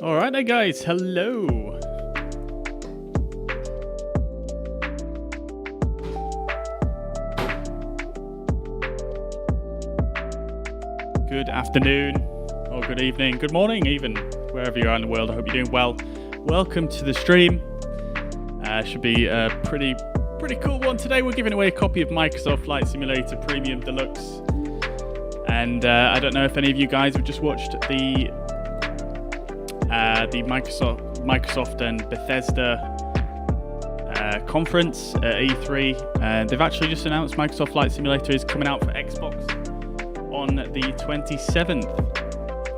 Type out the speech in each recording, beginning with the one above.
All right, then, guys. Hello. Good afternoon, or good evening, good morning, even wherever you are in the world. I hope you're doing well. Welcome to the stream. Should be a pretty cool one today. We're giving away a copy of Microsoft Flight Simulator Premium Deluxe. And I don't know if any of you guys have just watched the Microsoft and Bethesda conference at E3. They've actually just announced Microsoft Flight Simulator is coming out for Xbox on the 27th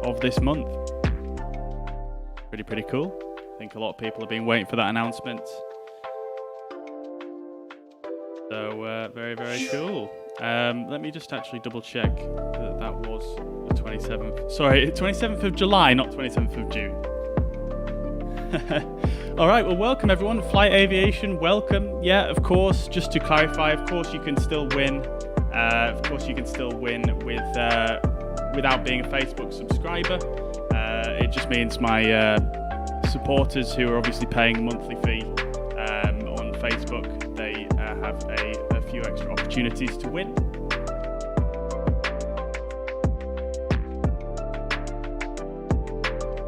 of this month. Pretty cool. I think a lot of people have been waiting for that announcement. So very cool. Let me just actually double check that was the 27th. Sorry, 27th of July, not 27th of June. All right, well, welcome everyone. Flight Aviation, welcome. Yeah, of course, just to clarify, of course you can still win. Without being a Facebook subscriber. It just means my supporters who are obviously paying a monthly fee on Facebook, they have a few extra opportunities to win.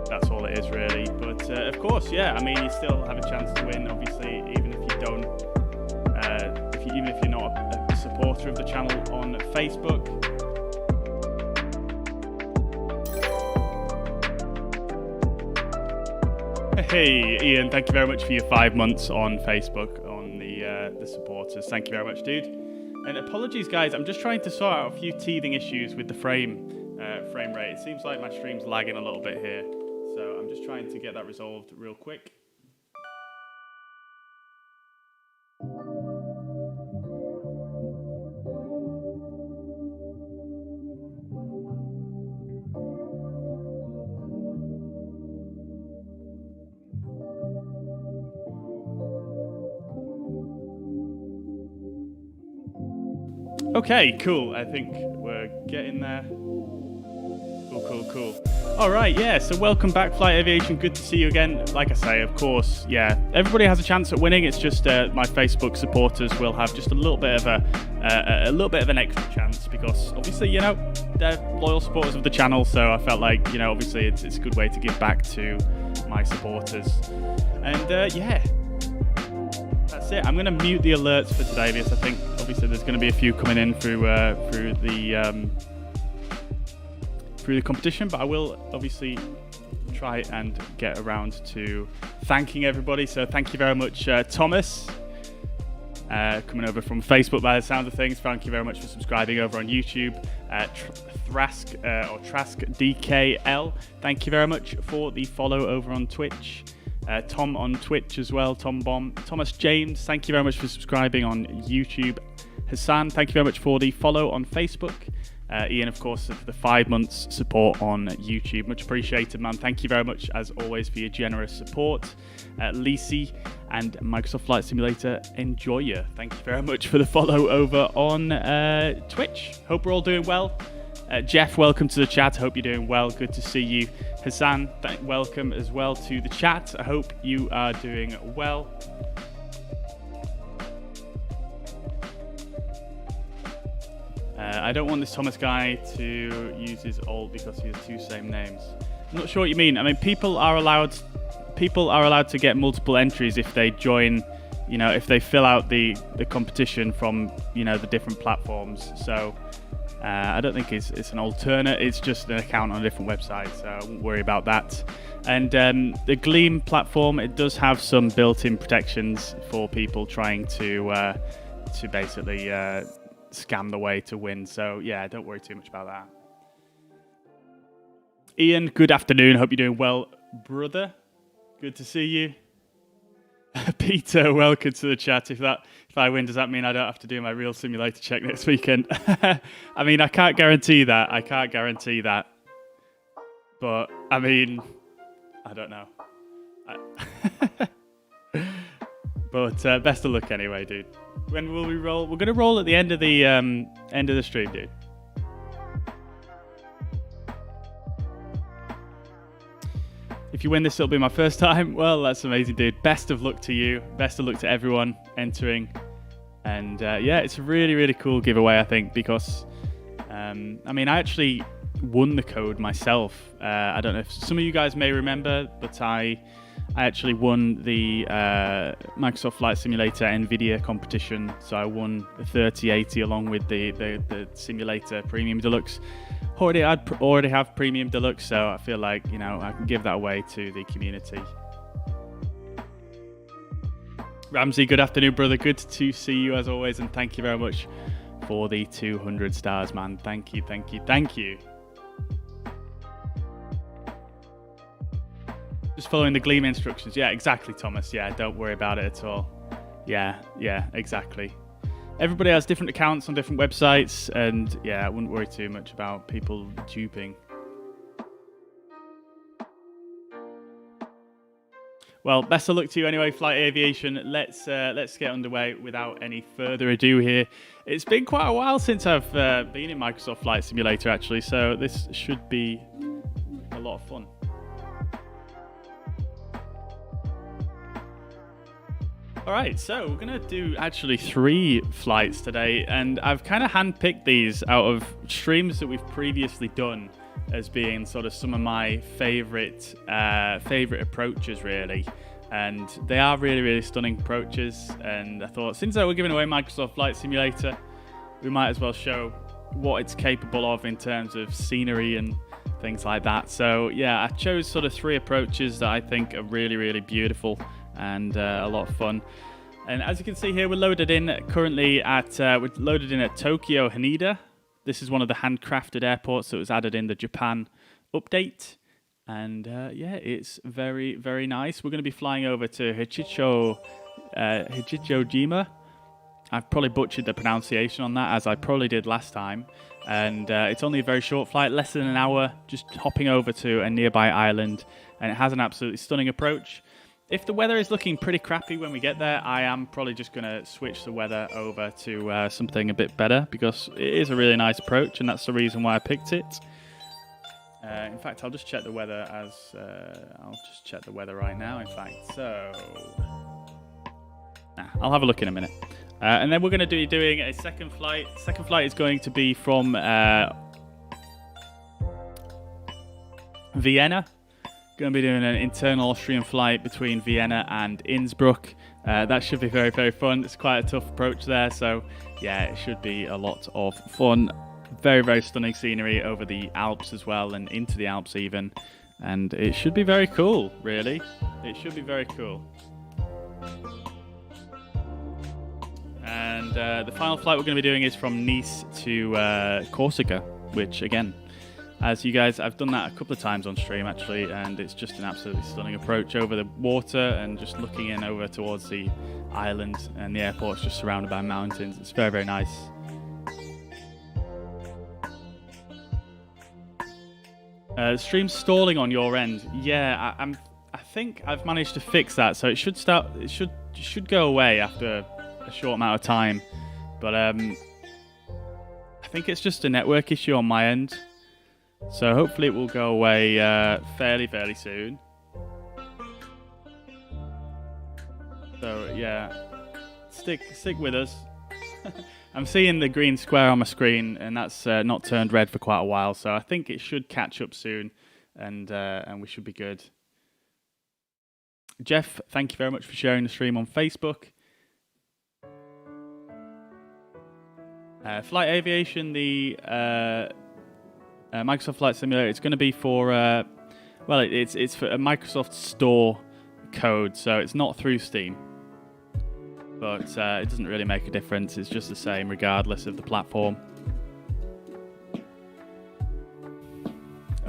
That's all it is really. But of course, yeah, I mean, you still have a chance to win, obviously, even if you don't, even if you're not a supporter of the channel on Facebook. Hey Ian, thank you very much for your 5 months on Facebook on the supporters. Thank you very much, dude. And apologies, guys. I'm just trying to sort out a few teething issues with the frame rate. It seems like my stream's lagging a little bit here, so I'm just trying to get that resolved real quick. Okay, cool. I think we're getting there. Cool. All right, yeah, so welcome back, Flight Aviation. Good to see you again. Like I say, of course, yeah, everybody has a chance at winning. It's just my Facebook supporters will have just a little bit of an extra chance because obviously, you know, they're loyal supporters of the channel. So I felt like, you know, obviously it's a good way to give back to my supporters. And yeah. That's it. I'm going to mute the alerts for today because I think obviously there's going to be a few coming in through the competition, but I will obviously try and get around to thanking everybody. So thank you very much, Thomas, coming over from Facebook by the sound of things. Thank you very much for subscribing over on YouTube. Trask DKL, thank you very much for the follow over on Twitch. Tom on Twitch as well, Tom Bomb. Thomas James, thank you very much for subscribing on YouTube. Hassan, thank you very much for the follow on Facebook. Ian, of course, for the 5 months support on YouTube. Much appreciated, man. Thank you very much, as always, for your generous support. Lisi and Microsoft Flight Simulator Enjoyer, thank you very much for the follow over on Twitch. Hope we're all doing well. Jeff, welcome to the chat. I hope you're doing well. Good to see you. Hassan, welcome as well to the chat. I hope you are doing well. I don't want this Thomas guy to use his alt because he has 2 same names. I'm not sure what you mean. I mean, people are allowed to get multiple entries if they join, you know, if they fill out the competition from, you know, the different platforms. So I don't think it's an alternate. It's just an account on a different website, so I won't worry about that. And the Gleam platform, it does have some built-in protections for people trying to basically scam the way to win. So yeah, don't worry too much about that. Ian, good afternoon. Hope you're doing well, brother. Good to see you. Peter, welcome to the chat. If I win, does that mean I don't have to do my real simulator check next weekend? I mean, I can't guarantee that. But I mean, I don't know. But best of luck anyway, dude. When will we roll? We're gonna roll at the end of the stream, dude. If you win this, it'll be my first time. Well, that's amazing, dude. Best of luck to you. Best of luck to everyone entering. And yeah, it's a really, really cool giveaway, I think, because, I mean, I actually won the code myself. I don't know if some of you guys may remember, but I actually won the Microsoft Flight Simulator Nvidia competition. So I won the 3080 along with the Simulator Premium Deluxe. I'd already have Premium Deluxe, so I feel like, you know, I can give that away to the community. Ramsey, good afternoon, brother. Good to see you as always, and thank you very much for the 200 stars, man. Thank you, thank you, thank you. Just following the Gleam instructions. Yeah, exactly, Thomas. Yeah, don't worry about it at all. Yeah, exactly. Everybody has different accounts on different websites, and yeah, I wouldn't worry too much about people duping. Well, best of luck to you anyway, Flight Aviation. Let's get underway without any further ado here. It's been quite a while since I've been in Microsoft Flight Simulator, actually, so this should be a lot of fun. All right, so we're going to do actually 3 flights today, and I've kind of handpicked these out of streams that we've previously done as being sort of some of my favorite approaches, really. And they are really, really stunning approaches, and I thought since we're giving away Microsoft Flight Simulator, we might as well show what it's capable of in terms of scenery and things like that. So yeah, I chose sort of 3 approaches that I think are really, really beautiful and a lot of fun. And as you can see here, we're loaded in currently at Tokyo Haneda. This is one of the handcrafted airports that was added in the Japan update. And yeah, it's very, very nice. We're going to be flying over to Hichichojima. I've probably butchered the pronunciation on that, as I probably did last time. And it's only a very short flight, less than an hour, just hopping over to a nearby island. And it has an absolutely stunning approach. If the weather is looking pretty crappy when we get there, I am probably just going to switch the weather over to something a bit better, because it is a really nice approach, and that's the reason why I picked it. In fact, I'll just check the weather right now, in fact. So, I'll have a look in a minute. And then we're going to be doing a second flight. Second flight is going to be from Vienna. Going to be doing an internal Austrian flight between Vienna and Innsbruck. That should be very, very fun. It's quite a tough approach there, so yeah, it should be a lot of fun. Very, very stunning scenery over the Alps as well, and into the Alps even. And it should be very cool, really. It should be very cool. And the final flight we're going to be doing is from Nice to Corsica, which again, as you guys, I've done that a couple of times on stream actually, and it's just an absolutely stunning approach over the water and just looking in over towards the island, and the airport's just surrounded by mountains. It's very, very nice. Stream's stalling on your end. Yeah, I think I've managed to fix that, so it should start. It should go away after a short amount of time, but I think it's just a network issue on my end. So hopefully it will go away fairly soon. So yeah, stick with us. I'm seeing the green square on my screen, and that's not turned red for quite a while. So I think it should catch up soon, and we should be good. Jeff, thank you very much for sharing the stream on Facebook. Flight Aviation, the Microsoft Flight Simulator, it's going to be for, well, it's for a Microsoft Store code, so it's not through Steam. But it doesn't really make a difference. It's just the same regardless of the platform.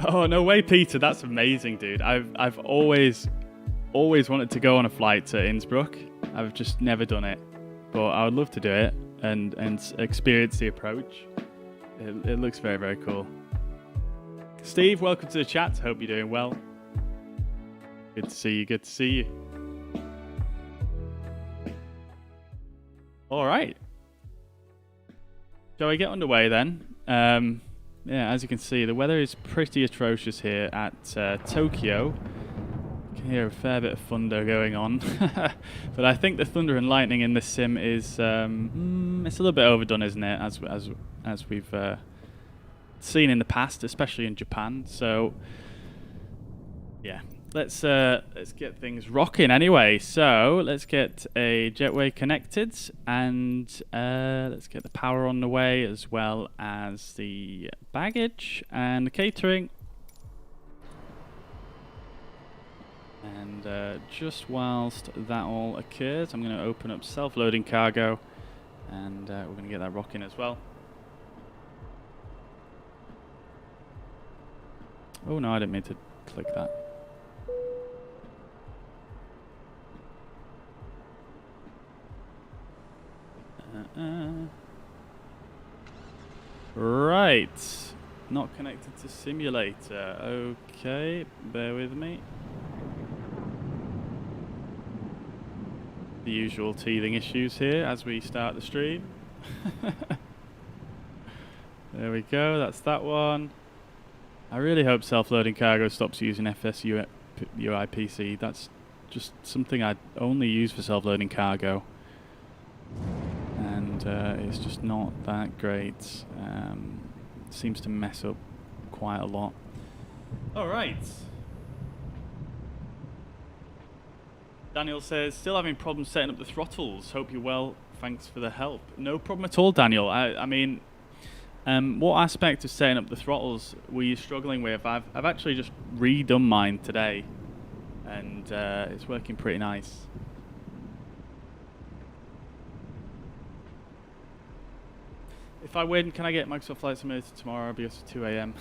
Oh, no way, Peter. That's amazing, dude. I've always wanted to go on a flight to Innsbruck. I've just never done it. But I would love to do it and experience the approach. It looks very, very cool. Steve, welcome to the chat. Hope you're doing well. Good to see you. Good to see you. All right. Shall we get underway then? Yeah, as you can see, the weather is pretty atrocious here at Tokyo. can hear a fair bit of thunder going on. But I think the thunder and lightning in this sim is it's a little bit overdone, isn't it? As we've seen in the past, especially in Japan. So yeah, let's get things rocking anyway. So let's get a jetway connected, and let's get the power on the way, as well as the baggage and the catering. And just whilst that all occurs, I'm going to open up self-loading cargo, and we're going to get that rocking as well. Oh no, I didn't mean to click that. Right, not connected to simulator. Okay, bear with me. The usual teething issues here as we start the stream. There we go, that's that one. I really hope self-loading cargo stops using FSUI PC. That's just something I only use for self-loading cargo, and it's just not that great. Seems to mess up quite a lot. All right. Daniel says, still having problems setting up the throttles. Hope you're well. Thanks for the help. No problem at all, Daniel. I mean, what aspect of setting up the throttles were you struggling with? I've actually just redone mine today, and it's working pretty nice. If I win, can I get Microsoft Flight Simulator tomorrow because it's 2 AM?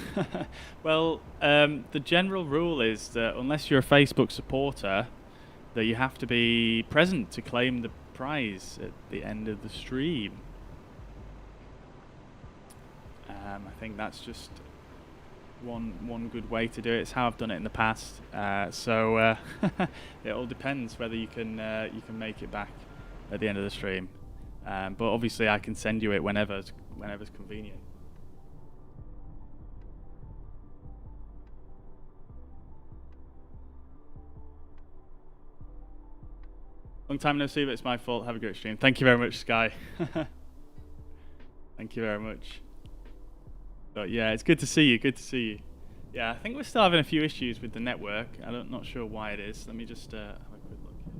Well, the general rule is that unless you're a Facebook supporter, that you have to be present to claim the prize at the end of the stream. I think that's just one good way to do it. It's how I've done it in the past. So it all depends whether you can make it back at the end of the stream. But obviously, I can send you it whenever's convenient. Long time no see, but it's my fault. Have a great stream. Thank you very much, Sky. Thank you very much. But yeah, it's good to see you. Good to see you. Yeah, I think we're still having a few issues with the network. I'm not sure why it is. Let me just have a quick look here.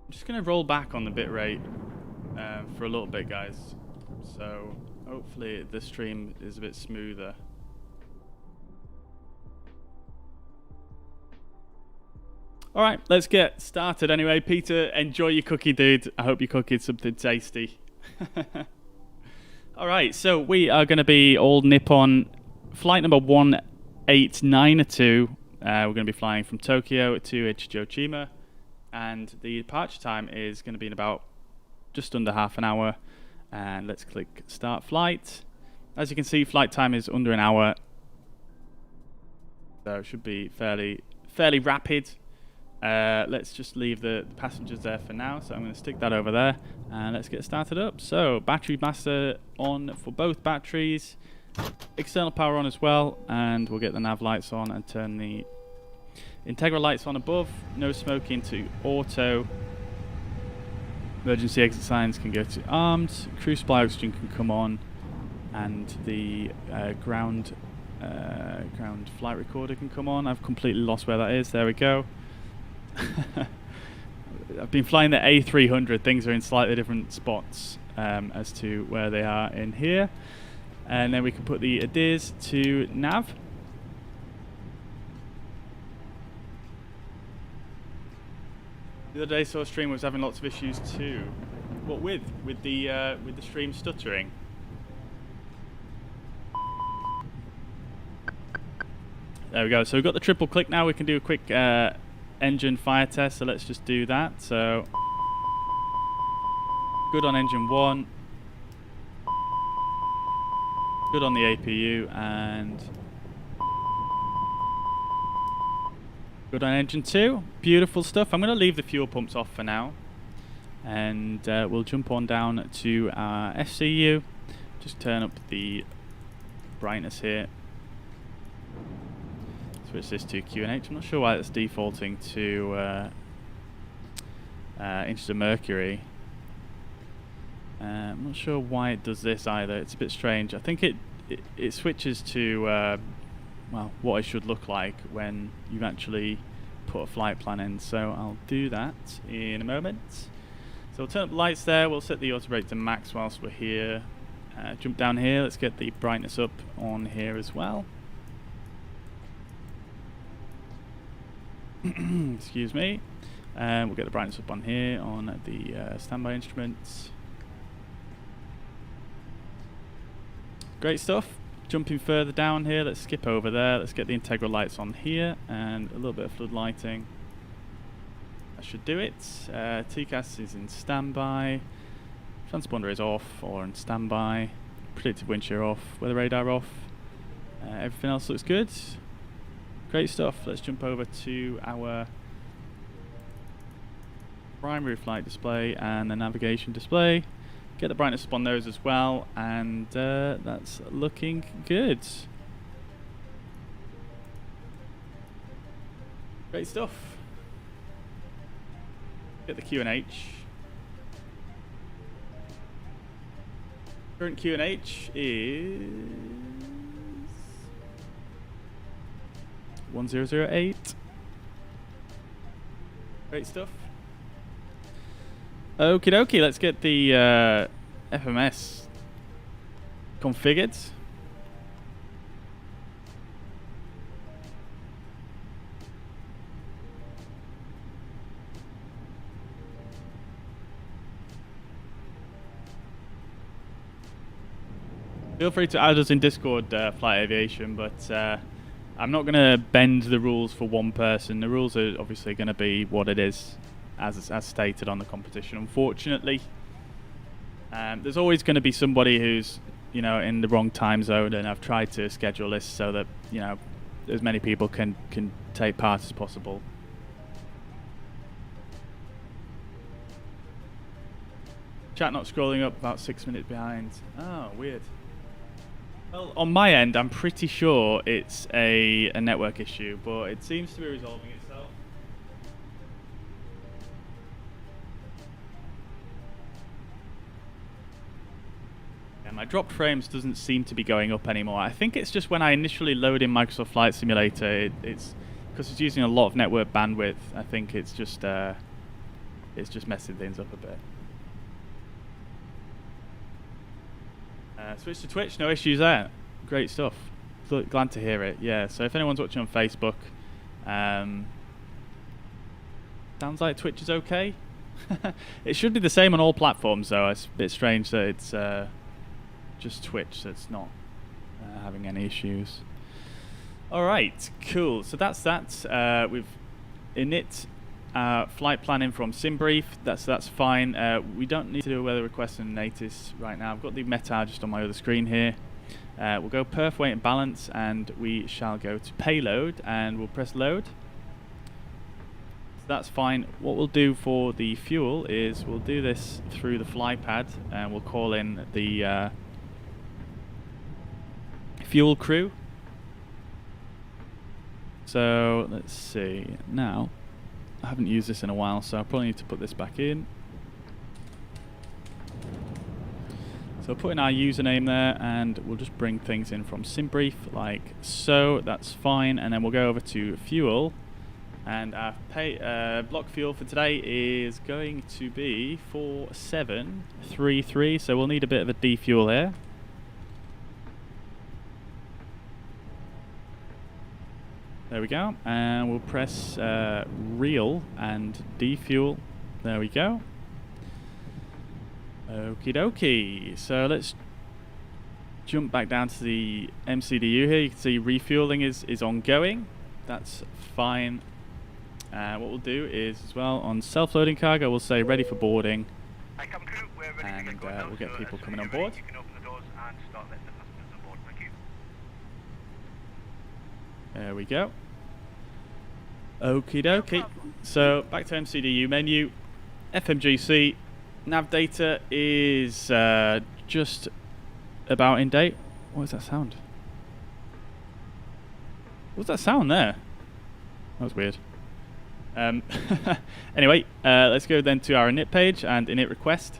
I'm just going to roll back on the bitrate for a little bit, guys. So hopefully the stream is a bit smoother. All right, let's get started anyway. Peter, enjoy your cookie, dude. I hope you're cooking something tasty. All right, so we are going to be all Nippon flight number 1892. We're going to be flying from Tokyo to Ichijochima. And the departure time is going to be in about just under half an hour. And let's click start flight. As you can see, flight time is under an hour, so it should be fairly rapid. Let's just leave the passengers there for now. So I'm going to stick that over there, and let's get started up. So battery master on for both batteries, external power on as well, and we'll get the nav lights on and turn the integral lights on above. No smoking to auto. Emergency exit signs can go to armed. Crucial oxygen can come on, and the ground flight recorder can come on. I've completely lost where that is. There we go. I've been flying the A300. Things are in slightly different spots as to where they are in here. And then we can put the ADIRS to nav. The other day saw a stream was having lots of issues too. What with the stream stuttering? There we go. So we've got the triple click now. We can do a quick engine fire test. So let's just do that. So Good on engine 1. Good on the APU, and good on engine 2. Beautiful stuff. I'm going to leave the fuel pumps off for now, and we'll jump on down to our FCU. Just turn up the brightness here. Switch this to QNH. I'm not sure why it's defaulting to inches of mercury. I'm not sure why it does this either. It's a bit strange. I think it switches to well, what it should look like when you've actually put a flight plan in. So I'll do that in a moment. So we'll turn up the lights there. We'll set the auto brake to max whilst we're here. Jump down here. Let's get the brightness up on here as well. Excuse me. We'll get the brightness up on here on the standby instruments. Great stuff. Jumping further down here, let's skip over there. Let's get the integral lights on here and a little bit of flood lighting. That should do it. TCAS is in standby. Transponder is off or in standby. Predictive wind shear off. Weather radar off. Everything else looks good. Great stuff. Let's jump over to our primary flight display and the navigation display. Get the brightness up on those as well, and that's looking good. Great stuff. Get the QNH. Current QNH is 1008. Great stuff. Okie dokie, let's get the FMS configured. Feel free to add us in Discord, Flight Aviation, but I'm not going to bend the rules for one person. The rules are obviously going to be what it is, as stated on the competition, unfortunately. There's always going to be somebody who's, you know, in the wrong time zone, and I've tried to schedule this so that, you know, as many people can take part as possible. Chat not scrolling up, about 6 minutes behind. Oh, weird. Well, on my end, I'm pretty sure it's a network issue, but it seems to be resolving itself. Yeah, my dropped frames doesn't seem to be going up anymore. I think it's just when I initially load in Microsoft Flight Simulator, it's because it's using a lot of network bandwidth. I think it's just messing things up a bit. Switch to Twitch, no issues there. Great stuff. Glad to hear it. Yeah, so if anyone's watching on Facebook, sounds like Twitch is okay. It should be the same on all platforms, though. It's a bit strange that it's just Twitch that's not having any issues. Alright, cool. So that's that. We've init flight planning from SimBrief. That's fine. We don't need to do a weather request and Natis right now. I've got the METAR just on my other screen here. We'll go perf, weight and balance, and we shall go to payload, and we'll press load. So that's fine. What we'll do for the fuel is we'll do this through the flypad, and we'll call in the fuel crew. So let's see now. I haven't used this in a while, so I probably need to put this back in. So put in our username there, and we'll just bring things in from SimBrief like so. That's fine, and then we'll go over to fuel, and our block fuel for today is going to be 4733. So we'll need a bit of a defuel here. There we go, and we'll press reel and defuel. There we go. Okie dokie. So let's jump back down to the MCDU here. You can see refueling is ongoing. That's fine. What we'll do is, as well, on self-loading cargo, we'll say ready for boarding. I come crew, we're and we'll get people coming on board. You can open the doors and start letting the passengers on board. Thank you. There we go. Okie dokie. So back to MCDU menu. FMGC nav data is just about in date. What was that sound? What's that sound there? That was weird. Anyway, let's go then to our init page and init request.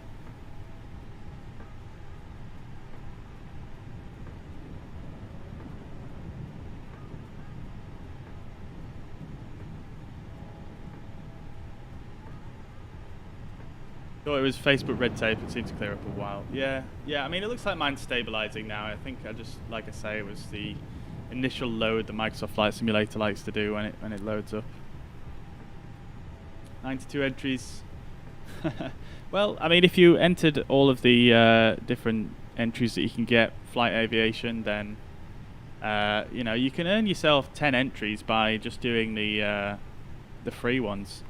Thought it was Facebook red tape. It seemed to clear up a while. Yeah. I mean, it looks like mine's stabilizing now. I think like I say, it was the initial load the Microsoft Flight Simulator likes to do when it loads up. 92 entries. Well, I mean, if you entered all of the different entries that you can get flight aviation, then you know, you can earn yourself 10 entries by just doing the free ones.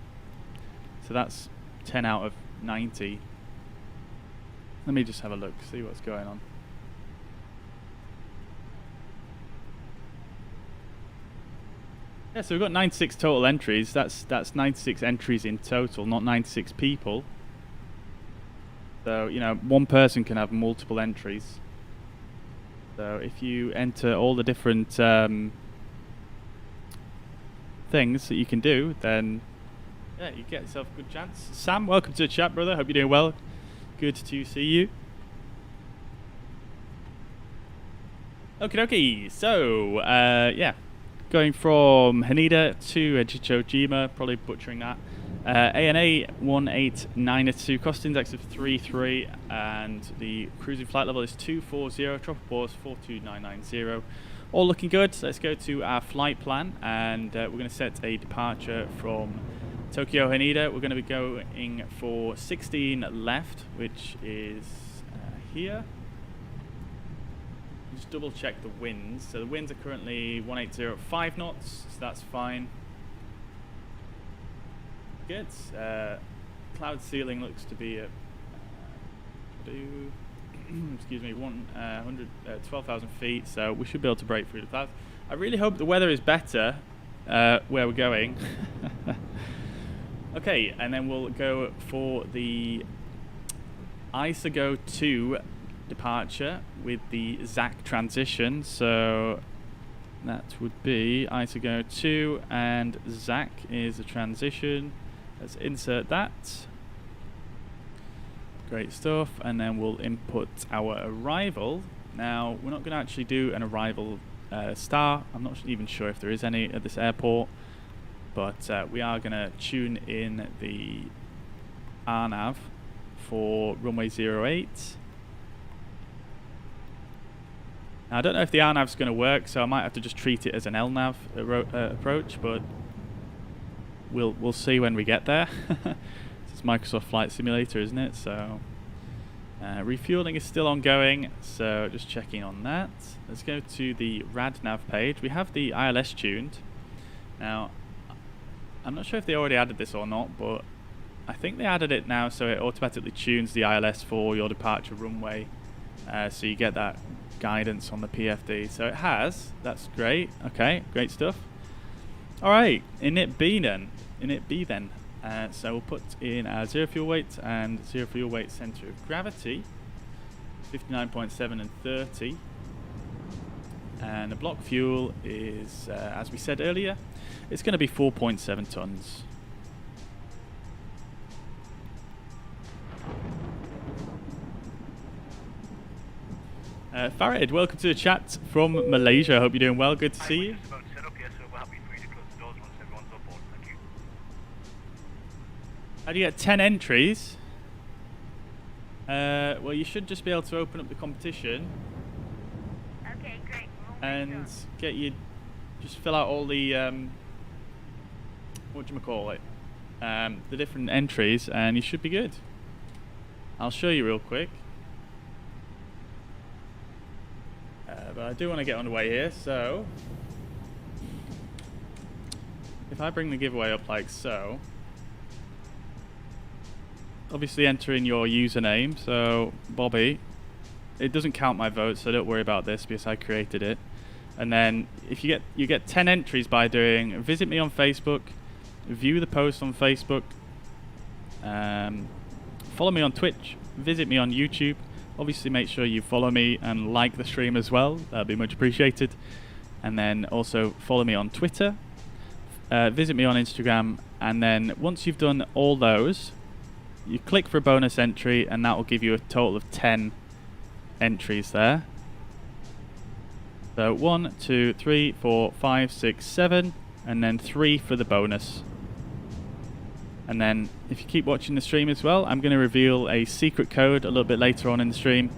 So that's 10 out of 90. Let me just have a look, see what's going on. Yeah, so we've got 96 total entries. That's 96 entries in total, not 96 people. So, you know, one person can have multiple entries. So if you enter all the different things that you can do, then yeah, you get yourself a good chance. Sam, welcome to the chat, brother. Hope you're doing well. Good to see you. Okie dokie. So, yeah. Going from Haneda to Chichojima, probably butchering that. ANA 18982, cost index of 33, and the cruising flight level is 240, tropical pause 42990. All looking good. So let's go to our flight plan, and we're going to set a departure from Tokyo Haneda. We're going to be going for 16 left, which is here. Just double check the winds. So the winds are currently 180 at 5 knots, so that's fine. Good. Cloud ceiling looks to be at excuse me, 12,000 feet, so we should be able to break through the clouds. I really hope the weather is better where we're going. Okay, and then we'll go for the ISAGO 2 departure with the ZAC transition. So that would be ISAGO 2 and ZAC is a transition. Let's insert that. Great stuff. And then we'll input our arrival. Now, we're not going to actually do an arrival star. I'm not even sure if there is any at this airport. But we are going to tune in the RNAV for runway 08. Now, I don't know if the RNAV is going to work, so I might have to just treat it as an LNAV approach, but we'll see when we get there. It's Microsoft Flight Simulator, isn't it? So refueling is still ongoing, so just checking on that. Let's go to the RadNav page. We have the ILS tuned. Now, I'm not sure if they already added this or not, but I think they added it now, so it automatically tunes the ILS for your departure runway, so you get that guidance on the PFD. So it has. That's great. Okay, great stuff. All right, init B then. So we'll put in our zero fuel weight and zero fuel weight center of gravity, 59.7 and 30. And the block fuel is, as we said earlier, it's going to be 4.7 tons. Farid, welcome to the chat from Malaysia. I hope you're doing well. Good to see you. How do you get 10 entries? Well, you should just be able to open up the competition. Okay, great. And get you, just fill out all the, whatchamacallit, the different entries, and you should be good. I'll show you real quick. But I do want to get underway here, so if I bring the giveaway up like so, obviously enter in your username. So Bobby, it doesn't count my vote, so don't worry about this because I created it. And then if you get 10 entries by doing visit me on Facebook, view the post on Facebook, follow me on Twitch, visit me on YouTube. Obviously make sure you follow me and like the stream as well. That'd be much appreciated. And then also follow me on Twitter, visit me on Instagram, and then once you've done all those, you click for a bonus entry, and that will give you a total of 10 entries there. So 1, 2, 3, 4, 5, 6, 7, and then 3 for the bonus. And then if you keep watching the stream as well, I'm going to reveal a secret code a little bit later on in the stream,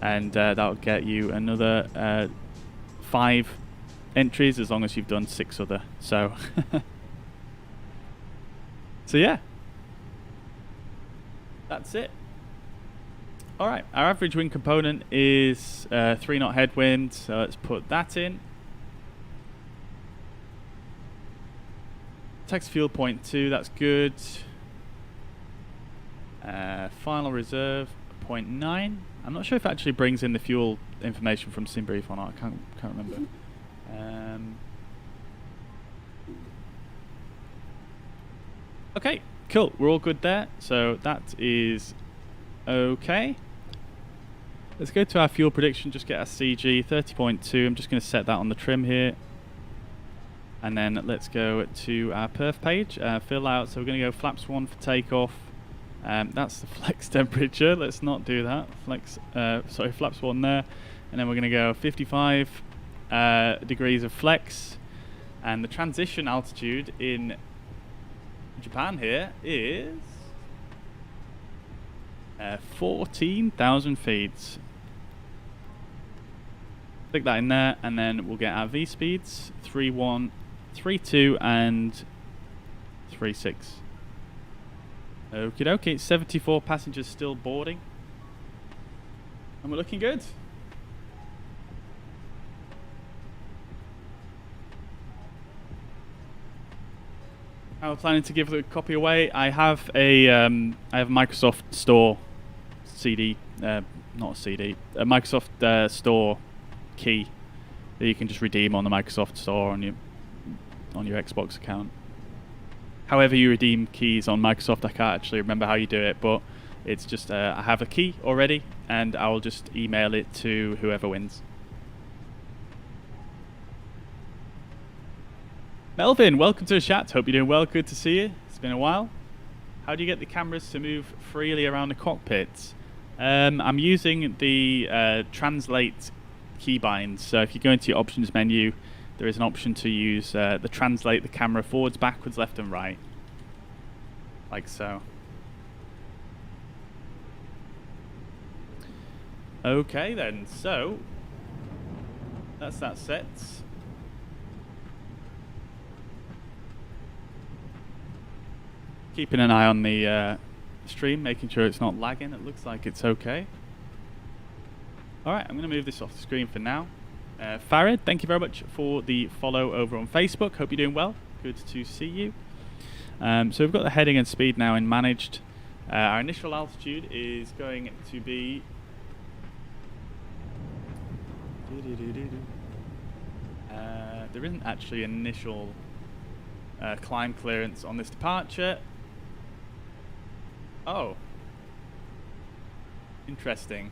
and that'll get you another 5 entries as long as you've done 6 other. So so yeah, that's it. Alright, our average wind component is 3 knot headwind, so let's put that in. Tax fuel 0.2, that's good. Final reserve 0.9. I'm not sure if it actually brings in the fuel information from SimBrief or not. I can't remember. Okay, cool. We're all good there. So that is okay. Let's go to our fuel prediction. Just get our CG 30.2. I'm just going to set that on the trim here. And then let's go to our perf page, fill out. So we're going to go flaps 1 for takeoff. That's the flex temperature. Let's not do that. Flaps 1 there. And then we're going to go 55 degrees of flex. And the transition altitude in Japan here is 14,000 feet. Stick that in there, and then we'll get our V speeds 3.1, 3.2, and 3.6. Okie dokie, 74 passengers still boarding, and we're looking good. I'm planning to give the copy away. I have a Microsoft Store CD, not a CD, a Microsoft Store key that you can just redeem on the Microsoft Store on your Xbox account. However you redeem keys on Microsoft, I can't actually remember how you do it, but it's just I have a key already, and I'll just email it to whoever wins. Melvin, welcome to the chat. Hope you're doing well. Good to see you. It's been a while. How do you get the cameras to move freely around the cockpit? I'm using the translate keybinds. So if you go into your options menu, there is an option to use the translate the camera forwards, backwards, left and right. Like so. Okay then, so that's that set. Keeping an eye on the stream, making sure it's not lagging. It looks like it's okay. Alright, I'm going to move this off the screen for now. Farid, thank you very much for the follow over on Facebook. Hope you're doing well. Good to see you. So we've got the heading and speed now in managed. Our initial altitude is going to be... there isn't actually an initial climb clearance on this departure. Oh. Interesting.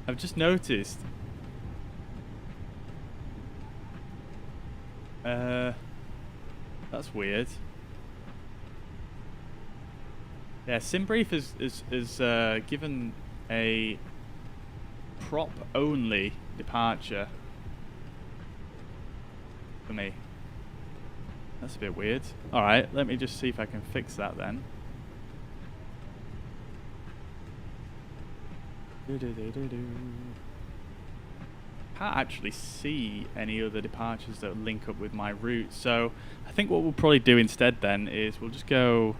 I've just noticed. That's weird. Yeah, SimBrief is given a prop only departure for me. That's a bit weird. Alright, let me just see if I can fix that then. Can't actually see any other departures that link up with my route. So I think what we'll probably do instead then is we'll just go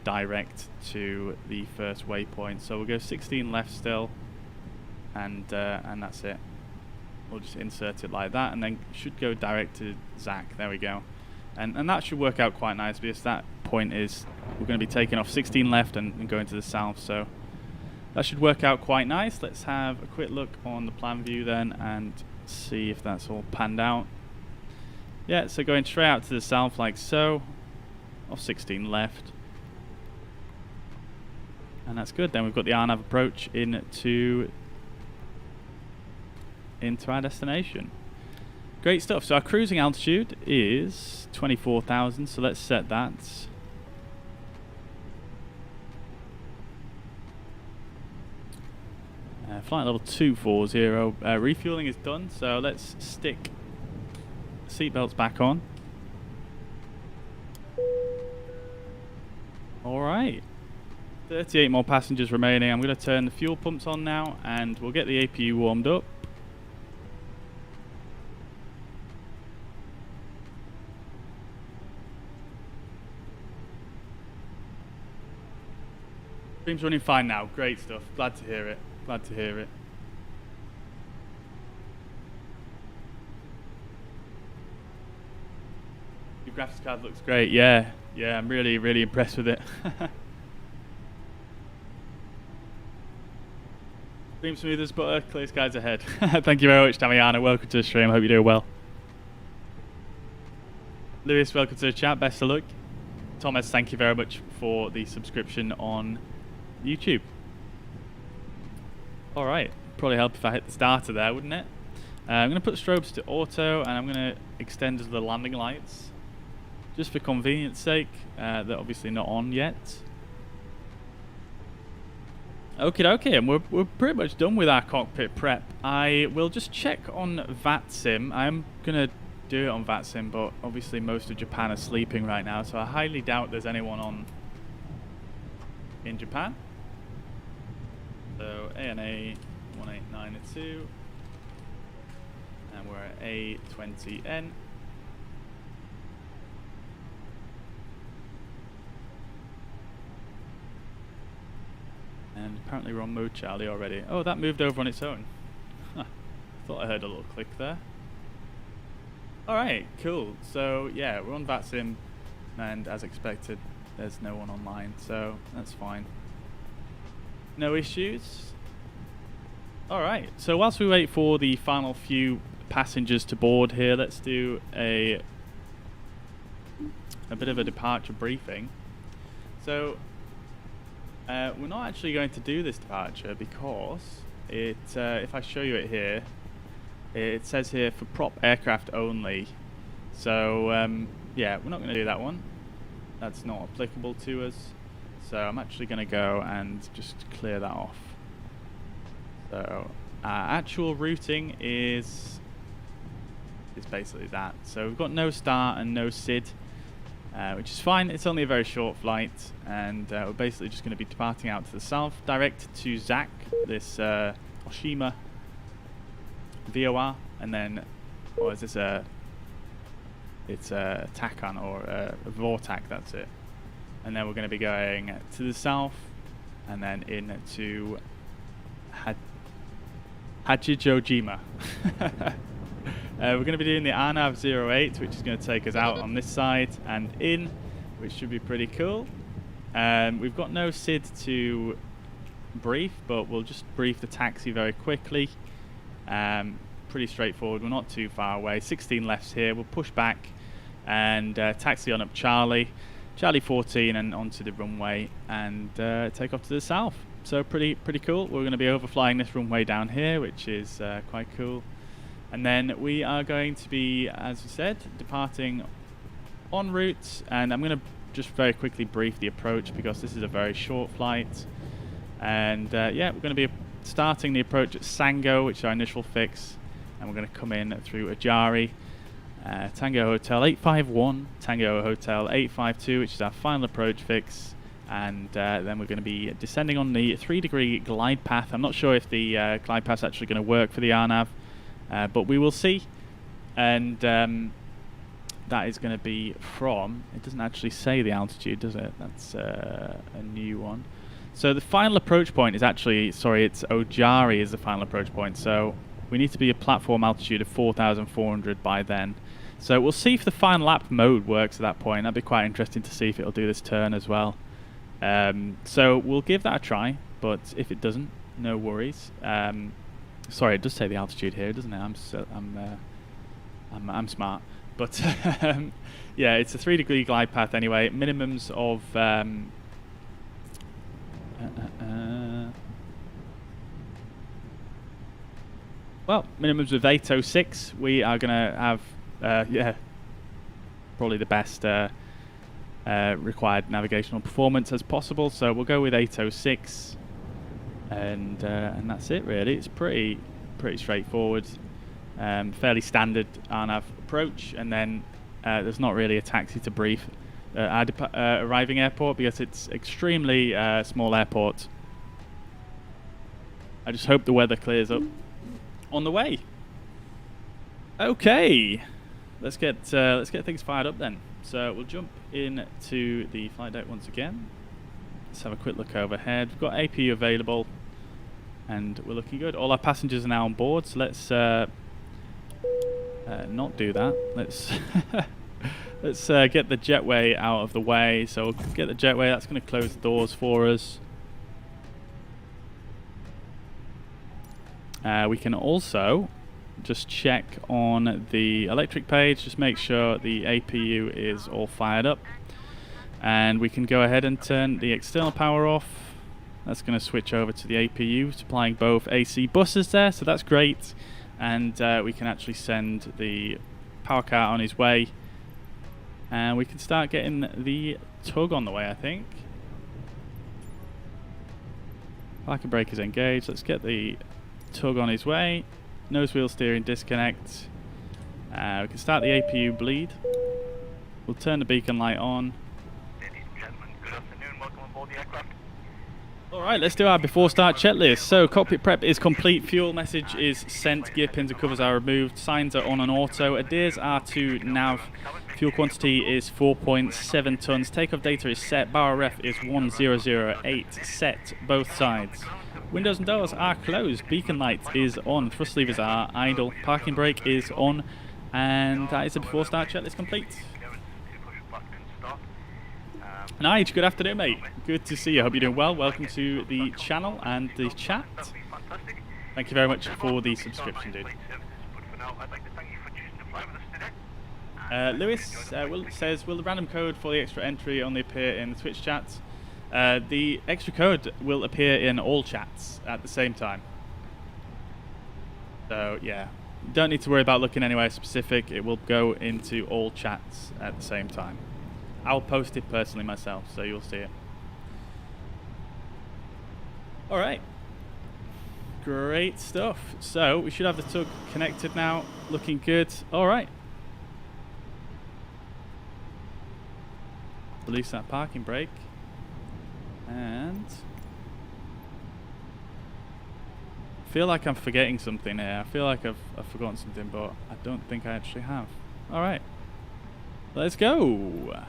direct to the first waypoint. So we'll go 16 left still, and that's it. We'll just insert it like that, and then should go direct to Zach. There we go, and that should work out quite nice because that point is we're going to be taking off 16 left and going to the south, so that should work out quite nice. Let's have a quick look on the plan view then and see if that's all panned out. Yeah, so going straight out to the south like so, off 16 left. And that's good. Then we've got the RNAV approach into our destination. Great stuff. So our cruising altitude is 24,000, so let's set that. Flight level 240. Refueling is done, so let's stick seatbelts back on. Alright. 38 more passengers remaining. I'm going to turn the fuel pumps on now and we'll get the APU warmed up. Stream's running fine now. Great stuff. Glad to hear it. Glad to hear it. Your graphics card looks great. Yeah, I'm really impressed with it. Stream smooth as butter, clear skies ahead. Thank you very much, Damiana. Welcome to the stream. Hope you're doing well. Lewis, welcome to the chat. Best of luck. Thomas, thank you very much for the subscription on YouTube. Alright, probably help if I hit the starter there, wouldn't it? I'm going to put strobes to auto and I'm going to extend the landing lights just for convenience sake. They're obviously not on yet. Okay, and we're pretty much done with our cockpit prep. I will just check on VATSIM. I'm going to do it on VATSIM, but obviously most of Japan are sleeping right now, so I highly doubt there's anyone on in Japan. So ANA 1892, and we're at A20N. And apparently we're on mode Charlie already. Oh, that moved over on its own. Huh. Thought I heard a little click there. Alright, cool. So yeah, we're on VATSIM, and as expected, there's no one online, so that's fine. No issues. Alright, so whilst we wait for the final few passengers to board here, let's do a bit of a departure briefing. So we're not actually going to do this departure because it, if I show you it here, it says here for prop aircraft only. So yeah, we're not going to do that one. That's not applicable to us. So I'm actually going to go and just clear that off. So our actual routing is basically that. So we've got no start and no SID, which is fine. It's only a very short flight, and we're basically just going to be departing out to the south, direct to ZAC, this Oshima VOR, and then, or is this a? It's a TACAN or a Vortex. That's it. And then we're going to be going to the south, and then into Hachijojima. We're going to be doing the RNAV 08, which is going to take us out on this side and in, which should be pretty cool. We've got no SID to brief, but we'll just brief the taxi very quickly. Pretty straightforward. We're not too far away. 16 lefts here. We'll push back and taxi on up Charlie 14, and onto the runway, and take off to the south. So pretty cool. We're going to be overflying this runway down here, which is quite cool. And then we are going to be, as we said, departing en route, and I'm going to just very quickly brief the approach because this is a very short flight. And yeah, we're going to be starting the approach at Sango, which is our initial fix, and we're going to come in through Ajari, Tango Hotel 851, Tango Hotel 852, which is our final approach fix, and then we're going to be descending on the 3-degree glide path. I'm not sure if the glide path's actually going to work for the RNAV, but we will see. And that is going to be from, it doesn't actually say the altitude, does it? That's a new one. So the final approach point is actually, sorry, it's Ojari is the final approach point. So we need to be a platform altitude of 4,400 by then. So we'll see if the final lap mode works at that point. That'd be quite interesting to see if it'll do this turn as well. So we'll give that a try, but if it doesn't, no worries. Sorry, it does say the altitude here, doesn't it? I'm smart, but yeah, it's a 3-degree glide path anyway. Minimums of well, minimums of 806. We are gonna have yeah, probably the best required navigational performance as possible. So we'll go with 806, and that's it really. It's pretty straightforward, fairly standard RNAV approach, and then there's not really a taxi to brief our arriving airport because it's extremely small airport. I just hope the weather clears up on the way. Okay, let's get things fired up then. So we'll jump into the flight deck once again. Let's have a quick look overhead. We've got APU available, and we're looking good. All our passengers are now on board, so let's not do that. Let's let's get the jetway out of the way. So we'll get the jetway. That's going to close the doors for us. We can also just check on the electric page, just make sure the APU is all fired up, and we can go ahead and turn the external power off. That's going to switch over to the APU, supplying both AC buses there, so that's great. And we can actually send the power car on his way, and we can start getting the tug on the way, I think. Parking brake is engaged. Let's get the tug on his way. Nose wheel steering disconnect. We can start the APU bleed. We'll turn the beacon light on. Ladies and gentlemen, good afternoon. Welcome on board the aircraft. Alright, let's do our before start checklist. So cockpit prep is complete, fuel message is sent, gear pins and covers are removed, signs are on auto, adheres are to nav, fuel quantity is 4.7 tons, takeoff data is set, bar ref is 1008, set both sides. Windows and doors are closed, beacon light is on, thrust levers are idle, parking brake is on, and that is the before start checklist complete. Nige, good afternoon, mate. Good to see you. Hope you're doing well. Welcome to the channel and the chat. Thank you very much for the subscription, dude. Lewis says, will the random code for the extra entry only appear in the Twitch chat? The extra code will appear in all chats at the same time. So, yeah. Don't need to worry about looking anywhere specific. It will go into all chats at the same time. I'll post it personally myself, so you'll see it. Alright. Great stuff. So, we should have the tug connected now. Looking good. Alright. Release that parking brake. And I feel like I'm forgetting something here. I feel like I've forgotten something, but I don't think I actually have. Alright. Let's go.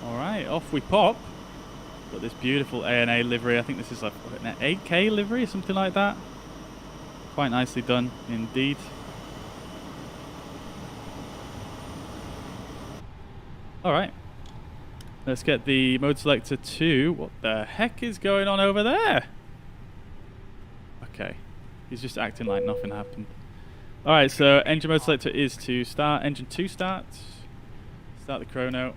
Alright, off we pop. Got this beautiful ANA livery. I think this is like an 8K livery or something like that. Quite nicely done indeed. Alright. Let's get the mode selector to... What the heck is going on over there? Okay. He's just acting like nothing happened. Alright, so engine mode selector is to start. Engine 2 start. Start the chrono.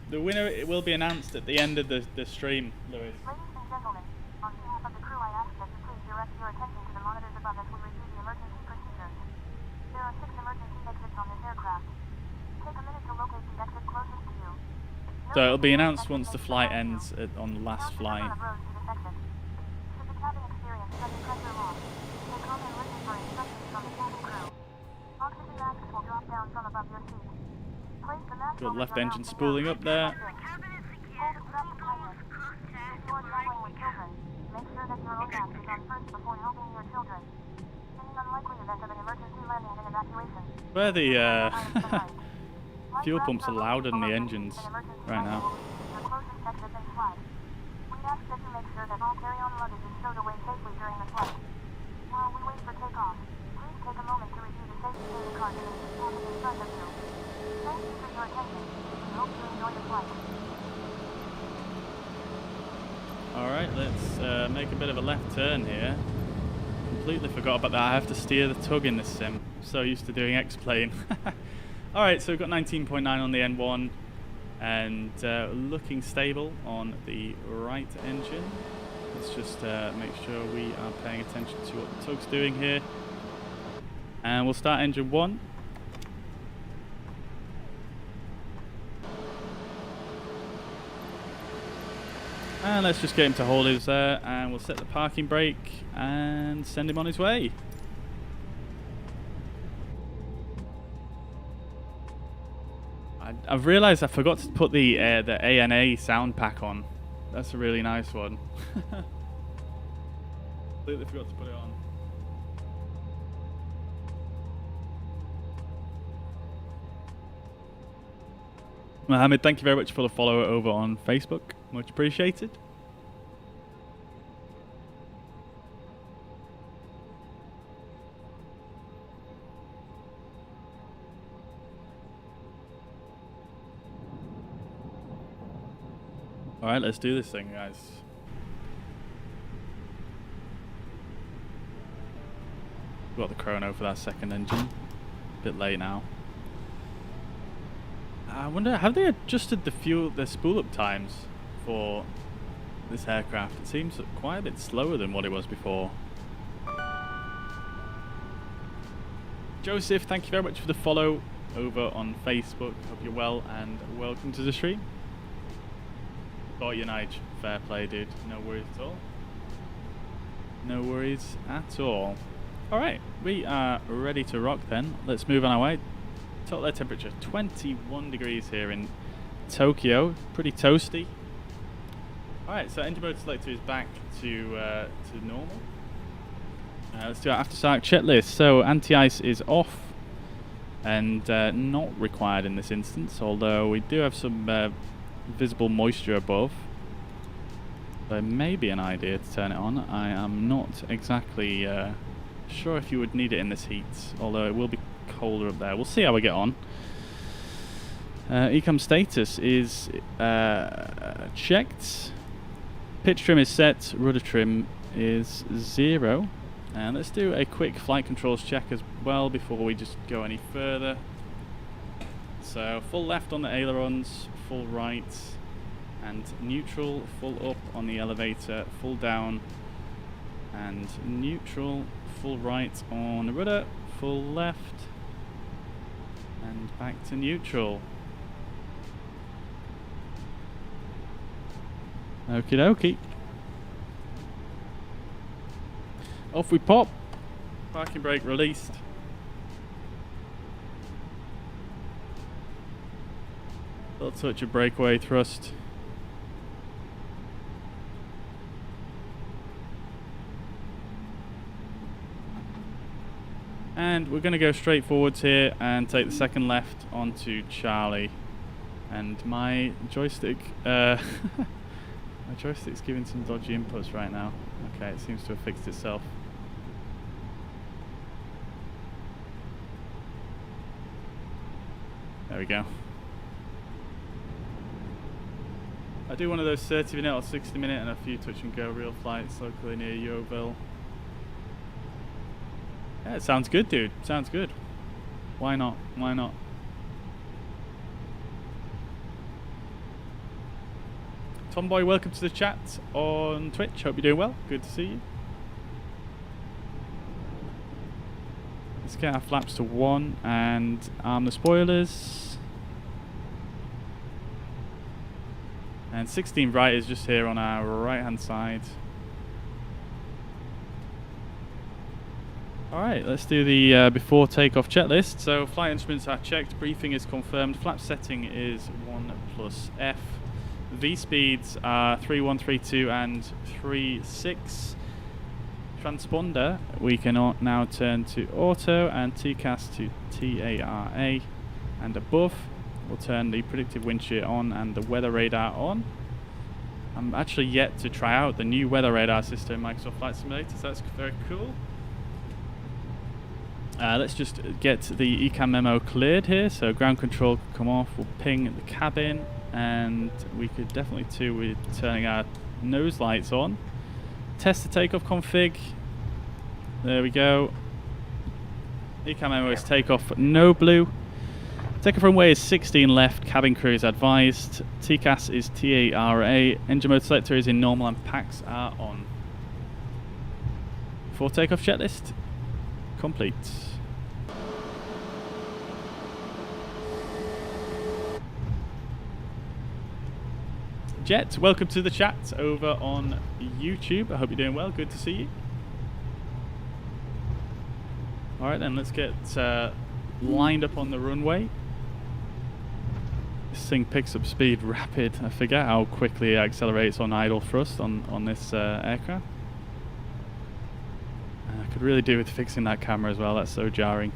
The winner it will be announced at the end of the stream, Lewis. Ladies and gentlemen, on behalf of the crew, I ask that you please direct your attention to the monitors above as we review the emergency procedures. There are 6 emergency exits on this aircraft. Take a minute to locate the exit closest to you. So it'll be announced once the flight ends on the last flight. Should the cabin experience sudden pressure loss, take home and listen for instructions from the cabin crew. Oxygen masks will drop down from above your seat. Got left engine spooling up there. Where the fuel pumps are louder than the engines right now. to make sure that all carry-on luggage is stowed away safely during the flight. While we wait for takeoff, please take a moment to review the safety data card image passing in front of you. Thank you for your attention. We hope you enjoy the flight. Alright, let's make a bit of a left turn here. Completely forgot about that. I have to steer the tug in this sim. I'm so used to doing X-Plane. Alright, so we've got 19.9 on the N1 and looking stable on the right engine. Let's just make sure we are paying attention to what the tug's doing here. And we'll start engine 1. And let's just get him to hold us there, and we'll set the parking brake and send him on his way. I've realised I forgot to put the ANA sound pack on. That's a really nice one. Completely forgot to put it on. Mohammed, thank you very much for the follow over on Facebook. Much appreciated. Alright, let's do this thing, guys. Got the chrono for that second engine. Bit late now. I wonder, have they adjusted the spool up times for this aircraft? It seems quite a bit slower than what it was before. Joseph, thank you very much for the follow over on Facebook. Hope you're well and welcome to the stream. Got you, Nige. Fair play, dude. No worries at all. No worries at all. Alright, we are ready to rock then. Let's move on our way. Total air temperature 21 degrees here in Tokyo. Pretty toasty. Alright, so engine mode selector is back to normal. Let's do our after start checklist. So anti-ice is off and not required in this instance, although we do have some visible moisture above. There may be an idea to turn it on. I am not exactly sure if you would need it in this heat, although it will be colder up there. We'll see how we get on. Ecom status is checked. Pitch trim is set. Rudder trim is 0. And let's do a quick flight controls check as well before we just go any further. So full left on the ailerons, full right and neutral, full up on the elevator, full down and neutral, full right on the rudder, full left and back to neutral. Okie dokie. Off we pop. Parking brake released. Little touch of breakaway thrust. And we're going to go straight forwards here and take the second left onto Charlie. And my joystick, my joystick's giving some dodgy inputs right now. Okay, it seems to have fixed itself. There we go. I do one of those 30-minute or 60-minute and a few touch and go real flights locally near Yeovil. Yeah, it sounds good, dude. Sounds good. Why not? Why not? Tomboy, welcome to the chat on Twitch. Hope you're doing well. Good to see you. Let's get our flaps to 1 and arm the spoilers. And 16 right is just here on our right hand side. Alright, let's do the before takeoff checklist. So flight instruments are checked, briefing is confirmed, flap setting is 1+F. V speeds are 3132 and 36. Transponder, we can now turn to auto and TCAS to TARA. And above, we'll turn the predictive wind shear on and the weather radar on. I'm actually yet to try out the new weather radar system in Microsoft Flight Simulator, so that's very cool. Let's just get the ECAM memo cleared here, so ground control can come off, we'll ping the cabin, and we could definitely too with turning our nose lights on. Test the takeoff config. There we go. ECAM memo is takeoff no blue. Takeoff runway is 16 left, cabin crew is advised. TCAS is TARA, engine mode selector is in normal and packs are on. For takeoff checklist complete. Jet, welcome to the chat over on YouTube. I hope you're doing well. Good to see you. Alright then, let's get lined up on the runway. This thing picks up speed rapid. I forget how quickly it accelerates on idle thrust on this aircraft. I could really do with fixing that camera as well. That's so jarring.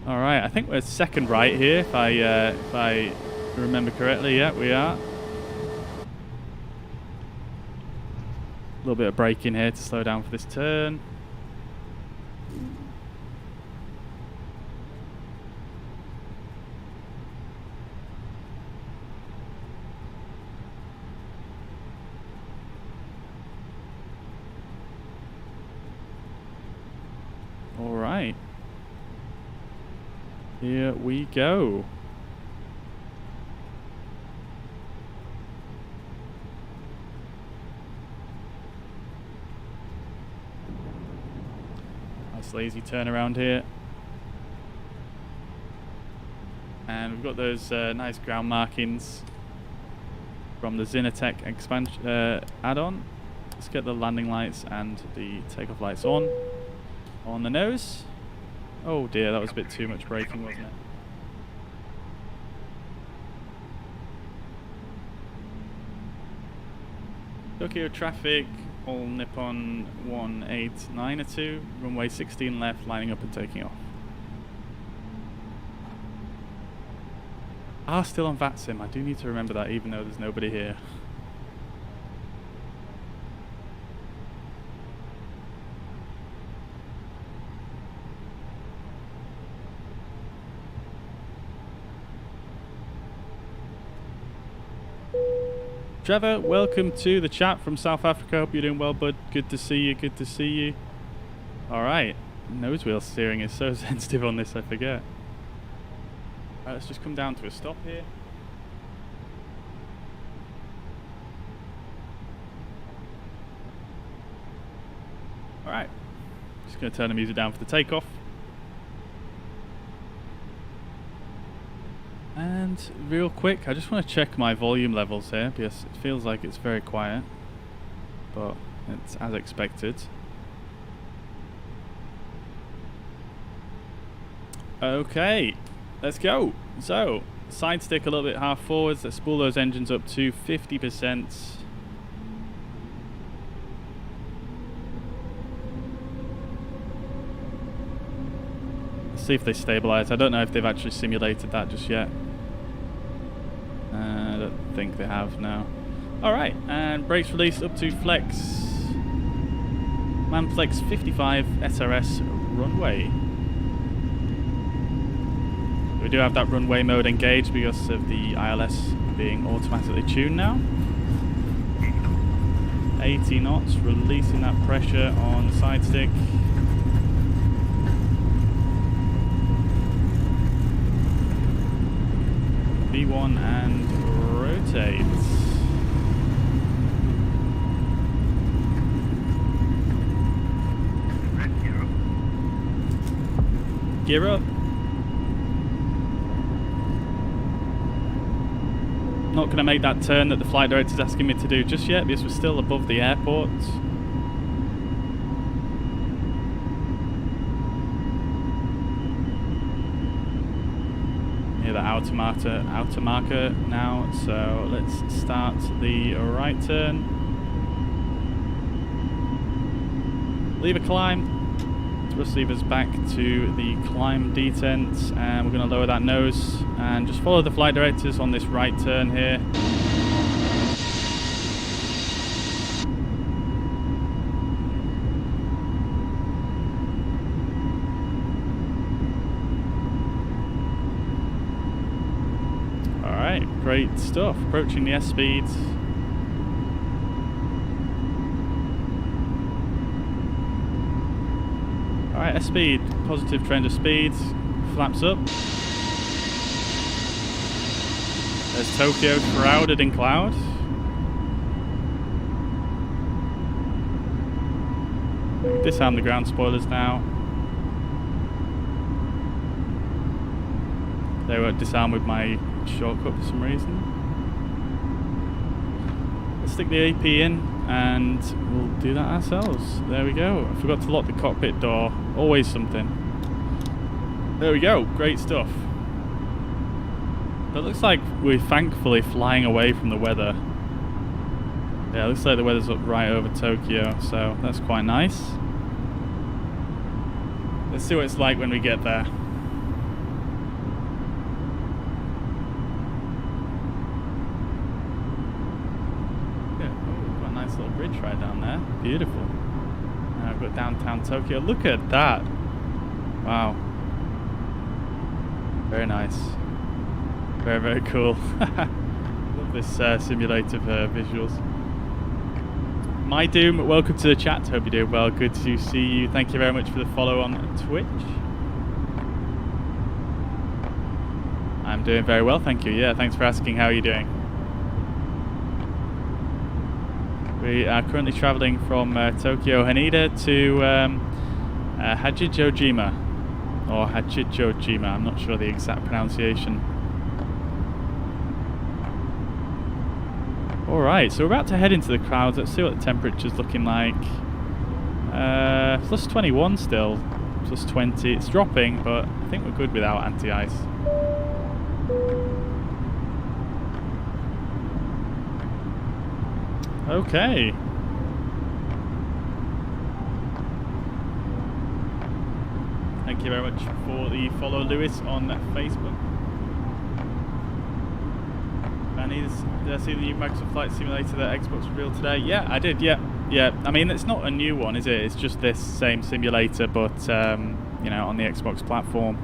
Alright, I think we're second right here if I remember correctly. Yeah, we are. A little bit of braking here to slow down for this turn. All right. Here we go. Lazy turnaround here, and we've got those nice ground markings from the Xenotech expansion add-on. Let's get the landing lights and the takeoff lights on the nose. Oh dear, that was a bit too much braking, wasn't it? Tokyo traffic, all Nippon 18902, runway 16 left, lining up and taking off. Still on VATSIM. I do need to remember that even though there's nobody here. Trevor, welcome to the chat from South Africa. Hope you're doing well, bud. Good to see you, good to see you. Alright, nose wheel steering is so sensitive on this, I forget. Alright, let's just come down to a stop here. Alright, just going to turn the music down for the takeoff. And real quick, I just want to check my volume levels here because it feels like it's very quiet, but it's as expected. Okay, let's go. So, side stick a little bit half forwards. Let's spool those engines up to 50%. Let's see if they stabilize. I don't know if they've actually simulated that just yet. I don't think they have, no. Alright, and brakes released up to flex. Manflex 55 SRS runway. We do have that runway mode engaged because of the ILS being automatically tuned now. 80 knots, releasing that pressure on the side stick. V1 and rotate. Gear up. Not going to make that turn that the flight director is asking me to do just yet because we're still above the airport. The outer marker now, so let's start the right turn. Lever climb, thrust levers back to the climb detent, and we're going to lower that nose and just follow the flight directors on this right turn here. Great stuff. Approaching the S speeds. Alright, S speed, positive trend of speeds. Flaps up. There's Tokyo shrouded in cloud. Disarm the ground spoilers now. They won't disarm with my shortcut for some reason. Let's stick the AP in and we'll do that ourselves. There we go. I forgot to lock the cockpit door. Always something. There we go. Great stuff. It looks like we're thankfully flying away from the weather. Yeah, it looks like the weather's up right over Tokyo, so that's quite nice. Let's see what it's like when we get there. Yeah, oh, we've got a nice little bridge right down there. Beautiful. Now I've got downtown Tokyo. Look at that. Wow. Very nice. Very, very cool. Love this simulator for visuals. My Doom, welcome to the chat. Hope you're doing well. Good to see you. Thank you very much for the follow on Twitch. I'm doing very well, thank you. Yeah, thanks for asking. How are you doing? We are currently traveling from Tokyo Haneda to Hachijojima. Or Hachijojima, I'm not sure the exact pronunciation. Alright, so we're about to head into the clouds. Let's see what the temperature's looking like. Plus 21 still. Plus 20. It's dropping, but I think we're good without anti-ice. Okay. Thank you very much for the follow, Lewis, on Facebook. Did I see the new Microsoft Flight Simulator that Xbox revealed today? Yeah, I did, yeah. I mean, it's not a new one, is it? It's just this same simulator, but, you know, on the Xbox platform.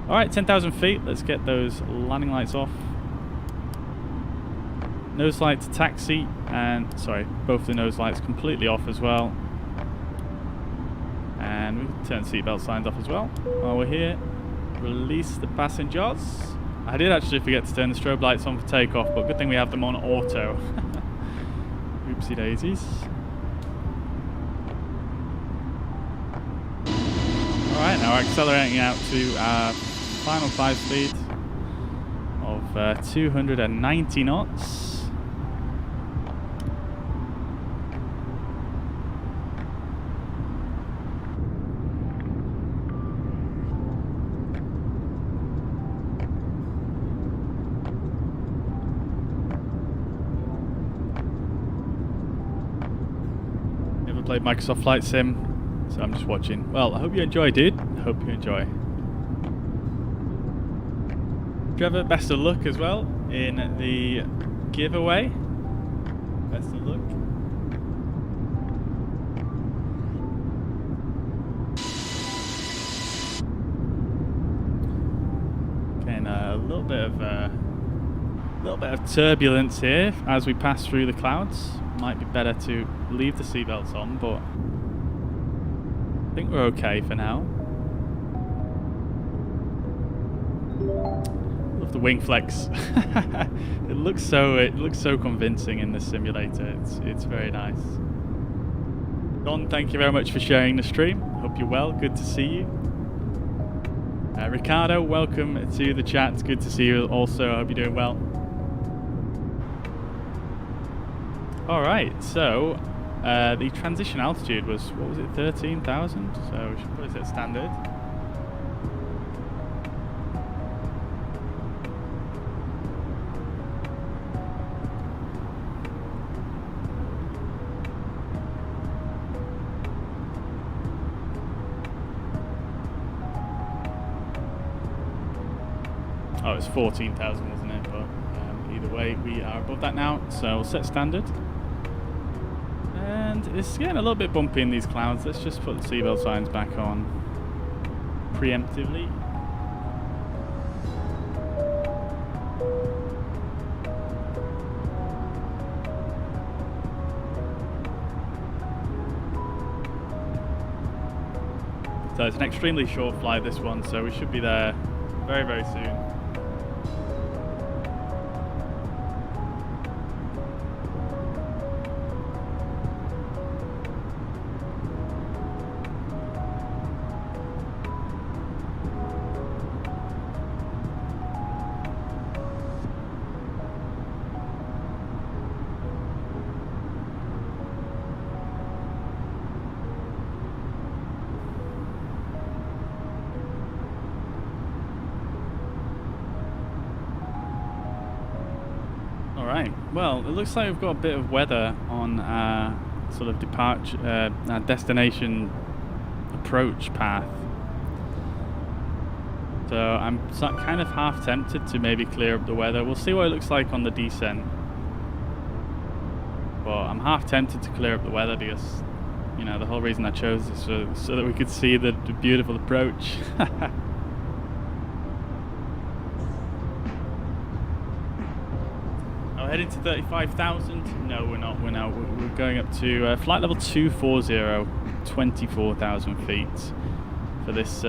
Alright, 10,000 feet. Let's get those landing lights off. Nose light to taxi, and, sorry, both the nose lights completely off as well. And we can turn seatbelt signs off as well while we're here. Release the passengers. I did actually forget to turn the strobe lights on for takeoff, but good thing we have them on auto. Oopsie daisies. Alright, now we're accelerating out to our final climb speed of 290 knots. Played Microsoft Flight Sim, so I'm just watching. Well, I hope you enjoy, dude. I hope you enjoy. Trevor, best of luck as well in the giveaway. Best of luck. Okay, now a little bit of turbulence here as we pass through the clouds. Might be better to leave the seatbelts on, but I think we're okay for now. Love the wing flex. It looks so convincing in this simulator. It's very nice. Don, thank you very much for sharing the stream. Hope you're well. Good to see you. Ricardo, welcome to the chat. Good to see you also. I hope you're doing well. Alright, so the transition altitude was, what was it, 13,000? So we should put it at standard. Oh, it's 14,000, wasn't it? But either way, we are above that now, so we'll set standard. And it's getting a little bit bumpy in these clouds. Let's just put the seatbelt signs back on preemptively. So it's an extremely short flight, this one, so we should be there very, very soon. Alright, well, it looks like we've got a bit of weather on our sort of departure, our destination approach path. So I'm kind of half tempted to maybe clear up the weather. We'll see what it looks like on the descent. But I'm half tempted to clear up the weather because, you know, the whole reason I chose this was so that we could see the beautiful approach. Heading to 35,000? No, we're not. We're going up to flight level 240, 24,000 feet for this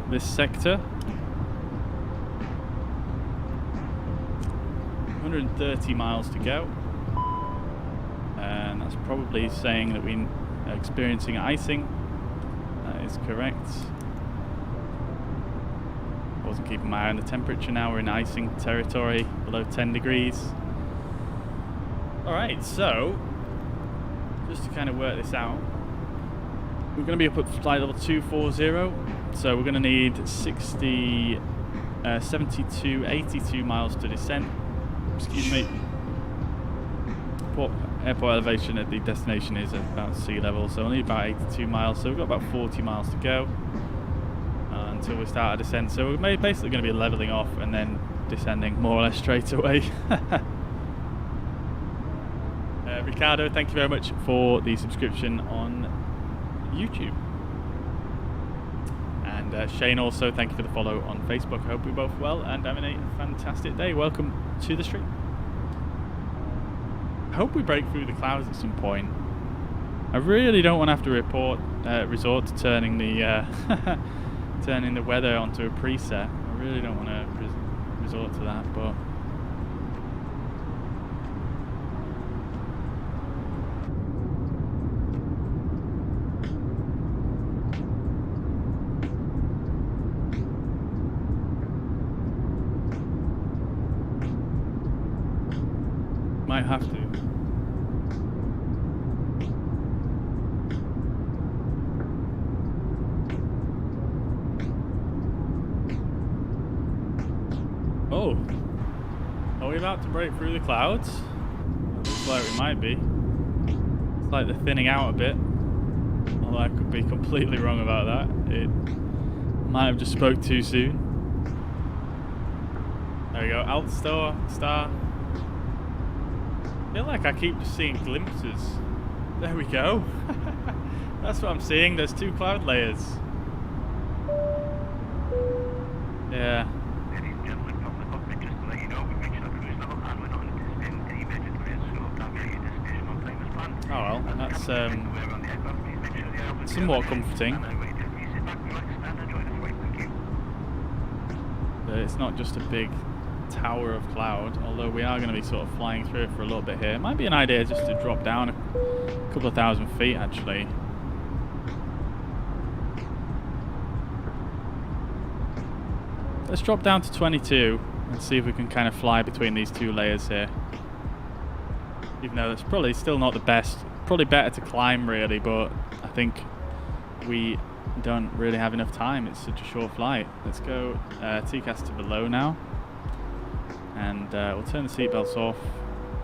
this sector. 130 miles to go, and that's probably saying that we are experiencing icing. That is correct. Wasn't keeping my eye on the temperature. Now we're in icing territory, below 10 degrees. Alright, so just to kind of work this out, we're going to be up at flight level 240, so we're going to need 82 miles to descend. Excuse me. Airport elevation at the destination is at about sea level, so we'll need about 82 miles, so we've got about 40 miles to go until we start our descent. So we're basically going to be leveling off and then descending more or less straight away. Ricardo, thank you very much for the subscription on YouTube. And Shane also, thank you for the follow on Facebook. Hope you're both well and having a fantastic day. Welcome to the stream. I hope we break through the clouds at some point. I really don't want to have to resort to turning the turning the weather onto a preset. I really don't want to resort to that, but might have to. Oh, are we about to break through the clouds? Looks like we might be. It's like they're thinning out a bit. Although I could be completely wrong about that. It might have just spoke too soon. There we go, Alt Star. I feel like I keep just seeing glimpses. There we go. That's what I'm seeing. There's two cloud layers. Yeah. Ladies and gentlemen, from the cockpit, just to let you know, we've reached our cruise level and we're not anticipating any major delays, so don't get your destination on time as planned. Oh well, that's somewhat comforting. It's not just a big tower of cloud, although we are going to be sort of flying through it for a little bit here. It might be an idea just to drop down a couple of thousand feet actually. Let's drop down to 22 and see if we can kind of fly between these two layers here. Even though that's probably still not the best. Probably better to climb really, but I think we don't really have enough time. It's such a short flight. Let's go TCAS to below now. And we'll turn the seatbelts off.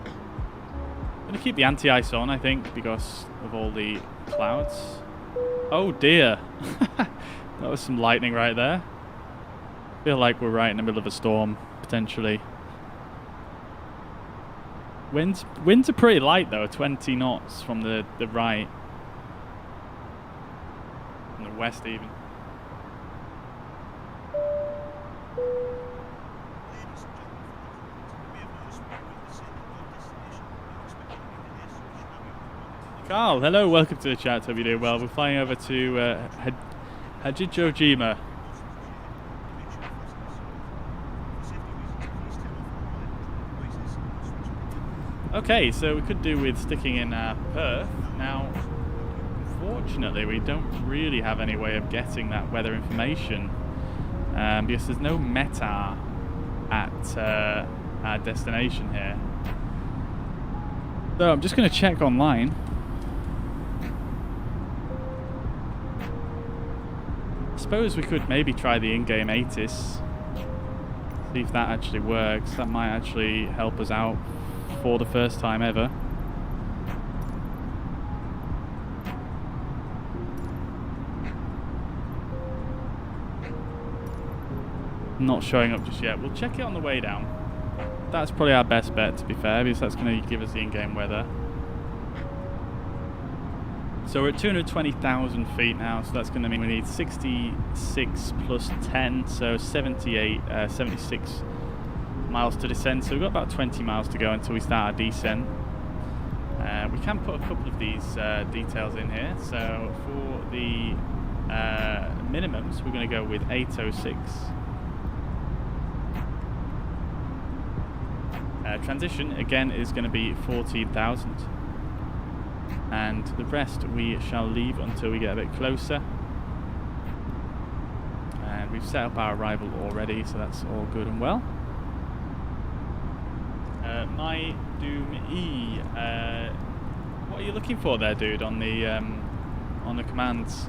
I'm going to keep the anti-ice on, I think, because of all the clouds. Oh dear. That was some lightning right there. I feel like we're right in the middle of a storm, potentially. Winds are pretty light though, 20 knots from the right. From the west even. Carl, hello, welcome to the chat. Hope you're doing well. We're flying over to Hajijojima. Okay, so we could do with sticking in Perth. Now, unfortunately, we don't really have any way of getting that weather information because there's no METAR at our destination here. So I'm just going to check online. I suppose we could maybe try the in-game ATIS, see if that actually works. That might actually help us out for the first time ever. Not showing up just yet. We'll check it on the way down. That's probably our best bet, to be fair, because that's going to give us the in-game weather. So we're at 220,000 feet now, so that's going to mean we need 66 plus 10, so 76 miles to descend. So we've got about 20 miles to go until we start our descent. We can put a couple of these details in here. So for the minimums, we're going to go with 806. Transition again is going to be 14,000, and the rest we shall leave until we get a bit closer. And we've set up our arrival already, so that's all good and well. My Doom E, what are you looking for there, dude? On the commands.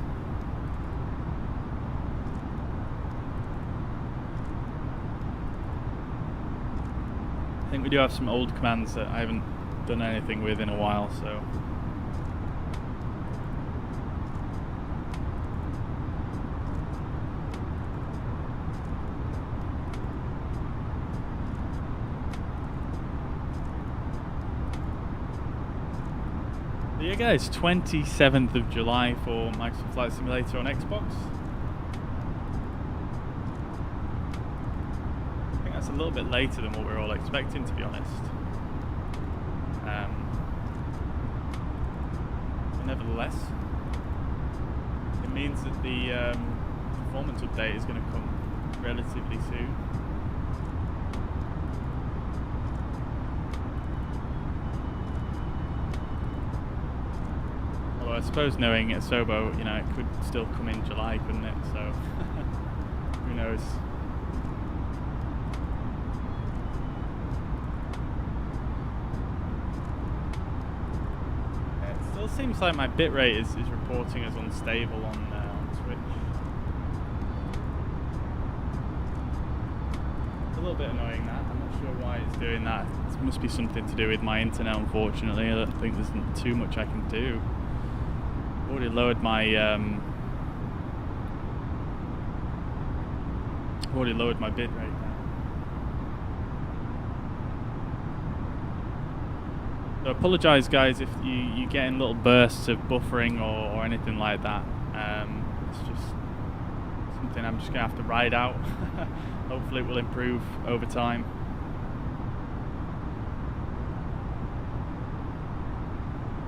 I think we do have some old commands that I haven't done anything with in a while, so. But yeah guys, 27th of July for Microsoft Flight Simulator on Xbox. A little bit later than what we were all expecting, to be honest. But nevertheless, it means that the performance update is going to come relatively soon. Although I suppose knowing Asobo, you know, it could still come in July, couldn't it? So who knows? Seems like my bitrate is reporting as unstable on Twitch. It's a little bit annoying, that. I'm not sure why it's doing that. It must be something to do with my internet, unfortunately. I don't think there's too much I can do. I've already lowered my bitrate now. So apologise guys if you get in little bursts of buffering or anything like that. It's just something I'm just going to have to ride out. Hopefully it will improve over time.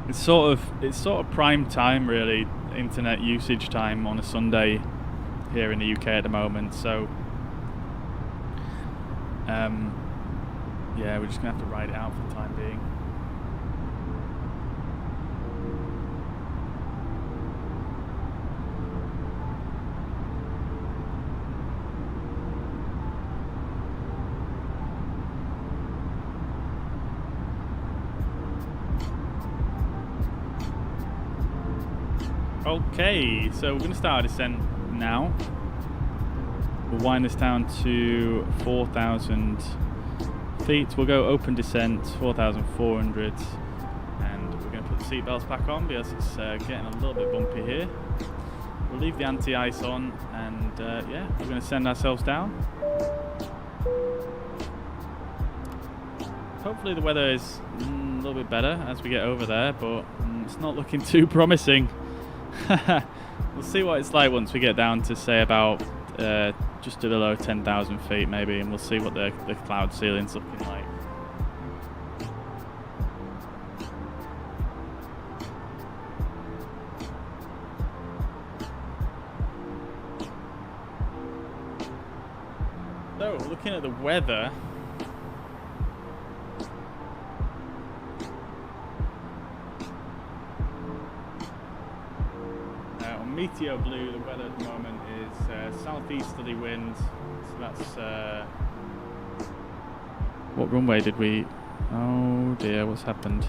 It's sort of prime time, really, internet usage time on a Sunday here in the UK at the moment, so yeah, we're just going to have to ride it out for the time being. Okay, so we're going to start our descent now. We'll wind this down to 4,000 feet. We'll go open descent, 4,400, and we're going to put the seatbelts back on because it's getting a little bit bumpy here. We'll leave the anti-ice on, and yeah, we're going to send ourselves down. Hopefully the weather is a little bit better as we get over there, but it's not looking too promising. We'll see what it's like once we get down to, say, about just below 10,000 feet maybe, and we'll see what the cloud ceiling's looking like. So, looking at the weather. On Meteo Blue, the weather at the moment is southeasterly wind. So that's... what runway did we... Oh dear, what's happened?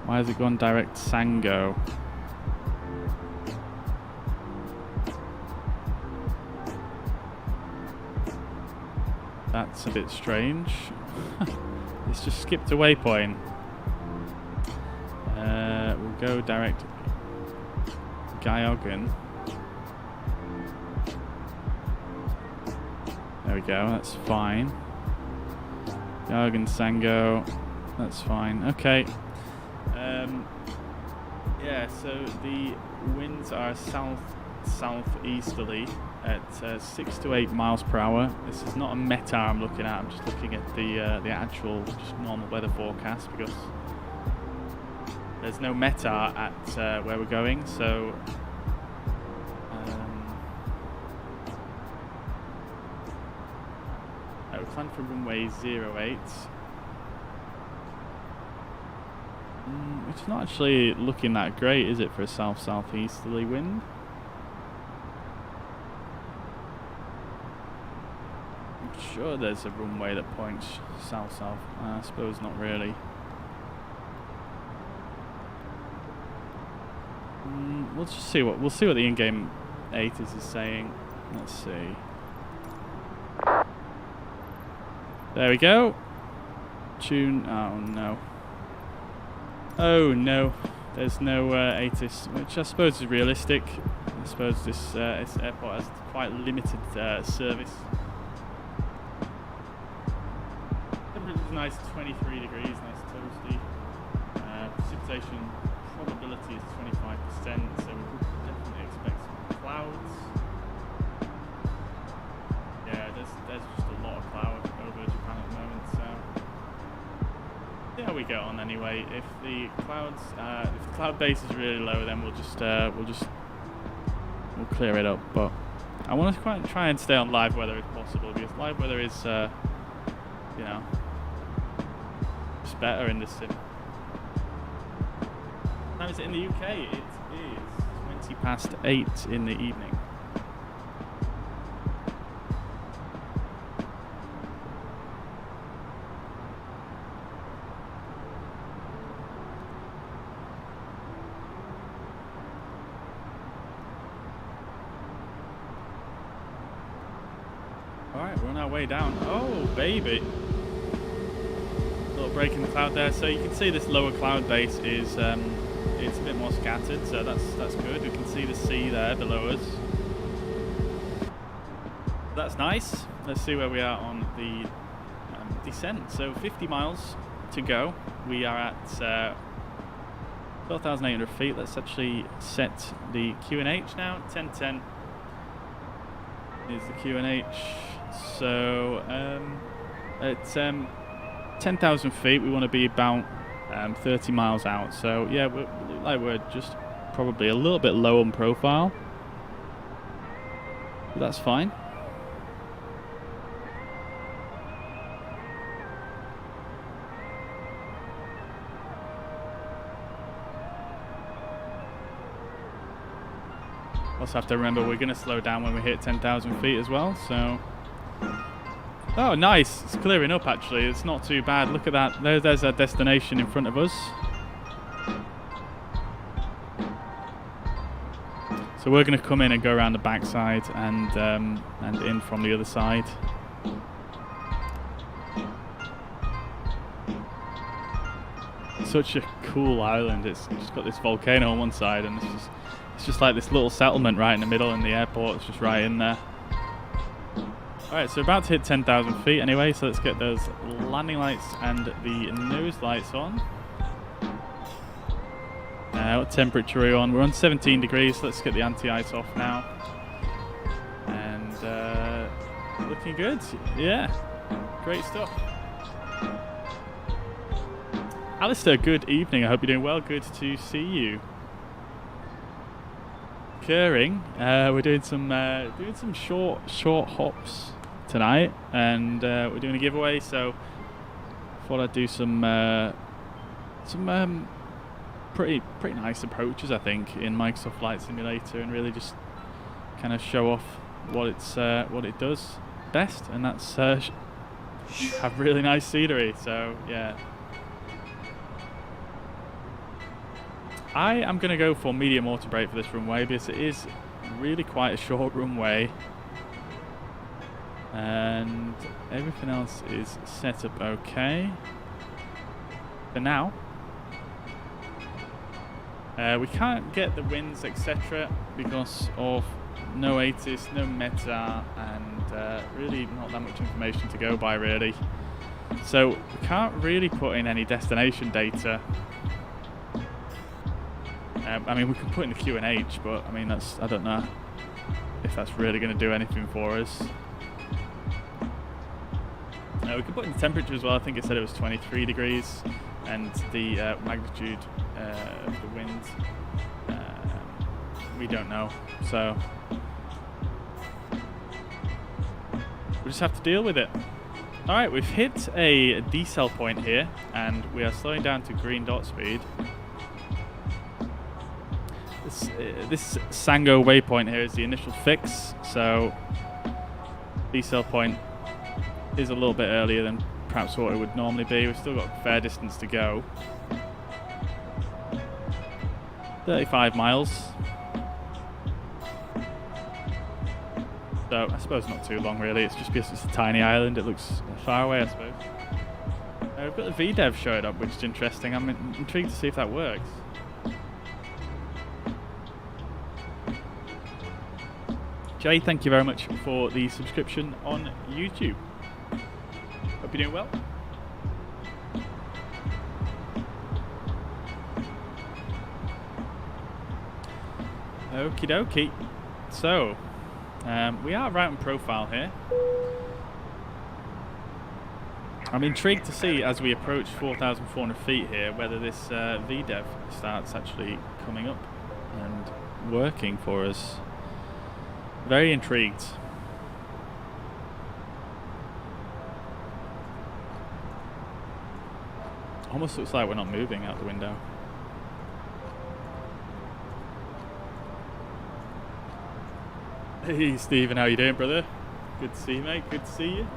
Why has it gone direct Sango? That's a bit strange. It's just skipped a waypoint. We'll go direct Gyogen. There we go, that's fine. Gyogen Sango, that's fine. Okay. Yeah, so the winds are southeasterly at 6 to 8 miles per hour. This is not a METAR I'm looking at. I'm just looking at the actual just normal weather forecast because there's no METAR at where we're going. So we're planning for runway 08. It's not actually looking that great, is it, for a south-southeasterly wind? I'm sure there's a runway that points south-south. I suppose not really. We'll just see what the in-game ATIS is saying. Let's see. There we go. Tune. Oh no. Oh no, there's no ATIS, which I suppose is realistic. I suppose this airport has quite limited service. Temperature's nice, 23 degrees, nice toasty. Precipitation probability is 25%, so we would definitely expect some clouds. Yeah, there's just a lot of cloud over Japan at the moment, so. Yeah, we get on anyway. If the cloud base is really low, then we'll clear it up. But I want to try and stay on live weather if possible, because live weather is, you know, just better in this sim. Now is it in the UK? It is 20 past 8 in the evening. Alright, we're on our way down. Oh, baby. Little break in the cloud there. So you can see this lower cloud base is it's a bit more scattered, so that's good. We can see the sea there below us. That's nice. Let's see where we are on the descent. So 50 miles to go. We are at 12,800 feet. Let's actually set the QNH now. 1010 is the QNH. So at 10,000 feet, we want to be about 30 miles out. So yeah, we're just probably a little bit low on profile, but that's fine. Also have to remember we're going to slow down when we hit 10,000 feet as well. So. Oh, nice. It's clearing up, actually. It's not too bad. Look at that. There's our destination in front of us. So we're going to come in and go around the backside and in from the other side. Such a cool island. It's just got this volcano on one side, and it's just like this little settlement right in the middle, and the airport is just right in there. Alright, so we're about to hit 10,000 feet anyway, so let's get those landing lights and the nose lights on. What temperature are we on? We're on 17 degrees, so let's get the anti-ice off now. And looking good. Yeah, great stuff. Alistair, good evening. I hope you're doing well. Good to see you. occurring. We're doing some short hops tonight, and we're doing a giveaway. So thought I'd do some pretty nice approaches, I think, in Microsoft Flight Simulator, and really just kind of show off what it does best, and that's have really nice scenery. So yeah. I am going to go for medium auto brake for this runway because it is really quite a short runway, and everything else is set up okay for now. We can't get the winds, etc., because of no ATIS, no META, and really not that much information to go by, really. So we can't really put in any destination data. I mean, we can put in the QNH, but I mean, I don't know if that's really going to do anything for us. We can put in the temperature as well. I think it said it was 23 degrees, and the magnitude of the wind, we don't know. So we just have to deal with it. All right, we've hit a decel point here, and we are slowing down to green dot speed. This Sango waypoint here is the initial fix, so decel point is a little bit earlier than perhaps what it would normally be. We've still got a fair distance to go. 35 miles. So I suppose not too long, really. It's just because it's a tiny island, it looks far away, I suppose. We've got the VDEV showing up, which is interesting. I'm intrigued to see if that works. Jay, thank you very much for the subscription on YouTube. Hope you're doing well. Okie dokie. So, we are right on profile here. I'm intrigued to see, as we approach 4,400 feet here, whether this VDEV starts actually coming up and working for us. Very intrigued. Almost looks like we're not moving out the window. Hey Stephen, how you doing, brother? Good to see you, mate. Good to see you.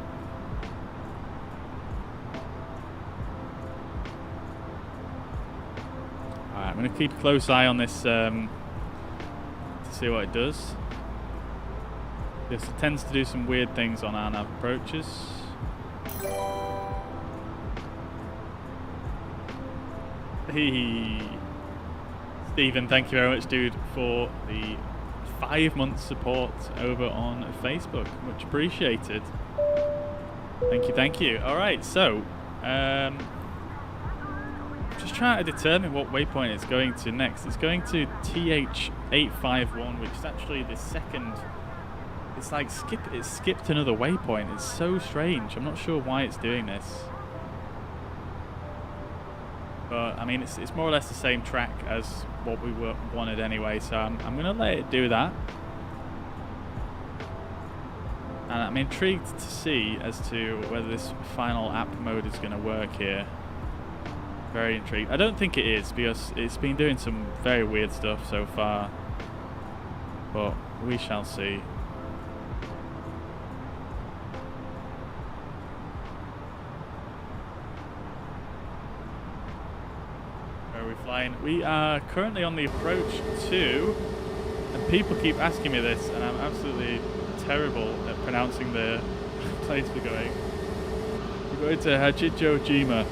Alright, I'm going to keep a close eye on this to see what it does. This tends to do some weird things on our nav approaches. Hey, Stephen, thank you very much, dude, for the 5-month support over on Facebook. Much appreciated. Thank you. All right, so just trying to determine what waypoint it's going to next. It's going to TH851, which is actually the second. It's like it skipped another waypoint. It's so strange. I'm not sure why it's doing this. But I mean, it's more or less the same track as what we wanted anyway. So I'm going to let it do that. And I'm intrigued to see as to whether this final app mode is going to work here. Very intrigued. I don't think it is, because it's been doing some very weird stuff so far. But we shall see. We are currently on the approach to, and people keep asking me this, and I'm absolutely terrible at pronouncing the place we're going. We're going to Hachijojima.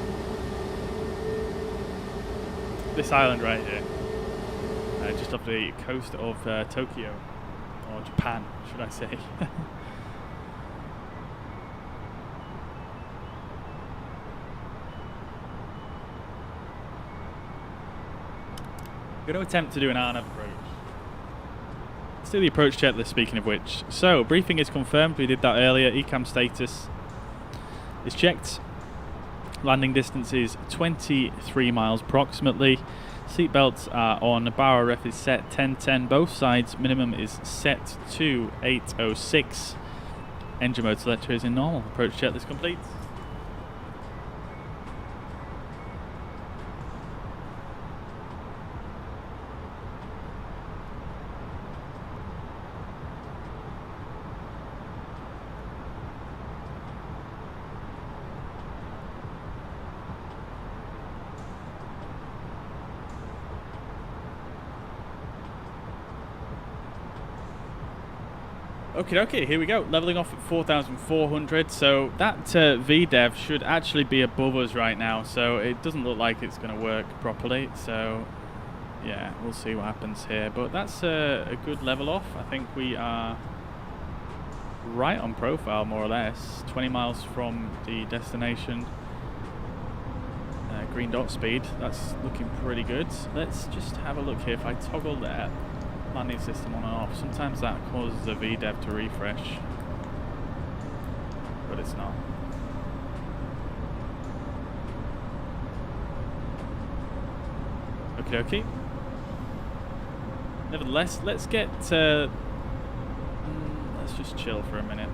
This island right here. Just off the coast of Tokyo, or Japan, should I say. I'm going to attempt to do an RNAV approach. Let's do the approach checklist, speaking of which. So, briefing is confirmed. We did that earlier. ECAM status is checked. Landing distance is 23 miles approximately. Seatbelts are on. Barra ref is set 1010. Both sides minimum is set to 806. Engine mode selector is in normal. Approach checklist complete. Okay, here we go. Leveling off at 4,400. So that VDEV should actually be above us right now. So it doesn't look like it's going to work properly. So yeah, we'll see what happens here. But that's a good level off. I think we are right on profile, more or less. 20 miles from the destination. Green dot speed. That's looking pretty good. Let's just have a look here. If I toggle that landing system on and off, sometimes that causes a VDEV to refresh, but it's not. Okay. Nevertheless, let's get let's just chill for a minute.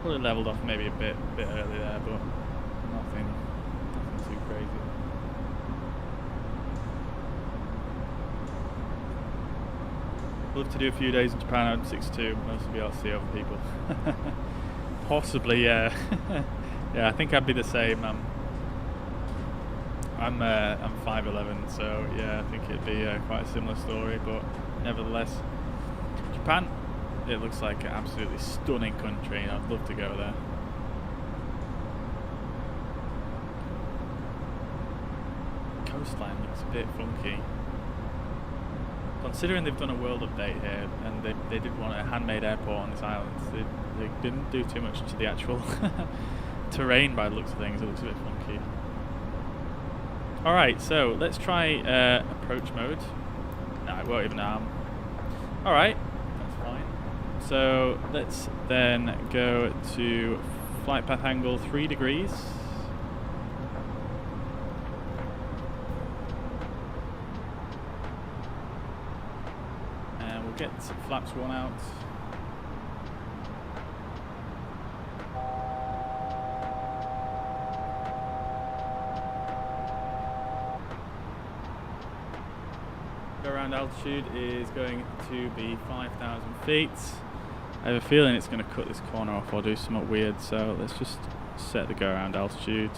Probably leveled off maybe a bit early there, but nothing too crazy. Love to do a few days in Japan on 6.2, mostly be able to see other people. Possibly, yeah. Yeah, I think I'd be the same. I'm 5'11", so yeah, I think it'd be quite a similar story. But nevertheless, Japan, it looks like an absolutely stunning country. I'd love to go there. Coastline looks a bit funky. Considering they've done a world update here, and they did want a handmade airport on this island, they didn't do too much to the actual terrain by the looks of things. It looks a bit funky. Alright, so let's try approach mode. No, it won't even arm. Alright, that's fine. So let's then go to flight path angle 3 degrees. And we'll get flaps 1 out. Around altitude is going to be 5,000 feet. I have a feeling it's going to cut this corner off or do something weird, so let's just set the go around altitude.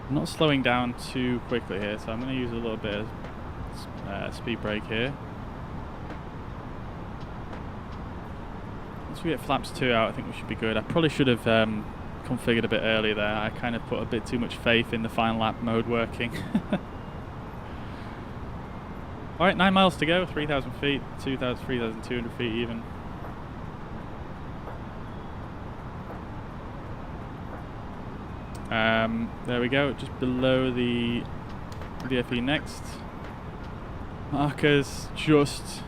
I'm not slowing down too quickly here, so I'm going to use a little bit of speed brake here. Once we get flaps 2 out, I think we should be good. I probably should have configured a bit earlier there. I kind of put a bit too much faith in the final lap mode working. Alright, 9 miles to go, 3,000 feet, 3,200 feet even. There we go, just below the VFE next. Markers just...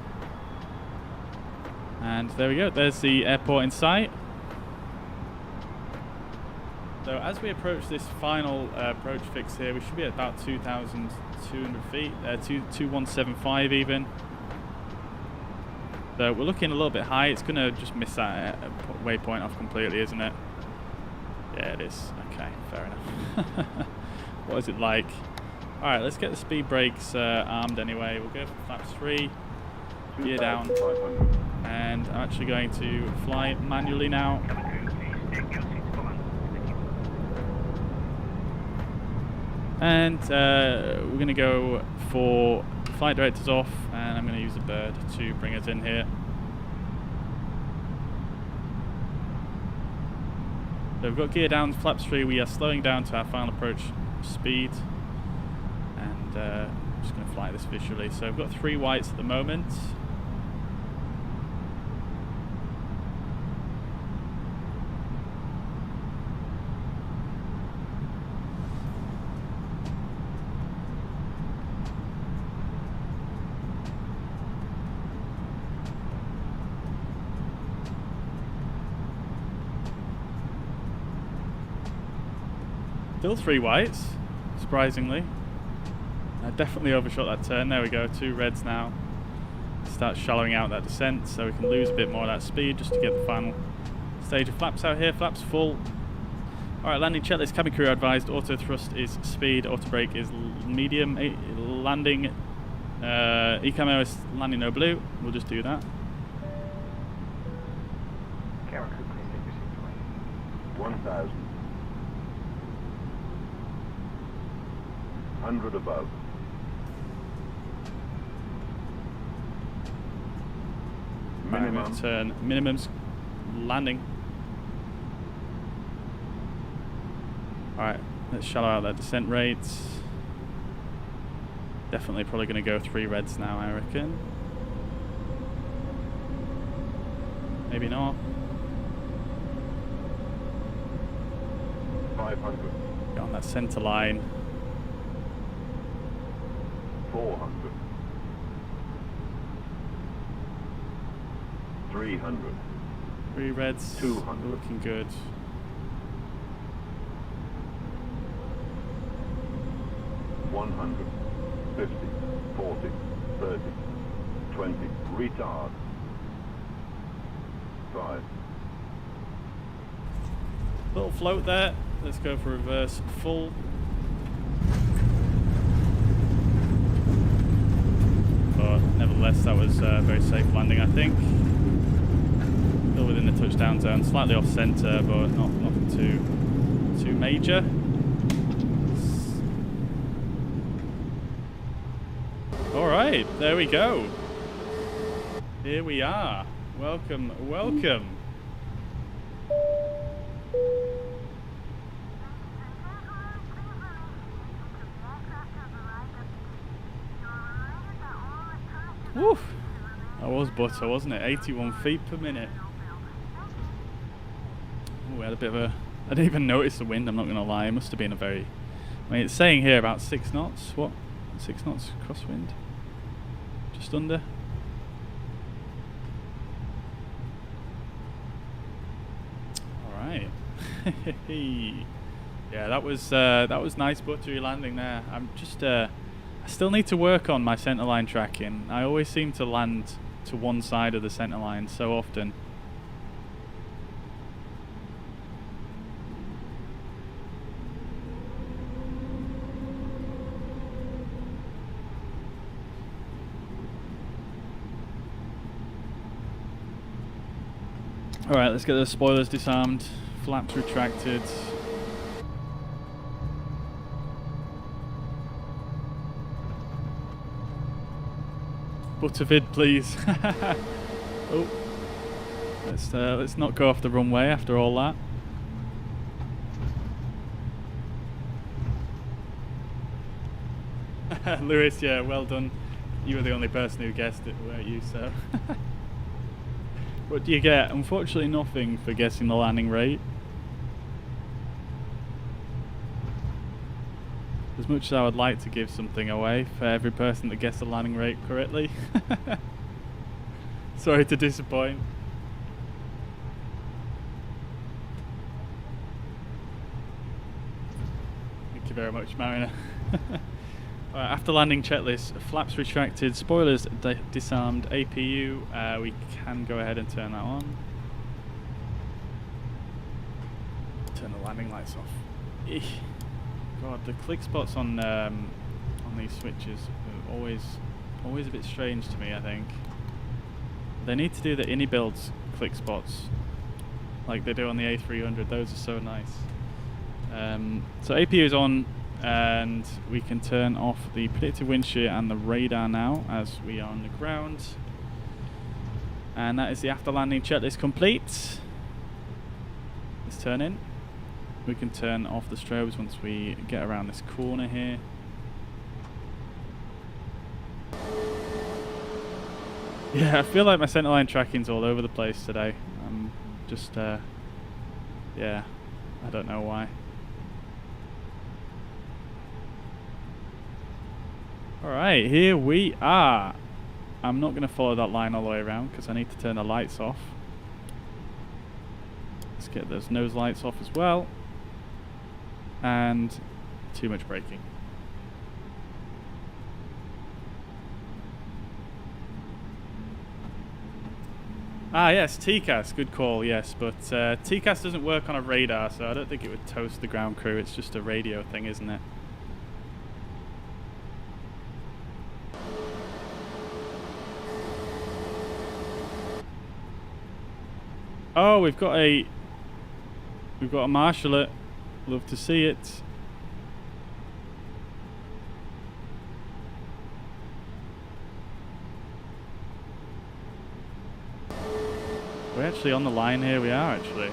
And there we go, there's the airport in sight. So as we approach this final approach fix here, we should be at about 2,200 feet, 2,175 even. So we're looking a little bit high. It's going to just miss that waypoint off completely, isn't it? Yeah, it is. Okay, fair enough. What is it like? Alright, let's get the speed brakes armed anyway. We'll go for flaps 3, gear down. And I'm actually going to fly manually now. And we're going to go for flight directors off, and I'm going to use the bird to bring us in here. So we've got gear down, flaps 3, we are slowing down to our final approach speed. And I'm just going to fly this visually. So we've got 3 whites at the moment. Still 3 whites, surprisingly. I definitely overshot that turn. There we go, 2 reds now. Start shallowing out that descent so we can lose a bit more of that speed just to get the final stage of flaps out here. Flaps full. Alright, landing checklist. Cabin crew advised. Auto thrust is speed. Auto brake is medium. Landing. ECAMO is landing no blue. We'll just do that. Cabin crew, please take your seat, please. 1,000. 100 above. Minimum. Turn. Minimum's landing. Alright, let's shallow out that descent rates. Definitely probably going to go 3 reds now, I reckon. Maybe not. 500. Get on that centre line. 400. 300. 3 reds. 200. Looking good. 100. 50. 40. 30. 20. Retard. 5. Little float there. Let's go for reverse full. But nevertheless, that was a very safe landing, I think. Still within the touchdown zone, slightly off centre, but nothing too major. All right, there we go. Here we are. Welcome, welcome. Woo! That was butter, wasn't it? 81 feet per minute. Ooh, we had a bit of a... I didn't even notice the wind, I'm not going to lie. It must have been a very... I mean, it's saying here about 6 knots. What? 6 knots crosswind? Just under? Alright. Yeah, that was nice buttery landing there. I'm just... I still need to work on my centerline tracking. I always seem to land to one side of the centerline so often. Alright, let's get those spoilers disarmed, flaps retracted. Buttervid, please. Oh, let's not go off the runway after all that. Lewis, yeah, well done. You were the only person who guessed it, weren't you? So, what do you get? Unfortunately, nothing for guessing the landing rate. As much as I would like to give something away for every person that guessed the landing rate correctly. Sorry to disappoint. Thank you very much, Mariner. Right, after landing checklist, flaps retracted, spoilers disarmed, APU, we can go ahead and turn that on. Turn the landing lights off. Eesh. God, the click spots on these switches are always a bit strange to me, I think. They need to do the ini builds click spots like they do on the A300. Those are so nice. So APU is on, and we can turn off the predictive wind shear and the radar now as we are on the ground. And that is the after landing checklist complete. Let's turn in. We can turn off the strobes once we get around this corner here. Yeah, I feel like my centerline tracking's all over the place today. I'm just, yeah, I don't know why. Alright, here we are. I'm not going to follow that line all the way around because I need to turn the lights off. Let's get those nose lights off as well. and too much braking. Ah yes, TCAS, good call, yes, but TCAS doesn't work on a radar, so I don't think it would toast the ground crew. It's just a radio thing, isn't it? Oh, we've got a marshal it. Love to see it. We're actually on the line here. We are actually.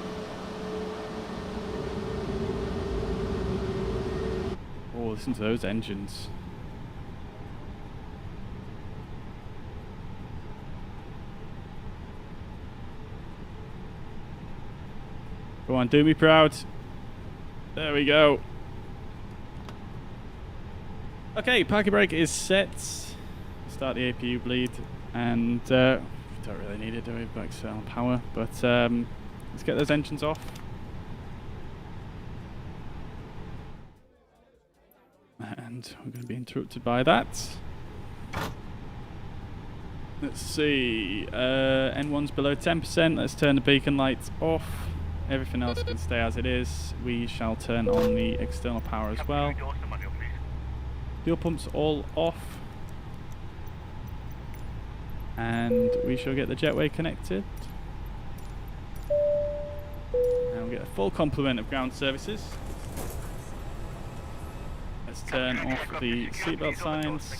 Oh, listen to those engines. Go on, do me proud. There we go. Okay, parking brake is set. Start the APU bleed, and don't really need it, do we? Back external power, but let's get those engines off. And we're going to be interrupted by that. Let's see. N1's below 10%. Let's turn the beacon lights off. Everything else can stay as it is. We shall turn on the external power as well. Fuel pumps all off. And we shall get the jetway connected. And we'll get a full complement of ground services. Let's turn off the seatbelt signs.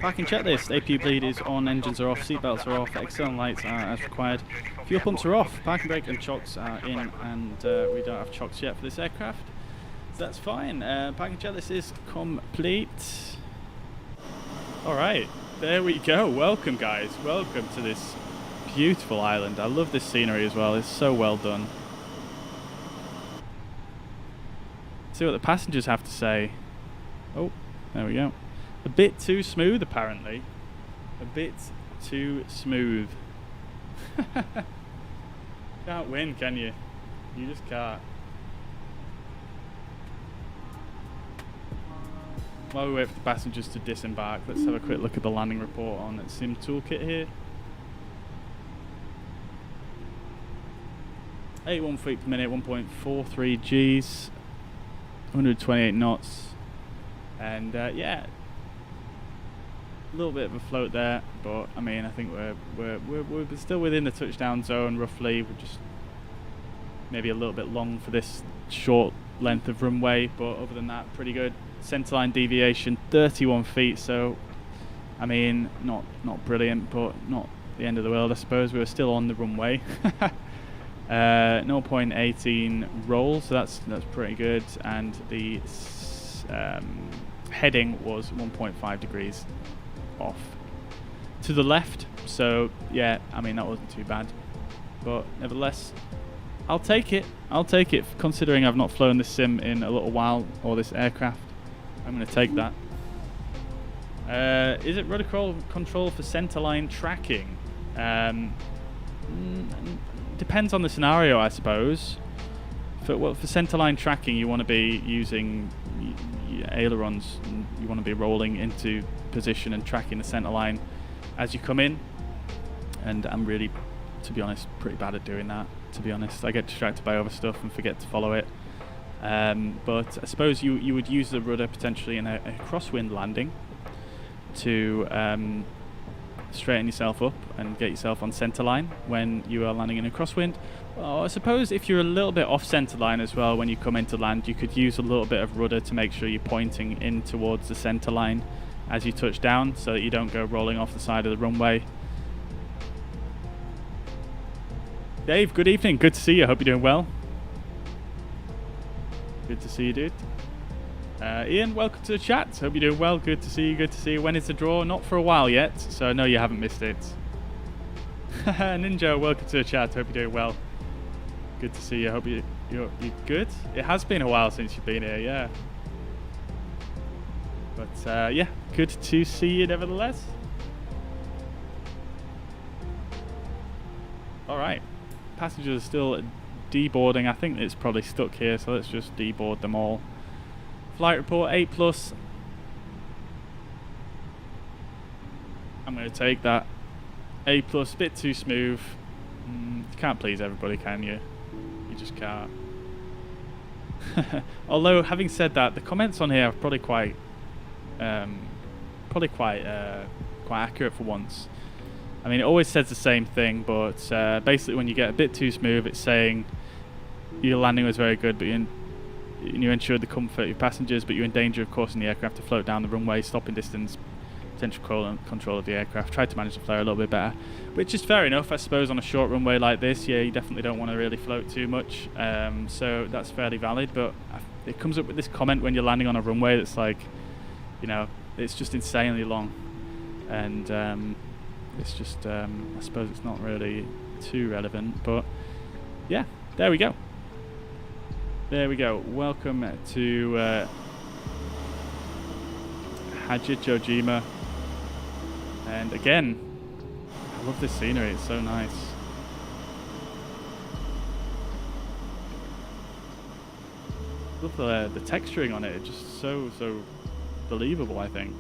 Parking checklist. APU bleed is on, engines are off, seatbelts are off, external lights are as required. Fuel pumps are off, parking brake and chocks are in, and we don't have chocks yet for this aircraft. So that's fine. Parking checklist is complete. Alright, there we go. Welcome guys, welcome to this beautiful island. I love this scenery as well, it's so well done. See what the passengers have to say. Oh, there we go. A bit too smooth apparently. A bit too smooth. Can't win, can you? You just can't. While we wait for the passengers to disembark, let's have a quick look at the landing report on the Sim Toolkit here. 81 feet per minute, 1.43 Gs, 128 knots, and yeah, a little bit of a float there, but I mean, I think we're still within the touchdown zone roughly. We're just maybe a little bit long for this short length of runway, but other than that, pretty good. Centerline deviation 31 feet, so I mean, not brilliant, but not the end of the world, I suppose. We were still on the runway. 0.18 roll, so that's pretty good, and the heading was 1.5 degrees off to the left, so yeah, I mean, that wasn't too bad, but nevertheless, I'll take it considering I've not flown this sim in a little while, or this aircraft. I'm going to take that. Is it rudder control for centerline tracking? Depends on the scenario, I suppose. For centerline tracking, you want to be using ailerons. You want to be rolling into position and tracking the centerline as you come in. And I'm really, to be honest, pretty bad at doing that. To be honest, I get distracted by other stuff and forget to follow it. But I suppose you would use the rudder potentially in a crosswind landing to straighten yourself up and get yourself on centerline when you are landing in a crosswind. Well, I suppose if you're a little bit off centerline as well when you come into land, you could use a little bit of rudder to make sure you're pointing in towards the centerline as you touch down, so that you don't go rolling off the side of the runway. Dave, good evening. Good to see you. Hope you're doing well. Good to see you, dude. Ian, welcome to the chat. Hope you're doing well. Good to see you. Good to see you. When is the draw? Not for a while yet, so I know you haven't missed it. Ninja, welcome to the chat. Hope you're doing well. Good to see you. Hope you're good. It has been a while since you've been here, yeah. But yeah, good to see you nevertheless. All right, passengers are still deboarding. I think it's probably stuck here, so let's just deboard them all. Flight report 8+. I'm going to take that. A+, bit too smooth. You can't please everybody, can you? You just can't. Although, having said that, the comments on here are probably quite accurate for once. I mean, it always says the same thing, but basically when you get a bit too smooth, it's saying your landing was very good, but you ensured the comfort of your passengers, but you're in danger of causing the aircraft to float down the runway, stopping distance, potential control of the aircraft. Tried to manage the flare a little bit better, which is fair enough, I suppose, on a short runway like this. Yeah, you definitely don't want to really float too much, so that's fairly valid, but it comes up with this comment when you're landing on a runway that's like, you know, it's just insanely long, and it's just, I suppose it's not really too relevant, but yeah, there we go. There we go. Welcome to Hajijojima. And again, I love this scenery, it's so nice. Love the texturing on it, it's just so believable, I think.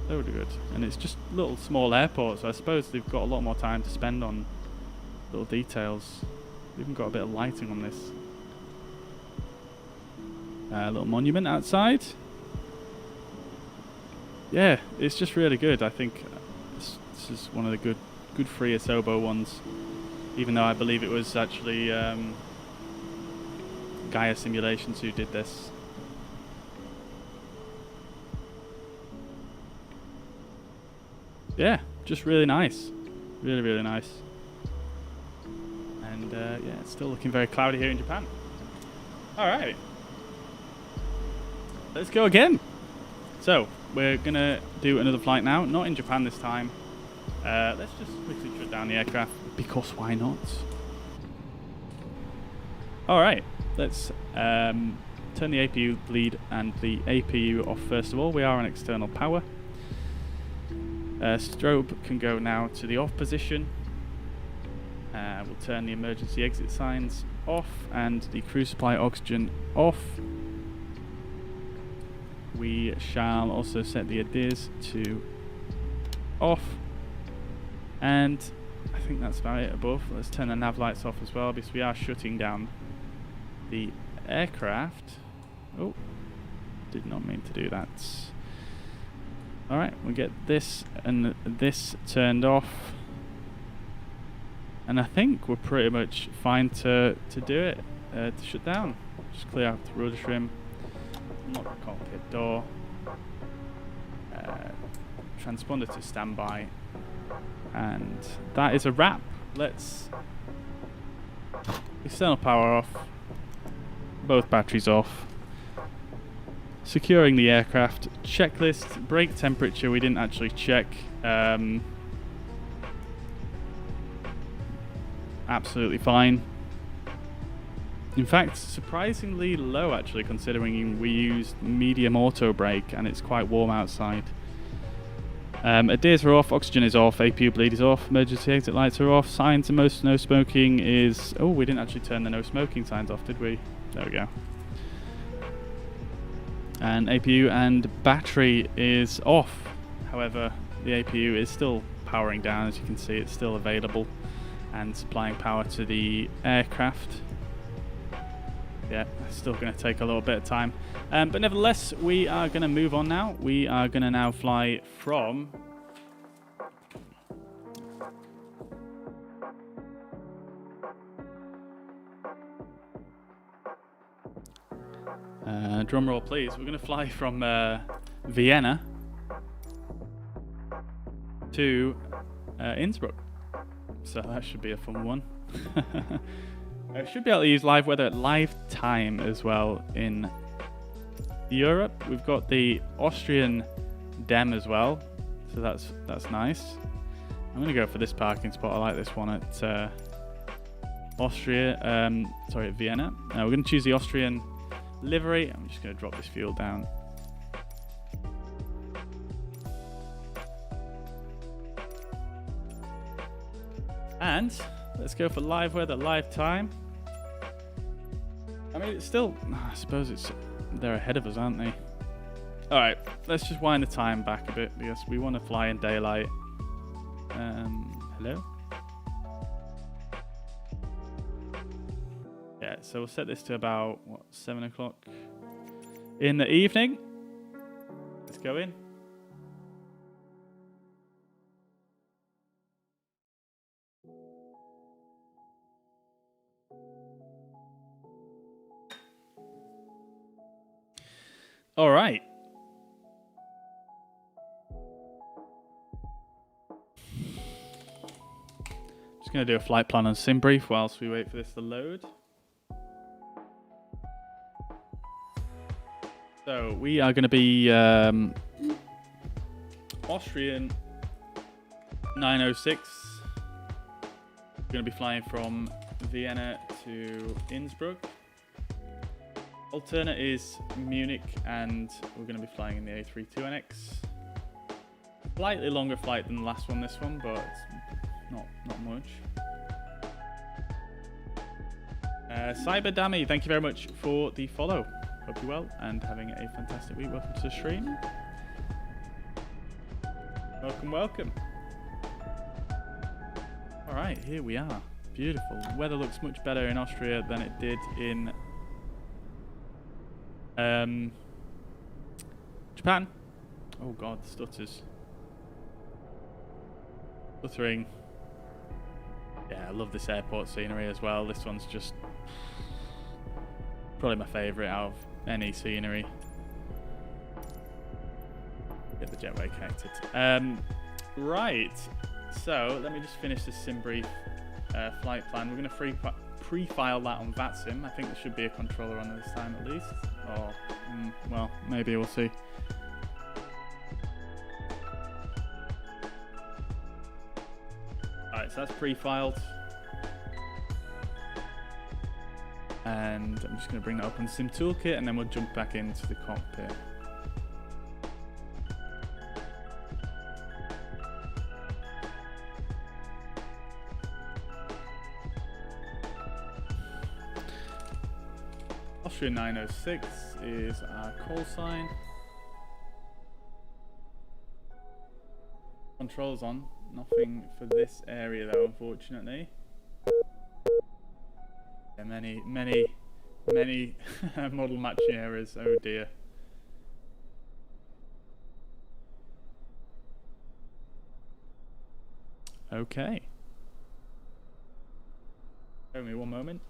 So good. And it's just little small airports, so I suppose they've got a lot more time to spend on little details. They've even got a bit of lighting on this. A little monument outside. Yeah, it's just really good. I think this is one of the good free Asobo ones, even though I believe it was actually Gaia Simulations who did this. Yeah, just really nice. Really, really nice. And yeah, it's still looking very cloudy here in Japan. Alright. Let's go again. So, we're going to do another flight now. Not in Japan this time. Let's just quickly shut down the aircraft, because why not? Alright, let's turn the APU lead and the APU off first of all. We are on external power. Strobe can go now to the off position. We'll turn the emergency exit signs off and the crew supply oxygen off. We shall also set the ADIRS to off, and I think that's about it above. Let's turn the nav lights off as well, because we are shutting down the aircraft. Oh, did not mean to do that. Alright, we'll get this and this turned off, and I think we're pretty much fine to do it, to shut down. Just clear out the rudder trim, unlock the cockpit door, transponder to standby, and that is a wrap. Let's external power off, both batteries off, securing the aircraft. Checklist, brake temperature we didn't actually check. Absolutely fine. In fact, surprisingly low actually, considering we used medium auto brake and it's quite warm outside. ADIRS are off, oxygen is off, APU bleed is off, emergency exit lights are off, signs and most no smoking is... Oh, we didn't actually turn the no smoking signs off, did we? There we go. And APU and battery is off. However, the APU is still powering down, as you can see, it's still available and supplying power to the aircraft. Yeah, it's still going to take a little bit of time. But nevertheless, we are going to move on now. We are going to now fly from... drum roll, please. We're going to fly from Vienna to Innsbruck. So that should be a fun one. I should be able to use live weather at live time as well in Europe. We've got the Austrian DEM as well, so that's nice. I'm going to go for this parking spot. I like this one at at Vienna. We're going to choose the Austrian livery. I'm just going to drop this fuel down. And Let's go for live weather, live time. I mean, it's still, I suppose they're ahead of us, aren't they? All right, let's just wind the time back a bit because we want to fly in daylight. Hello? Yeah, so we'll set this to about, 7 o'clock in the evening. Let's go in. All right. Just going to do a flight plan and sim brief whilst we wait for this to load. So we are going to be Austrian 906. We're going to be flying from Vienna to Innsbruck. Alternate is Munich, and we're going to be flying in the A32NX. Slightly longer flight than the last one, this one, but it's not much. Cyber Dammy, thank you very much for the follow. Hope you're well and having a fantastic week. Welcome to the stream. Welcome, welcome. All right, here we are. Beautiful. The weather looks much better in Austria than it did in Japan. Oh god, stutters. Stuttering. Yeah, I love this airport scenery as well. This one's just probably my favourite out of any scenery. Get the jetway connected. Right, so let me just finish this sim brief flight plan. We're going to pre-file that on VATSIM. I think there should be a controller on this time at least. Or, well, maybe we'll see. Alright, so that's pre-filed. And I'm just going to bring that up on Sim Toolkit and then we'll jump back into the cockpit. Austrian 906 is our call sign. Controls on. Nothing for this area though, unfortunately. Yeah, many model matching errors. Oh dear. Okay. Give me one moment.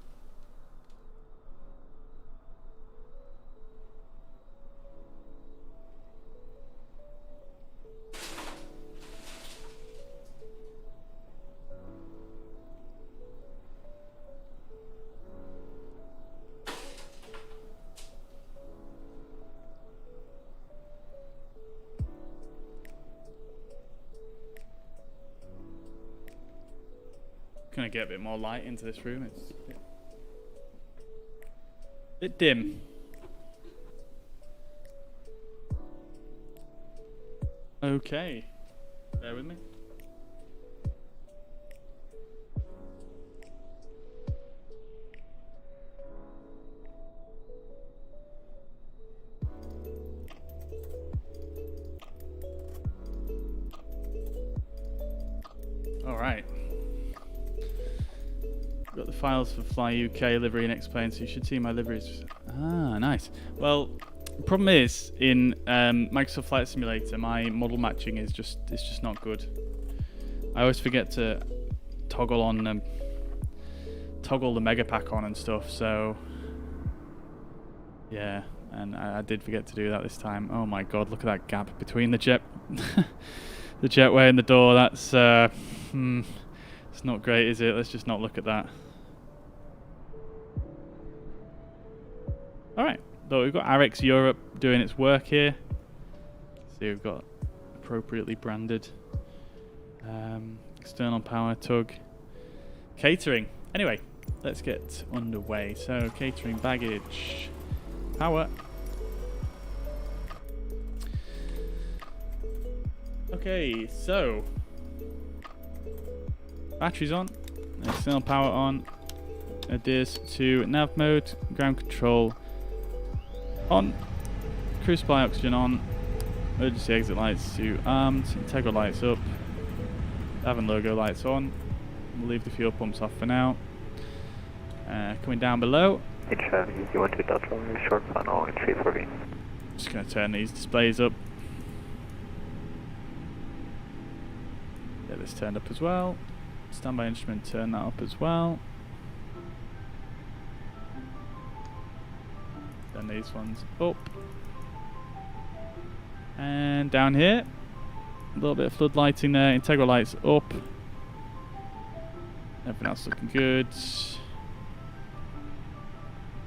Gonna get a bit more light into this room. It's a bit dim. Okay, bear with me. All right. Got the files for Fly UK livery and explain, so you should see my liveries. Ah, nice. Well, the problem is in Microsoft Flight Simulator, my model matching is just not good. I always forget to toggle on toggle the mega pack on and stuff. So yeah, and I did forget to do that this time. Oh my god, look at that gap between the the jetway and the door. That's it's not great, is it? Let's just not look at that. Alright, so we've got RX Europe doing its work here. See, we've got appropriately branded. External power, tug. Catering. Anyway, let's get underway. So, catering, baggage, power. Okay, so batteries on. External power on. Adheres to nav mode. Ground control on. Cruise supply oxygen on. Emergency exit lights to armed. Integral lights up. Having logo lights on. We'll leave the fuel pumps off for now. Coming down below. You12.1 short panel in 340. Just going to turn these displays up. Get this turned up as well. Standby instrument, turn that up as well. Turn these ones up. And down here, a little bit of flood lighting there. Integral lights up. Everything else looking good.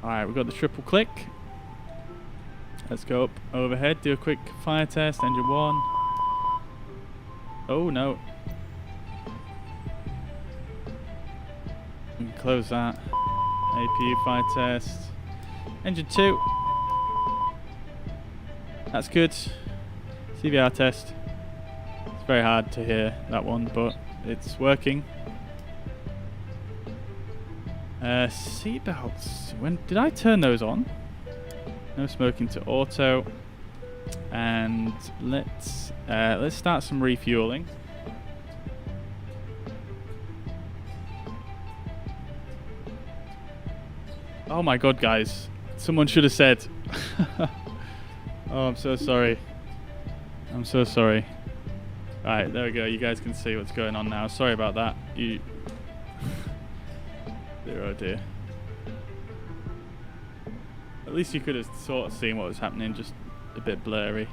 Alright, we've got the triple click. Let's go up overhead, do a quick fire test. Engine 1. Oh no. We can close that. APU fire test. Engine 2. That's good. CVR test. It's very hard to hear that one, but it's working. Seatbelts. When did I turn those on? No smoking to auto. And let's start some refueling. Oh my god, guys. Someone should have said. Oh, I'm so sorry. I'm so sorry. Alright, there we go. You guys can see what's going on now. Sorry about that. You... Dear, oh dear. At least you could have sort of seen what was happening, just a bit blurry.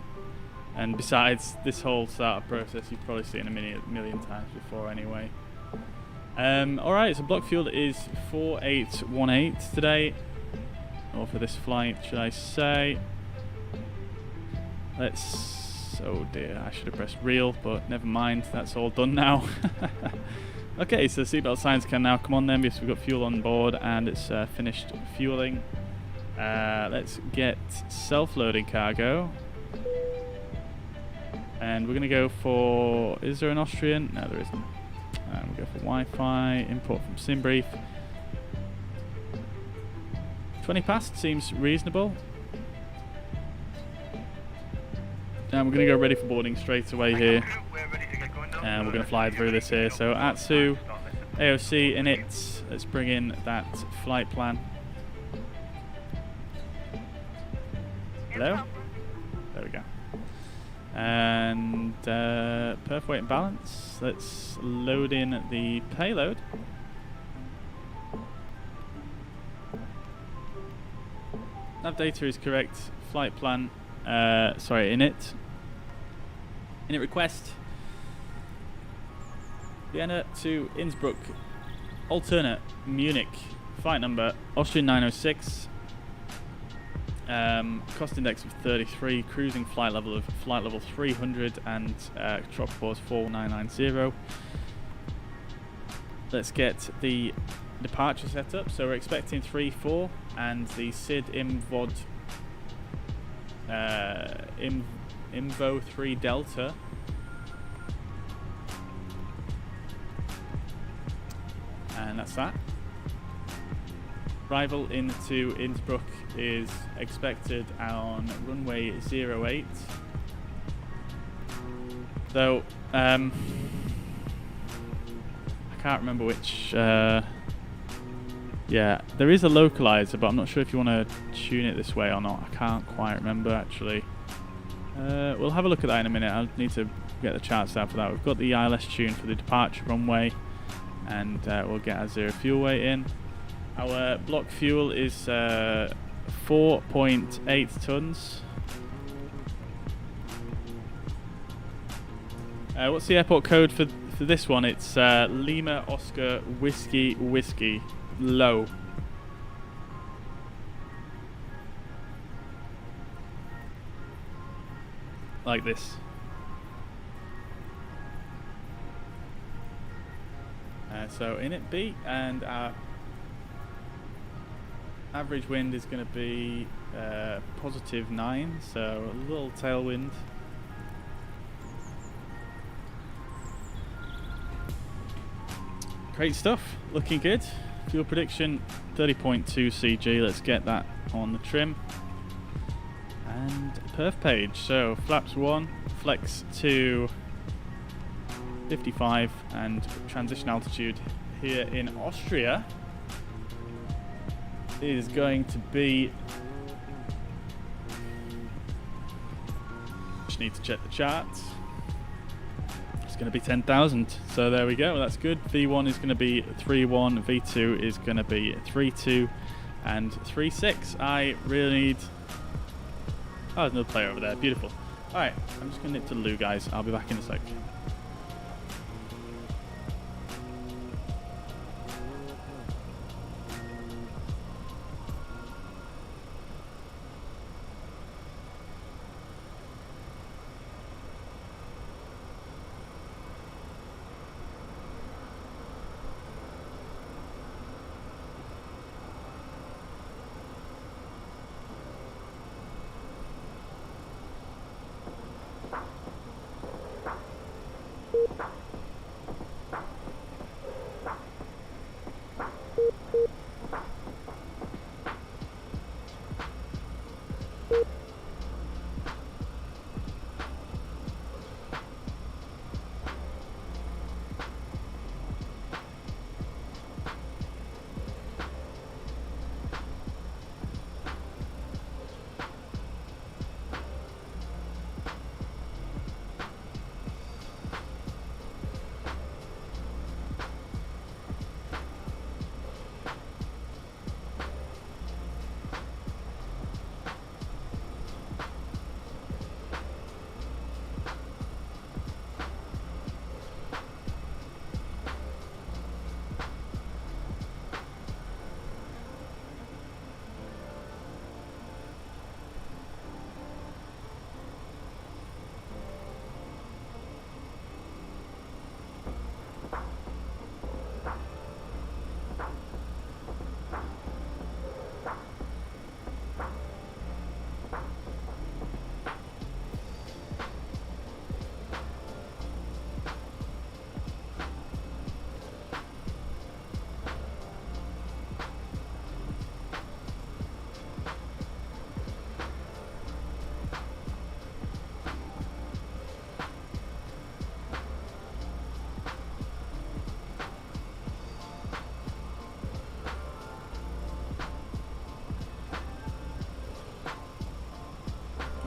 And besides, this whole startup process you've probably seen a million times before anyway. Alright, so block fuel is 4818 today. Or for this flight, should I say. Let's... Oh dear, I should have pressed reel, but never mind, that's all done now. Okay, so seatbelt signs can now come on then because we've got fuel on board and it's finished fueling. Let's get self-loading cargo. And we're going to go for... Is there an Austrian? No, there isn't. We'll go for Wi-Fi, import from SimBrief. 20 past seems reasonable. And we're going to go ready for boarding straight away here. And we're going to fly through this here. So Atsu, AOC in it. Let's bring in that flight plan. Hello? There we go. And perf weight and balance. Let's load in the payload. Nav data is correct. Flight plan. Sorry, init. Init request. Vienna to Innsbruck. Alternate Munich. Flight number Austrian 906. Cost index of 33. Cruising flight level 300 and tropical 4990. Let's get the departure set up. So we're expecting 3-4 and the SID IMVOD IMVO 3 Delta. And that's that. Arrival into Innsbruck is expected on runway 08. So, I can't remember which. Yeah, there is a localizer, but I'm not sure if you want to tune it this way or not. I can't quite remember actually. We'll have a look at that in a minute. I'll need to get the charts out for that. We've got the ILS tune for the departure runway, and we'll get our zero fuel weight in. Our block fuel is 4.8 tons. What's the airport code for this one? It's Lima Oscar Whiskey Whiskey Low. Like this. So in it B, and our average wind is going to be +9, so a little tailwind. Great stuff, looking good. Fuel prediction 30.2 CG, let's get that on the trim. And perf page, so flaps 1, flex to 55, and transition altitude here in Austria is going to be, just need to check the charts, it's going to be 10,000, so there we go, that's good. V1 is going to be 3.1, V2 is going to be 3.2 and 3.6. I really need, oh, there's another player over there, beautiful. Alright, I'm just going to nip to the loo, guys, I'll be back in a sec.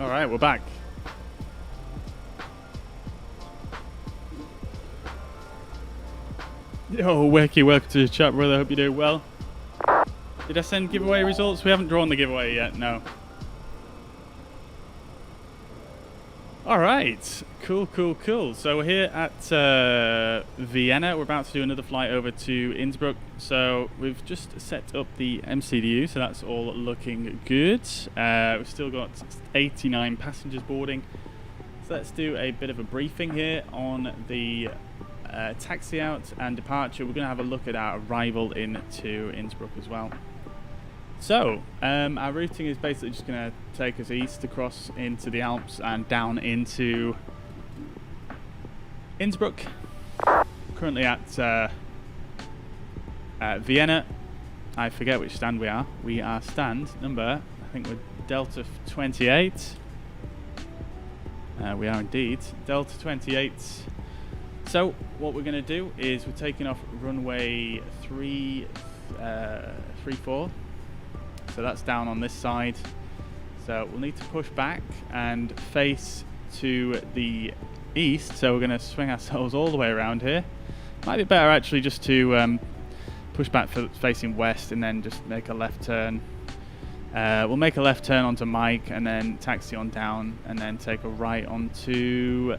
Alright, we're back. Yo, Wicky, welcome to the chat, brother. Hope you're doing well. Did I send giveaway results? We haven't drawn the giveaway yet, no. Alright, cool. So we're here at Vienna. We're about to do another flight over to Innsbruck. So we've just set up the MCDU, so that's all looking good. We've still got 89 passengers boarding. So let's do a bit of a briefing here on the taxi out and departure. We're going to have a look at our arrival into Innsbruck as well. So, our routing is basically just going to take us east across into the Alps and down into Innsbruck. Currently at Vienna. I forget which stand we are. We are stand number, I think we're Delta 28. We are indeed Delta 28. So, what we're going to do is we're taking off runway 34. So that's down on this side. So we'll need to push back and face to the east. So we're going to swing ourselves all the way around here. Might be better actually just to push back facing west and then just make a left turn. We'll make a left turn onto Mike and then taxi on down and then take a right onto...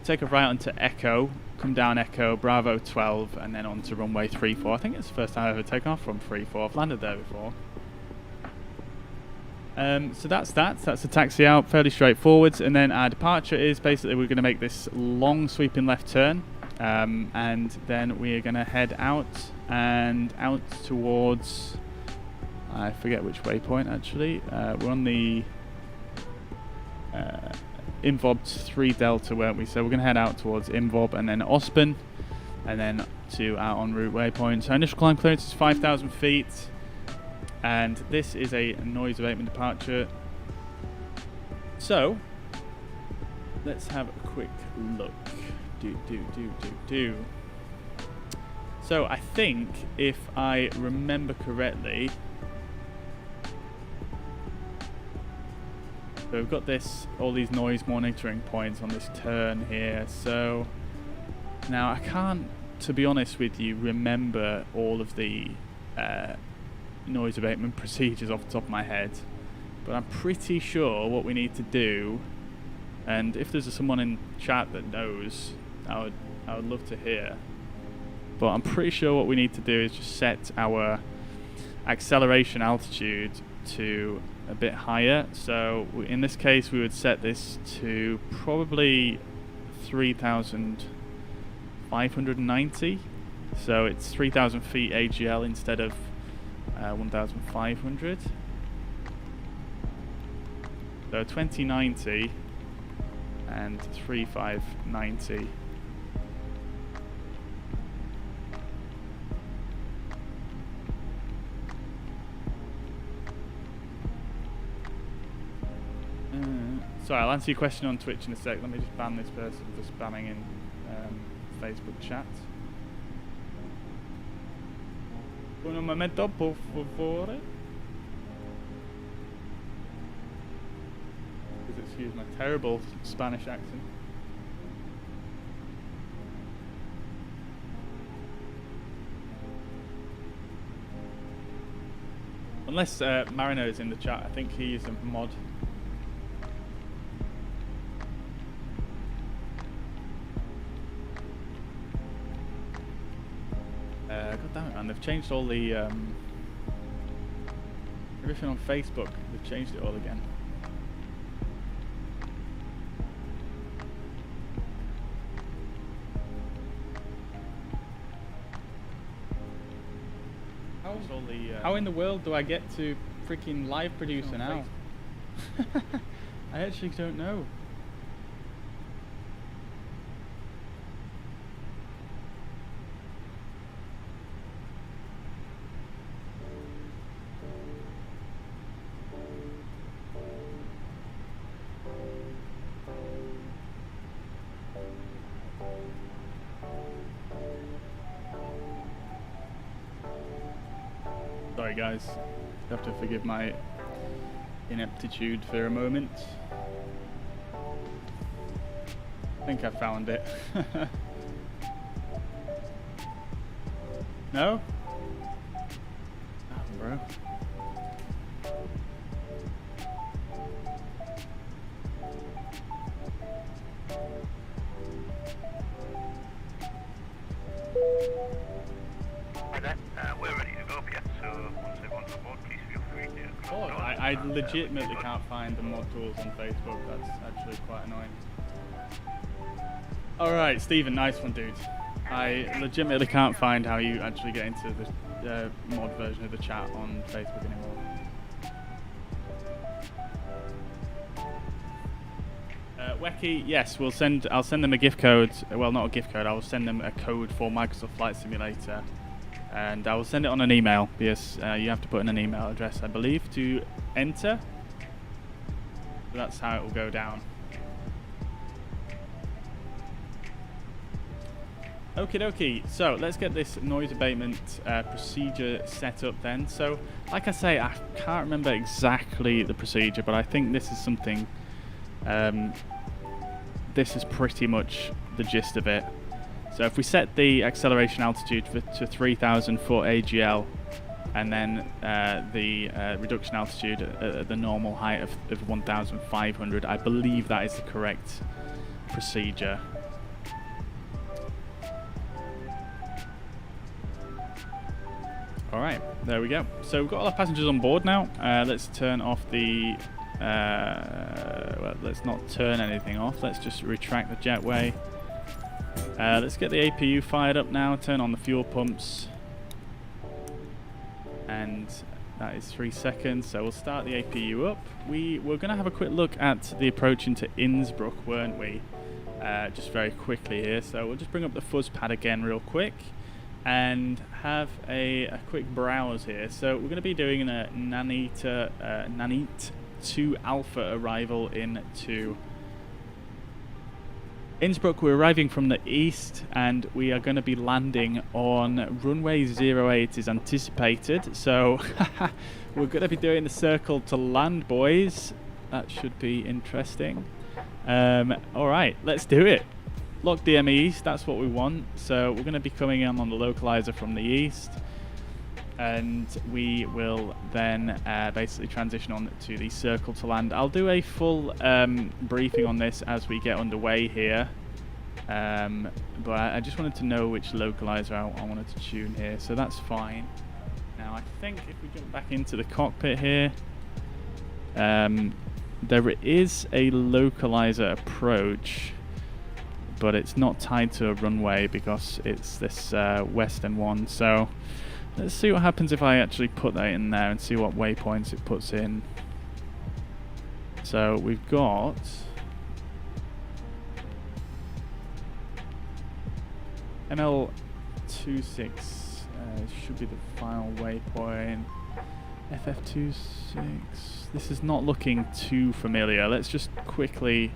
take a right onto Echo. Come down Echo, Bravo 12, and then on to runway 34. I think it's the first time I've ever taken off from 34. I've landed there before. So that's the taxi out, fairly straightforward. And then our departure is basically we're going to make this long sweeping left turn. And then we are going to head out towards, I forget which waypoint actually. We're on the INVOB 3 Delta, weren't we? So we're going to head out towards INVOB and then Ospen, and then to our en route waypoint. So initial climb clearance is 5,000 feet, and this is a noise abatement departure. So let's have a quick look. So I think, if I remember correctly, so we've got all these noise monitoring points on this turn here. So now I can't, to be honest with you, remember all of the noise abatement procedures off the top of my head, but I'm pretty sure what we need to do, and if there's someone in chat that knows, I would love to hear. But I'm pretty sure what we need to do is just set our acceleration altitude to a bit higher. So in this case, we would set this to probably 3,590. So it's 3,000 feet AGL instead of 1,500. So 2090 and 3590. Sorry, I'll answer your question on Twitch in a sec. Let me just ban this person for spamming in Facebook chat. Un momento, por favor. Please excuse my terrible Spanish accent. Unless Marino is in the chat, I think he is a mod. God damn it, man, they've changed all the everything on Facebook. They've changed it all again. How in the world do I get to freaking live producer now? I actually don't know. Sorry guys, you have to forgive my ineptitude for a moment. I think I found it. No? Oh, bro. We're ready to go, Pierre. So once everyone's on board, please feel free to Oh, I legitimately can't find the mod tools on Facebook. That's actually quite annoying. Alright, Stephen, nice one, dude. I legitimately can't find how you actually get into the mod version of the chat on Facebook anymore. Wecky, yes, I'll send them a gift code. Well, not a gift code. I will send them a code for Microsoft Flight Simulator, and I will send it on an email because you have to put in an email address, I believe, to enter. So that's how it will go down. Okie dokie, so let's get this noise abatement procedure set up then. So, like I say, I can't remember exactly the procedure, but I think this is something, this is pretty much the gist of it. So if we set the acceleration altitude to 3,000 foot AGL, and then the reduction altitude at the normal height of 1,500, I believe that is the correct procedure. Alright, there we go. So we've got all our passengers on board now. Let's turn off the... well, let's not turn anything off. Let's just retract the jetway. Let's get the APU fired up now. Turn on the fuel pumps. And That is 3 seconds, so we'll start the APU up. We were going to have a quick look at the approach into Innsbruck, weren't we? Just very quickly here, so we'll just bring up the fuzz pad again real quick and have a quick browse here. So we're going to be doing a Nanite 2 Alpha arrival into Innsbruck. We're arriving from the east and we are going to be landing on runway 08 is anticipated. So we're going to be doing the circle to land, boys. That should be interesting. Alright, let's do it. Lock DME east, that's what we want. So we're going to be coming in on the localizer from the east. And we will then basically transition on to the circle to land. I'll do a full briefing on this as we get underway here. But I just wanted to know which localizer I wanted to tune here, so that's fine. Now I think if we jump back into the cockpit here, there is a localizer approach, but it's not tied to a runway because it's this western one. So let's see what happens if I actually put that in there and see what waypoints it puts in. So we've got ML26 should be the final waypoint. FF26. This is not looking too familiar. Let's just quickly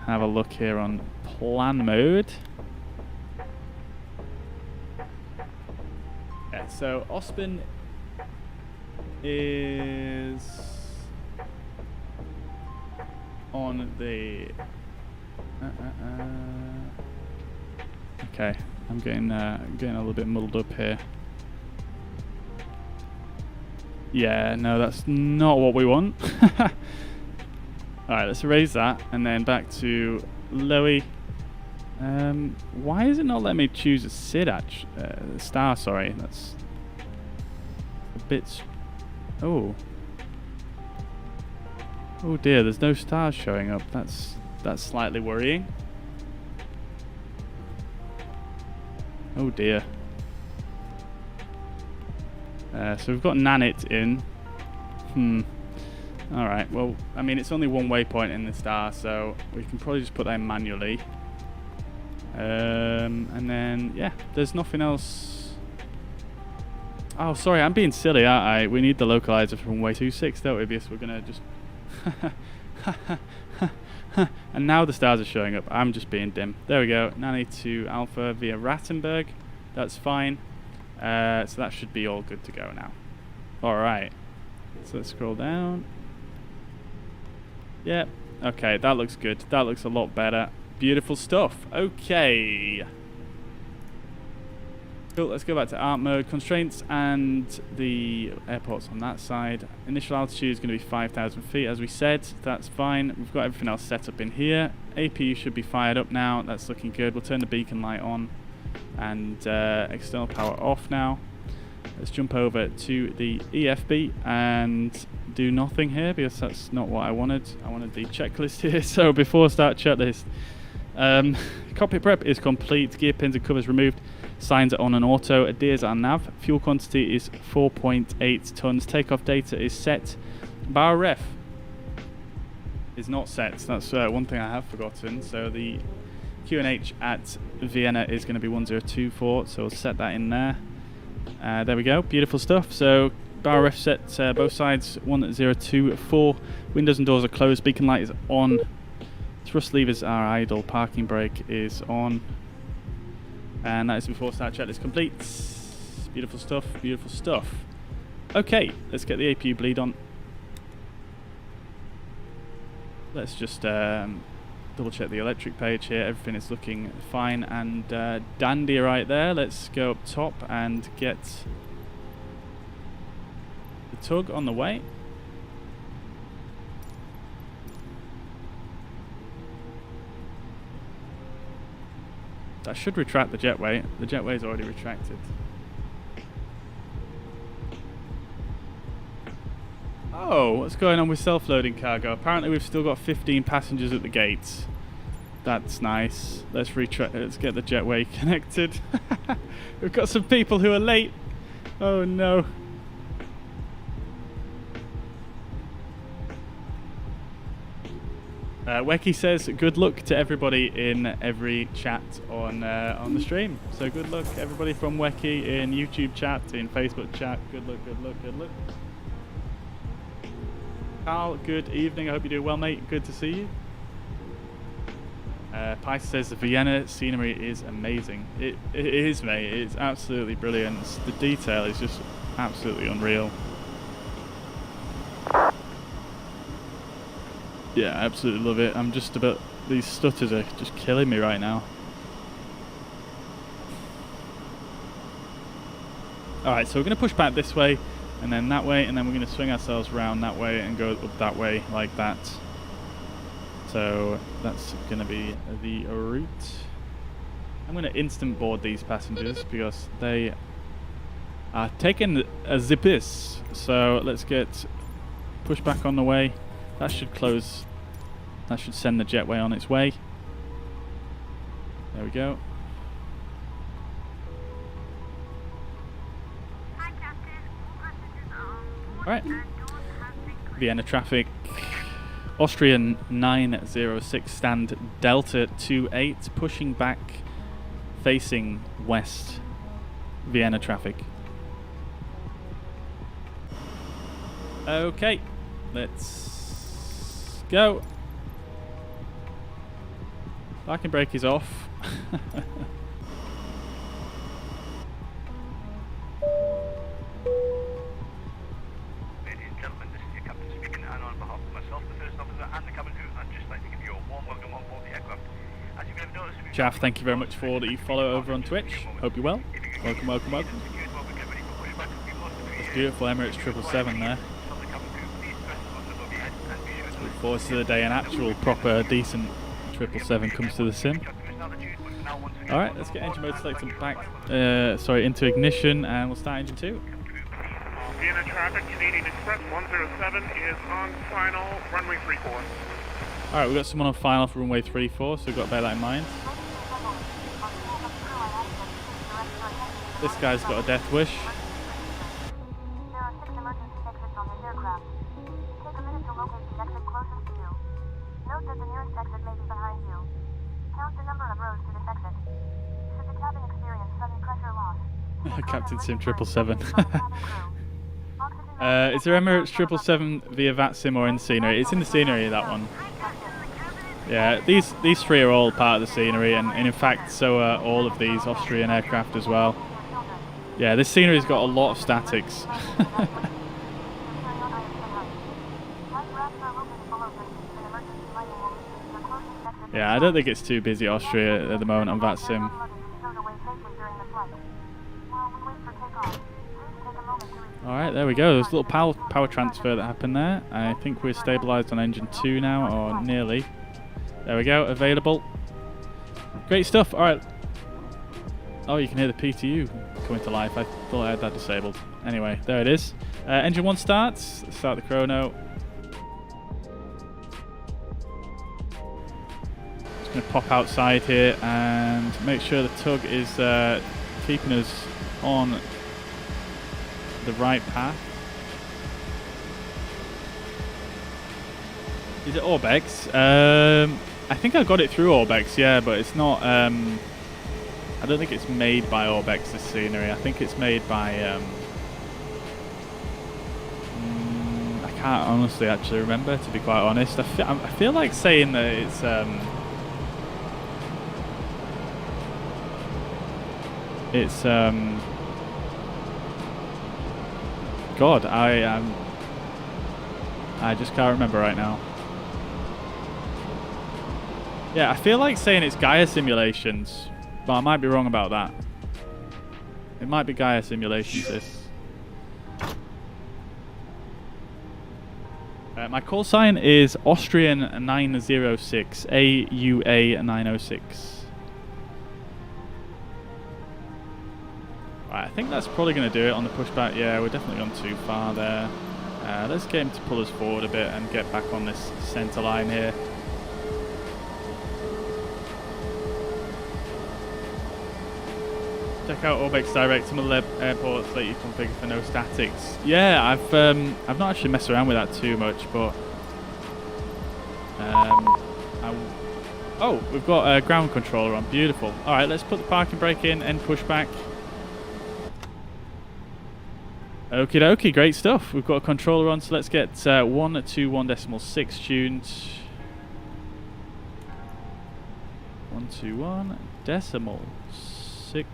have a look here on plan mode. Yeah, so Ospen is on the okay, I'm getting a little bit muddled up here. Yeah, no, that's not what we want. Alright, let's erase that and then back to Lowy. Why is it not letting me choose a star, sorry. That's a bit... Oh dear, there's no stars showing up. That's slightly worrying. Oh dear. So we've got Nanit in. Alright, well, I mean, it's only one waypoint in the star, so we can probably just put that in manually. And then, yeah, there's nothing else. Oh, sorry, I'm being silly, aren't I? We need the localizer from way 26, don't we? Because we're going to just... And now the stars are showing up. I'm just being dim. There we go. Nanny to Alpha via Rattenberg. That's fine. So that should be all good to go now. Alright. So let's scroll down. Yep. Okay, that looks good. That looks a lot better. Beautiful stuff. Okay. Cool, let's go back to art mode. Constraints and the airports on that side. Initial altitude is going to be 5,000 feet, as we said. That's fine. We've got everything else set up in here. APU should be fired up now. That's looking good. We'll turn the beacon light on and external power off now. Let's jump over to the EFB and do nothing here because that's not what I wanted. I wanted the checklist here. So before I start checklist, cockpit prep is complete. Gear pins and covers removed. Signs are on and auto. Adheres are nav. Fuel quantity is 4.8 tons. Takeoff data is set. Bar ref is not set. That's one thing I have forgotten. So the QNH at Vienna is going to be 1024. So we'll set that in there. There we go. Beautiful stuff. So bar ref set both sides 1024. Windows and doors are closed. Beacon light is on. Thrust levers are idle. Parking brake is on. And that is before start checklist complete. Beautiful stuff, beautiful stuff. Okay, let's get the APU bleed on. Let's just double check the electric page here. Everything is looking fine and dandy right there. Let's go up top and get the tug on the way. That should retract the jetway. The jetway is already retracted. Oh, what's going on with self-loading cargo? Apparently we've still got 15 passengers at the gates. That's nice. Let's get the jetway connected. We've got some people who are late. Oh no. Weki says good luck to everybody in every chat on the stream. So good luck everybody from Weki in YouTube chat, in Facebook chat. Good luck, good luck, good luck. Carl, good evening. I hope you do well, mate. Good to see you. Pice says the Vienna scenery is amazing. It is, mate. It's absolutely brilliant. The detail is just absolutely unreal. Yeah, I absolutely love it. I'm just about... These stutters are just killing me right now. Alright, so we're going to push back this way, and then that way, and then we're going to swing ourselves round that way and go up that way, like that. So that's going to be the route. I'm going to instant board these passengers because they are taking a zippis. So let's get push back on the way. That should close. That should send the jetway on its way. There we go. Alright. Vienna traffic. Austrian 906 stand Delta 28 pushing back facing west. Vienna traffic. Okay, let's go. Parking brake is off. Ladies and gentlemen, this is your captain speaking, and on behalf of myself, the first officer, and the cabin crew, I'd just like to give you a warm welcome on board the aircraft. As you may have noticed, Jaff, thank you very much for the follow over on Twitch. Hope you're well. Welcome, welcome, welcome. It's beautiful Emirates 777 there. Look forward to the day an actual, proper, decent 777 comes to the sim. Alright, let's get engine mode selected back, into ignition, and we'll start engine 2. Vienna traffic, Canadian Express 107 is on final, runway 34. Alright, we've got someone on final for runway 34, so we've got to bear that in mind. This guy's got a death wish. There are 6 emergency exits on this aircraft. Take a minute to locate the exit closest to you. Note that the nearest exit may be behind you. Count the number of rows to this exit. Should the cabin experience sudden pressure loss, Captain Sim 777. Is there Emirates 777 via VATSIM or in the scenery? It's in the scenery, that one. Yeah, these three are all part of the scenery, and in fact, so are all of these Austrian aircraft as well. Yeah, this scenery's got a lot of statics. Yeah, I don't think it's too busy Austria at the moment on VATSIM. Alright, there we go. There's a little power transfer that happened there. I think we're stabilised on engine 2 now, or nearly. There we go, available. Great stuff. Alright. Oh, you can hear the PTU coming to life. I thought I had that disabled. Anyway, there it is. Engine 1 starts. Let's start the chrono. Just going to pop outside here and make sure the tug is keeping us on the right path. Is it Orbex? I think I got it through Orbex, yeah, but it's not. I don't think it's made by Orbex, this scenery. I think it's made by. I can't honestly actually remember, to be quite honest. I feel like saying that it's. God, I just can't remember right now. Yeah, I feel like saying it's Gaia Simulations, but I might be wrong about that. It might be Gaia Simulations, this. My call sign is Austrian 906, AUA 906. Right, I think that's probably going to do it on the pushback. Yeah, we're definitely gone too far there. Let's get him to pull us forward a bit and get back on this centre line here. Check out Orbex Direct. Some of the airports let you configure for no statics. Yeah, I've not actually messed around with that too much, but Oh, we've got a ground controller on. Beautiful. All right, let's put the parking brake in and push back. Okie dokie, great stuff. We've got a controller on, so let's get 121.6 tuned. 121.6.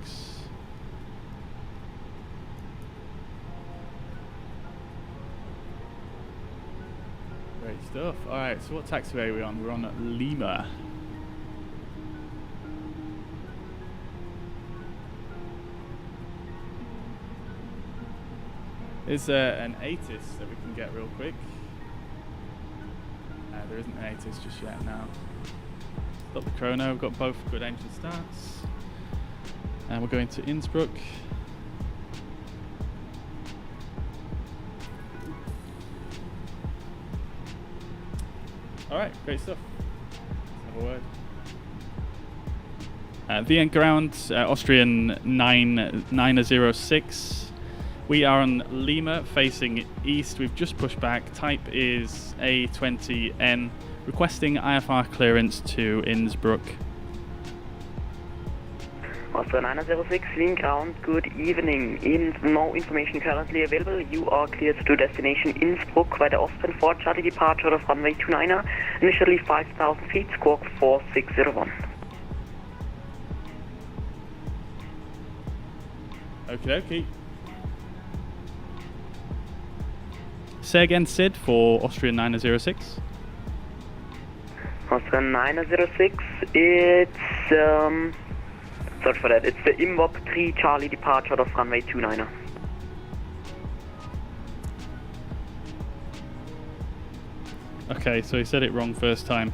Great stuff. Alright, so what taxiway are we on? We're on Lima. Is there an ATIS that we can get real quick? There isn't an ATIS just yet now. Got the chrono, we've got both good engine starts. And we're going to Innsbruck. Alright, great stuff. Let's have a word. The end ground, Austrian 906. We are on Lima, facing east. We've just pushed back. Type is A20N, requesting IFR clearance to Innsbruck. Austrian 906, lean ground, good evening. No information currently available. You are cleared to destination Innsbruck by the Austrian 4 Charlie departure of runway 29er, initially 5,000 feet, squawk 4601. Okie dokie. Say again, Sid, for Austrian 906. Austrian 906, it's, sorry for that, it's the IMWOP 3 Charlie departure of runway 29er. Okay, so he said it wrong first time.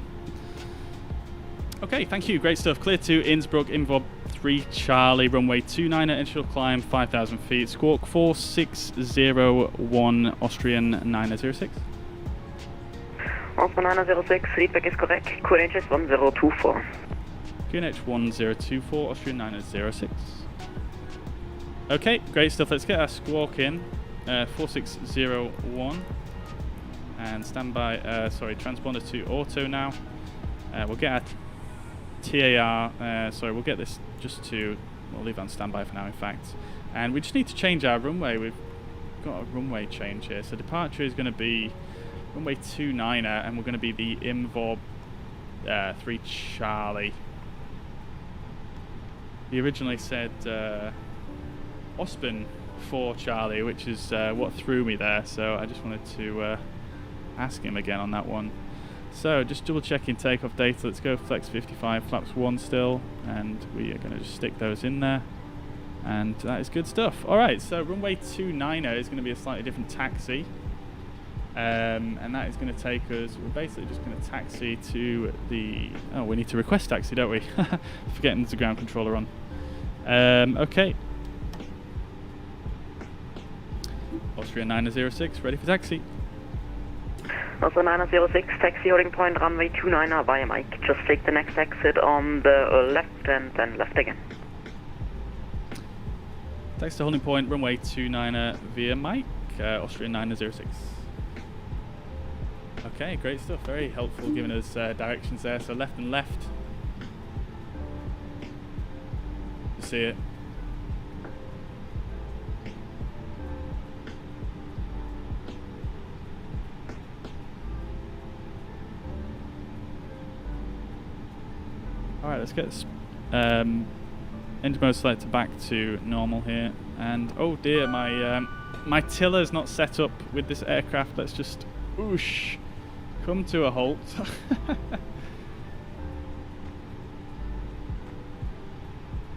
Okay, thank you, great stuff. Clear to Innsbruck, IMWOP 3 Charlie, runway 29er, initial climb 5,000 feet, squawk 4601, Austrian 906. Austrian 906, feedback is correct, QNH 1024. QNH 1024, Austrian 906. Okay, great stuff. Let's get our squawk in, 4601, and standby, transponder to auto now. We'll get our TAR, we'll get this we'll leave it on standby for now, in fact. And we just need to change our runway. We've got a runway change here. So departure is going to be runway 29er, and we're going to be the IMVOB 3 Charlie. He originally said Ospen 4 Charlie, which is what threw me there. So I just wanted to ask him again on that one. So just double checking takeoff data. Let's go flex 55, flaps 1 still, and we are going to just stick those in there, and that is good stuff. Alright, so runway 29er is going to be a slightly different taxi, and that is going to take us, we're basically just going to taxi to the, we need to request taxi, don't we? Forgetting there's a ground controller on. Okay. Austrian 906, ready for taxi. Austrian 906, taxi holding point, runway 29er via Mike. Just take the next exit on the left and then left again. Taxi to holding point, runway 29er via Mike, Austrian 906. Okay, great stuff. Very helpful giving us directions there. So left and left. You see it. Alright, let's get this engine mode selector back to normal here. And oh dear, my tiller's not set up with this aircraft. Let's just whoosh, come to a halt.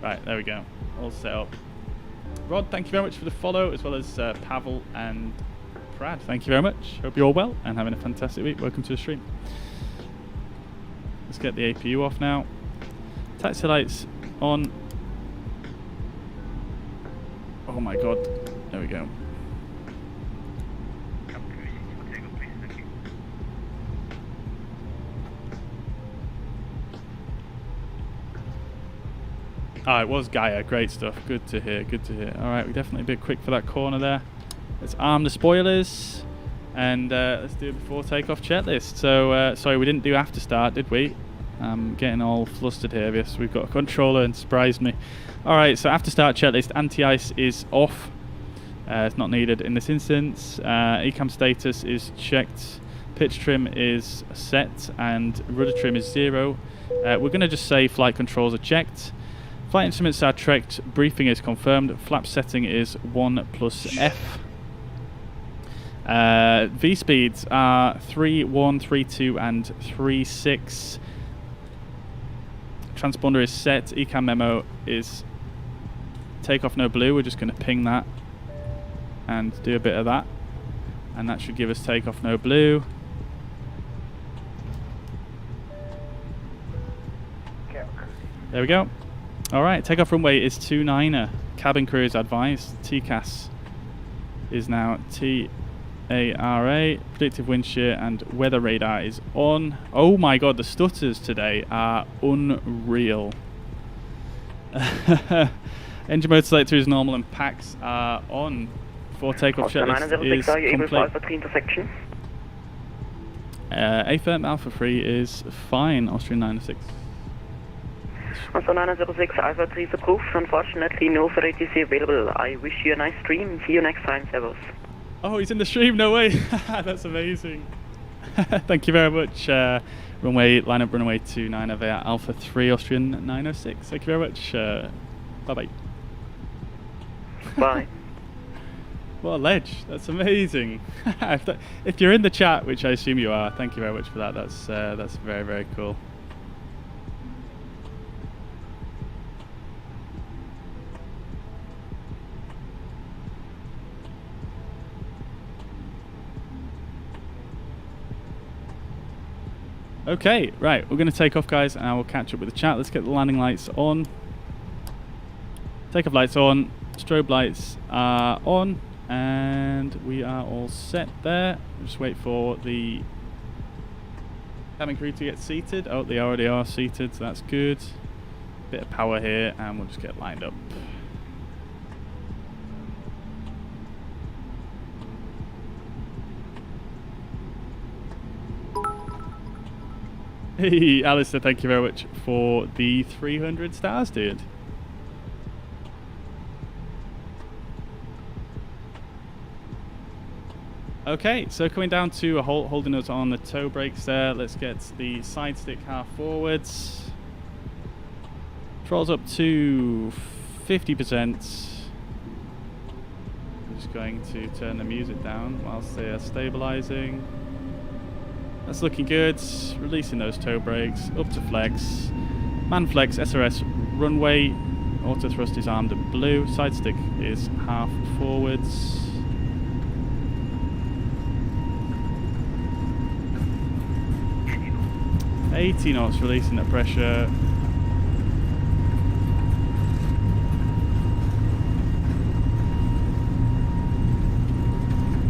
Right, there we go. All set up. Rod, thank you very much for the follow, as well as Pavel and Brad. Thank you very much. Hope you're all well and having a fantastic week. Welcome to the stream. Let's get the APU off now. Taxi lights on. Oh my god. There we go. Ah, it was Gaia. Great stuff. Good to hear. Good to hear. Alright, we definitely a bit quick for that corner there. Let's arm the spoilers. And let's do a before takeoff checklist. So, sorry, we didn't do after start, did we? I'm getting all flustered here. Yes, we've got a controller and surprised me. Alright, so after start checklist, anti-ice is off. It's not needed in this instance. ECAM status is checked. Pitch trim is set and rudder trim is 0. We're going to just say flight controls are checked. Flight instruments are checked. Briefing is confirmed. Flap setting is 1 plus F. V speeds are 3.1, 3.2 and 3.6. Transponder is set. ECAM memo is takeoff no blue. We're just going to ping that and do a bit of that, and that should give us takeoff no blue. There we go. Alright, takeoff runway is 29er. Cabin crew is advised. TCAS is now TARA. Predictive wind shear and weather radar is on. Oh my god, the stutters today are unreal. Engine mode selector is normal and packs are on. Before takeoff checklist is complete. A-firm Alpha 3 is fine. Austrian 906. Also 906 Alpha 3 is approved. Unfortunately, no ATC available. I wish you a nice stream. See you next time, Servus. Oh, he's in the stream. No way. That's amazing. Thank you very much. Runway lineup runway 29 via Alpha 3 Austrian 906. Thank you very much. Bye bye. Bye. What a ledge. That's amazing. If you're in the chat, which I assume you are, thank you very much for that. That's very, very cool. Okay, right, we're going to take off, guys, and I will catch up with the chat. Let's get the landing lights on. Takeoff lights on. Strobe lights are on. And we are all set there. Just wait for the cabin crew to get seated. Oh, they already are seated, so that's good. Bit of power here, and we'll just get lined up. Hey, Alistair, thank you very much for the 300 stars, dude. Okay, so coming down to a holding us on the toe brakes there. Let's get the side stick half forwards. Throttles up to 50%. I'm just going to turn the music down whilst they are stabilizing. That's looking good. Releasing those toe brakes. Up to flex. Man flex, SRS runway. Auto thrust is armed at blue. Side stick is half forwards. $80 knots, releasing that pressure.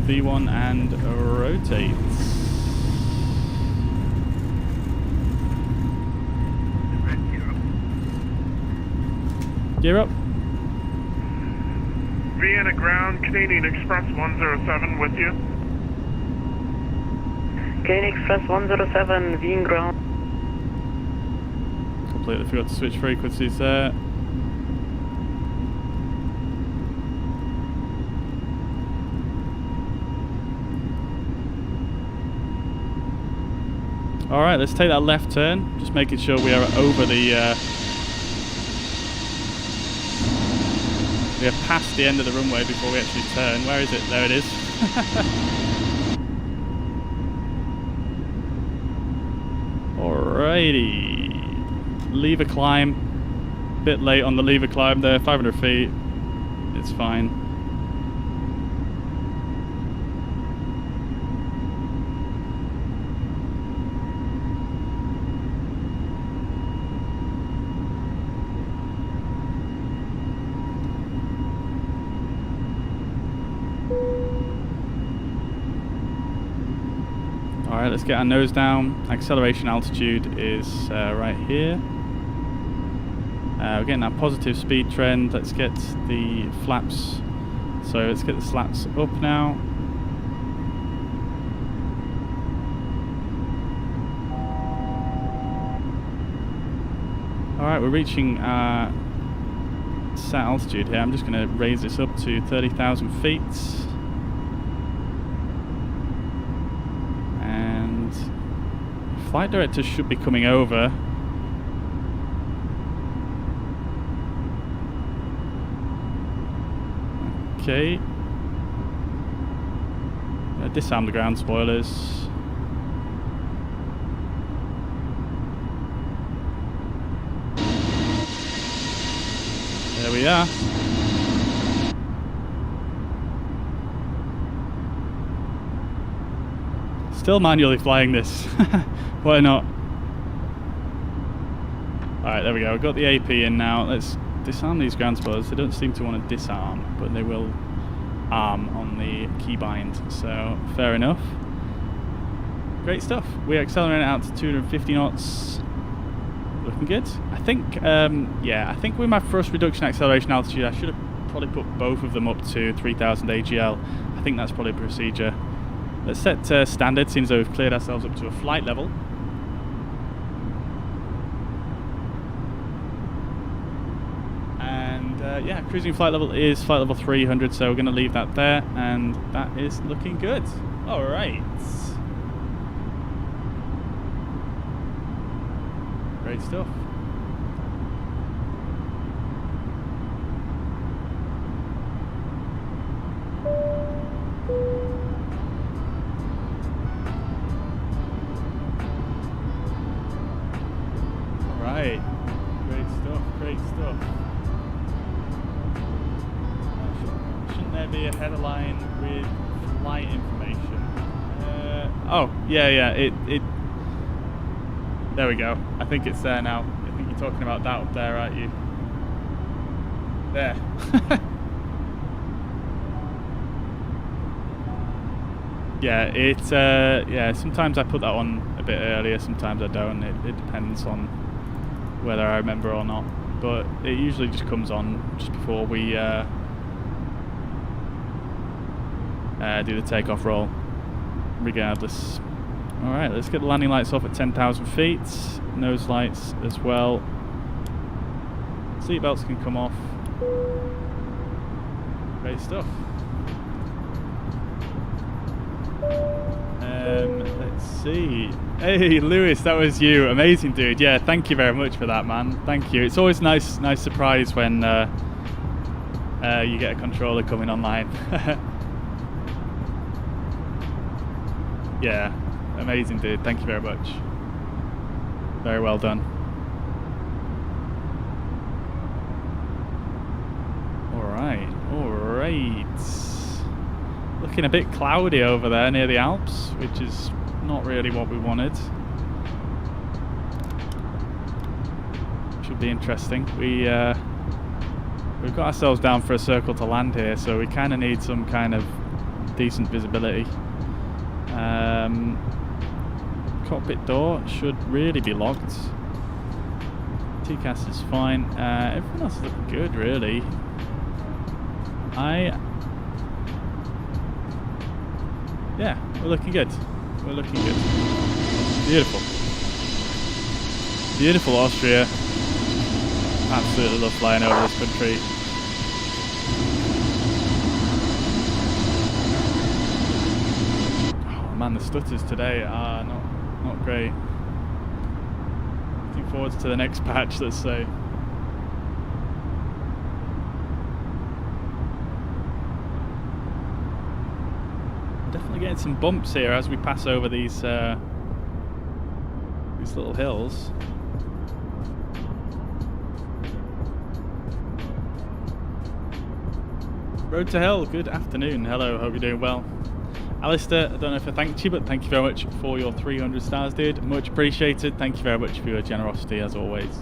V1 and rotates. Gear up. Vienna ground, Canadian Express 107 with you. Canadian Express 107, Wien ground. Completely forgot to switch frequencies there. Alright, let's take that left turn. Just making sure we are over the... we are past the end of the runway before we actually turn. Where is it? There it is. Alrighty. Lever climb. Bit late on the lever climb there. 500 feet. It's fine. Alright, let's get our nose down. Acceleration altitude is right here. We're getting that positive speed trend. Let's get the flaps. So let's get the slats up now. Alright, we're reaching our set altitude here. I'm just going to raise this up to 30,000 feet. And flight director should be coming over. Okay. Disarm the ground spoilers. There we are. Still manually flying this. Why not? Alright, there we go. We've got the AP in now. Let's disarm these ground spoilers. They don't seem to want to disarm, but they will arm on the keybind. So, fair enough. Great stuff. We're accelerating out to 250 knots. Looking good. I think, yeah, I think with my first reduction acceleration altitude, I should have probably put both of them up to 3000 AGL. I think that's probably a procedure. Let's set standard, seems though we've cleared ourselves up to a flight level. And yeah, cruising flight level is flight level 300, so we're going to leave that there, and that is looking good. All right. Great stuff. Alright. Great stuff, great stuff. Shouldn't there be a headline with flight information? Oh, yeah, it there we go. I think it's there now. I think you're talking about that up there, aren't you? There. Yeah, it's yeah, sometimes I put that on a bit earlier, sometimes I don't. It depends on whether I remember or not. But it usually just comes on just before we do the takeoff roll, regardless. Alright, let's get the landing lights off at 10,000 feet. Nose lights as well. Seatbelts can come off. Great stuff. Let's see. Hey, Lewis, that was you. Amazing, dude. Yeah, thank you very much for that, man. Thank you. It's always nice surprise when you get a controller coming online. Yeah. Amazing, dude. Thank you very much. Very well done. Alright, alright. Looking a bit cloudy over there near the Alps, which is not really what we wanted. Should be interesting. We've got ourselves down for a circle to land here, so we kind of need some kind of decent visibility. Cockpit door should really be locked. TCAS is fine. Everything else is looking good, really. Yeah, we're looking good. We're looking good. Beautiful. Beautiful Austria. Absolutely love flying over this country. Oh man, the stutters today are not great. Looking forward to the next patch, let's say. Definitely getting some bumps here as we pass over these little hills. Road to Hell, good afternoon. Hello, hope you're doing well. Alistair, I don't know if I thanked you, but thank you very much for your 300 stars, dude. Much appreciated. Thank you very much for your generosity, as always.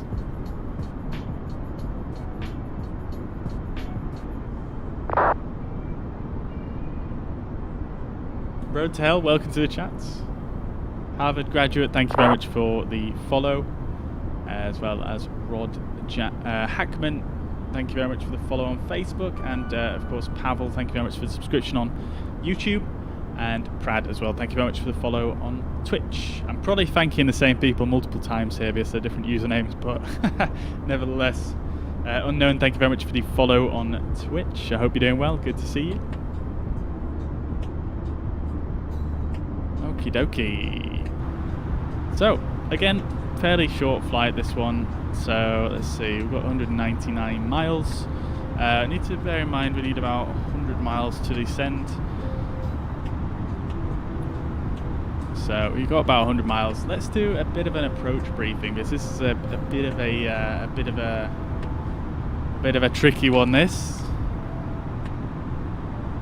Road to Hell, welcome to the chats. Harvard graduate, thank you very much for the follow, as well as Rod Hackman. Thank you very much for the follow on Facebook, and of course Pavel, thank you very much for the subscription on YouTube. And Prad as well, thank you very much for the follow on Twitch. I'm probably thanking the same people multiple times here because they're different usernames, but nevertheless, Unknown, thank you very much for the follow on Twitch. I hope you're doing well, good to see you. Okie dokie. So, again, fairly short flight this one. So, let's see, we've got 199 miles. Need to bear in mind we need about 100 miles to descend. So we've got about 100 miles. Let's do a bit of an approach briefing because this is a bit of a tricky one. This.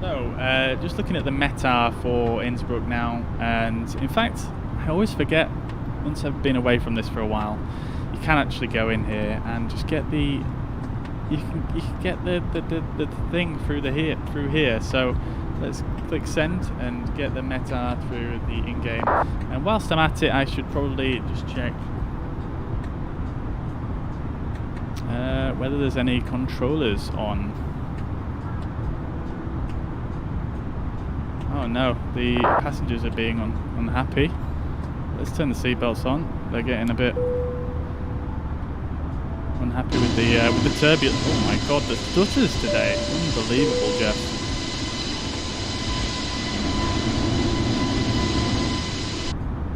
So just looking at the METAR for Innsbruck now, and in fact, I always forget once I've been away from this for a while, you can actually go in here and just get the. You can get the thing through here. So let's click send and get the METAR through the in-game. And whilst I'm at it, I should probably just check whether there's any controllers on. Oh no, the passengers are being unhappy. Let's turn the seatbelts on. They're getting a bit unhappy with the turbulence. Oh my god, the stutters today. Unbelievable, Jeff.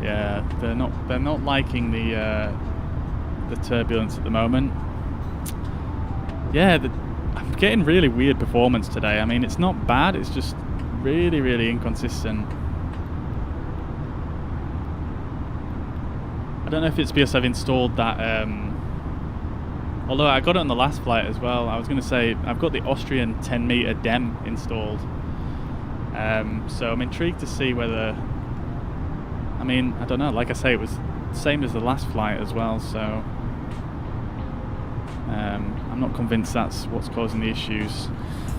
Yeah, they're not liking the turbulence at the moment. Yeah, I'm getting really weird performance today. I mean, it's not bad, it's just really, really inconsistent. I don't know if it's because I've installed that although I got it on the last flight as well. I was going to say I've got the Austrian 10 meter DEM installed, so I'm intrigued to see whether, I mean, I don't know, like I say, it was the same as the last flight as well, so I'm not convinced that's what's causing the issues.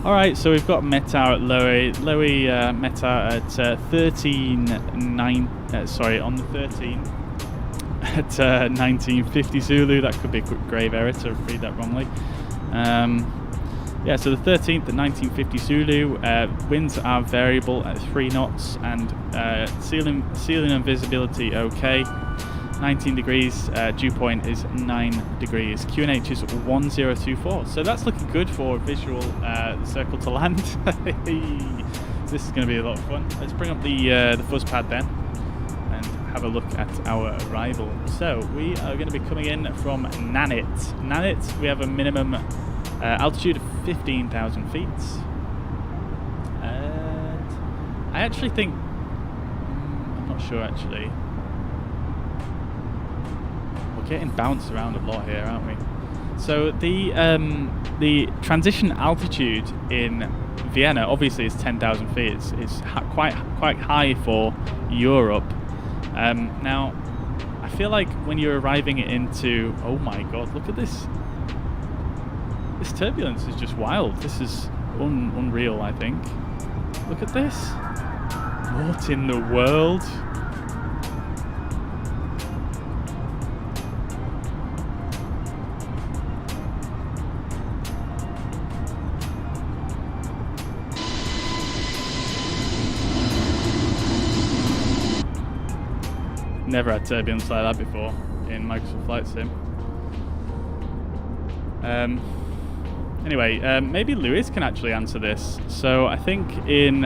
Alright, so we've got METAR at Lowy METAR at 13.9, on the 13 at 1950 Zulu. That could be a quick grave error to read that wrongly. Yeah, so the 13th at 1950 Zulu, winds are variable at 3 knots, and ceiling and visibility okay. 19 degrees, dew point is 9 degrees. QNH is 1024. So that's looking good for visual circle to land. This is going to be a lot of fun. Let's bring up the fuzz pad then and have a look at our arrival. So we are going to be coming in from Nanit. Nanit, we have a minimum altitude of 15,000 feet. And I actually think, I'm not sure actually. We're getting bounced around a lot here, aren't we? So the transition altitude in Vienna obviously is 10,000 feet. It's quite high for Europe. Now, I feel like when you're arriving into, oh my god, look at this. This turbulence is just wild. This is unreal, I think. Look at this. What in the world? Never had turbulence like that before in Microsoft Flight Sim. Anyway, maybe Lewis can actually answer this. So I think in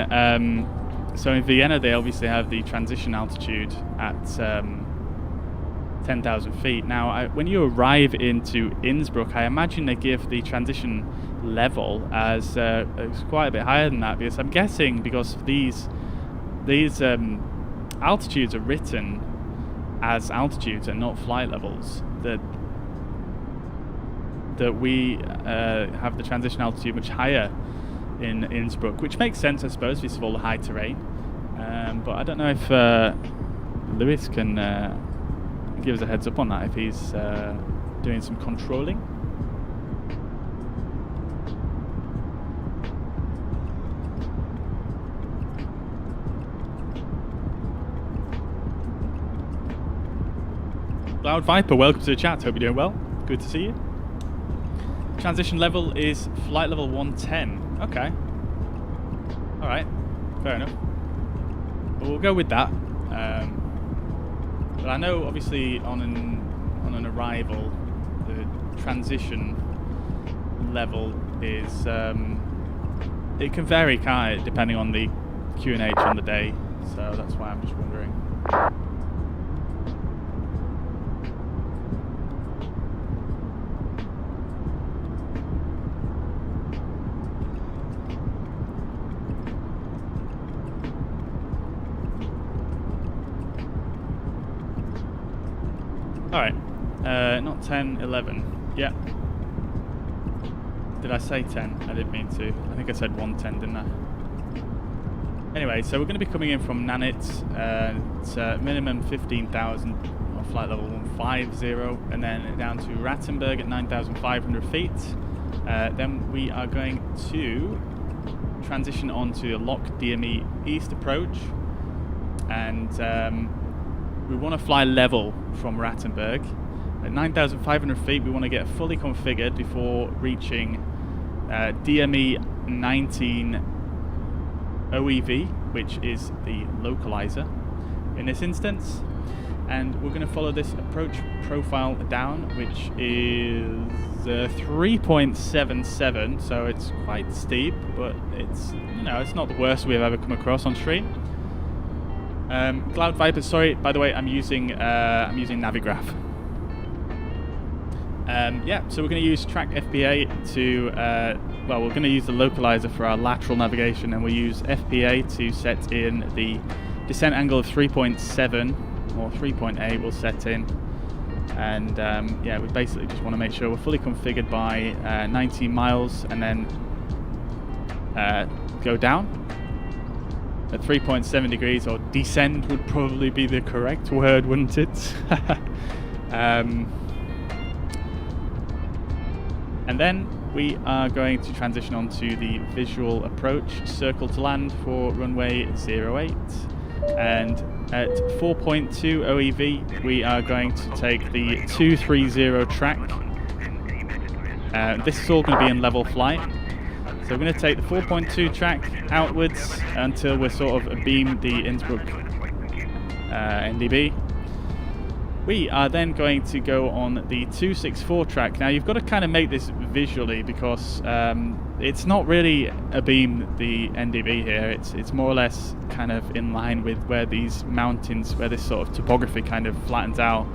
Vienna they obviously have the transition altitude at 10,000 feet. Now, when you arrive into Innsbruck, I imagine they give the transition level as quite a bit higher than that, because I'm guessing because these altitudes are written as altitudes and not flight levels, that we have the transition altitude much higher in Innsbruck, which makes sense, I suppose, because of all the high terrain. But I don't know if Lewis can give us a heads up on that, if he's doing some controlling. Loud Viper, welcome to the chat. Hope you're doing well. Good to see you. Transition level is flight level 110. Okay. Alright. Fair enough. we'll go with that. But I know, obviously, on an arrival, the transition level is it can vary, can't it, depending on the QNH on the day. So that's why I'm just wondering. Alright, not 10, 11. Yeah. Did I say 10? I didn't mean to. I think I said 110, didn't I? Anyway, so we're going to be coming in from Nanit. It's minimum 15,000 on flight level 150, and then down to Rattenberg at 9,500 feet. Then we are going to transition onto a lock DME east approach, and we want to fly level from Rattenberg. At 9,500 feet, we want to get fully configured before reaching DME 19 OEV, which is the localizer in this instance. And we're going to follow this approach profile down, which is 3.77, so it's quite steep, but it's, you know, it's not the worst we've ever come across on stream. Cloud Viper, sorry, by the way, I'm using Navigraph. Yeah, so we're going to use track FPA to, well, we're going to use the localizer for our lateral navigation, and we'll use FPA to set in the descent angle of 3.7, or 3.8 we'll set in. And yeah, we basically just want to make sure we're fully configured by 19 miles, and then go down at 3.7 degrees, or descend would probably be the correct word, wouldn't it? And then we are going to transition onto the visual approach, circle to land for runway 08. And at 4.2 OEV, we are going to take the 230 track. This is all going to be in level flight. So we're going to take the 4.2 track outwards until we're sort of abeam the Innsbruck NDB. We are then going to go on the 264 track. Now you've got to kind of make this visually, because it's not really abeam the NDB here. It's more or less kind of in line with where these mountains, where this sort of topography kind of flattens out.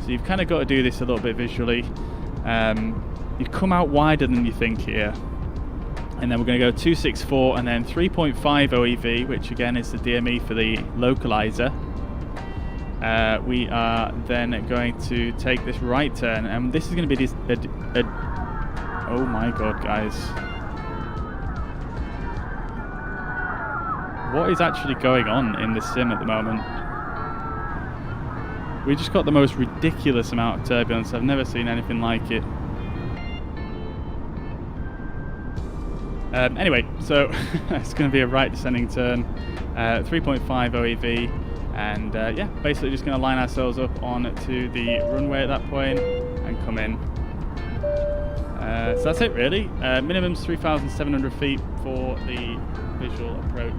So you've kind of got to do this a little bit visually. You come out wider than you think here. And then we're going to go 264 and then 3.5 OEV, which again is the DME for the localizer. We are then going to take this right turn, and this is going to be this. Oh my god, guys! What is actually going on in the sim at the moment? We just got the most ridiculous amount of turbulence. I've never seen anything like it. Anyway, so it's going to be a right descending turn, 3.5 OEV. And yeah, basically just going to line ourselves up onto the runway at that point and come in. So that's it really. Minimum's 3,700 feet for the visual approach.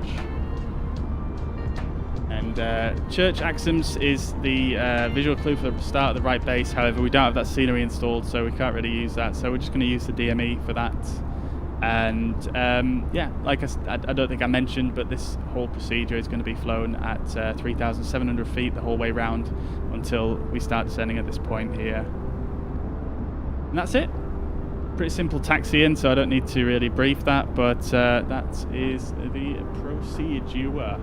And Church Axums is the visual clue for the start of the right base. However, we don't have that scenery installed, so we can't really use that. So we're just going to use the DME for that. And yeah, like I don't think I mentioned, but this whole procedure is going to be flown at 3,700 feet the whole way round until we start descending at this point here. And that's it. Pretty simple taxi-in, so I don't need to really brief that, but that is the procedure.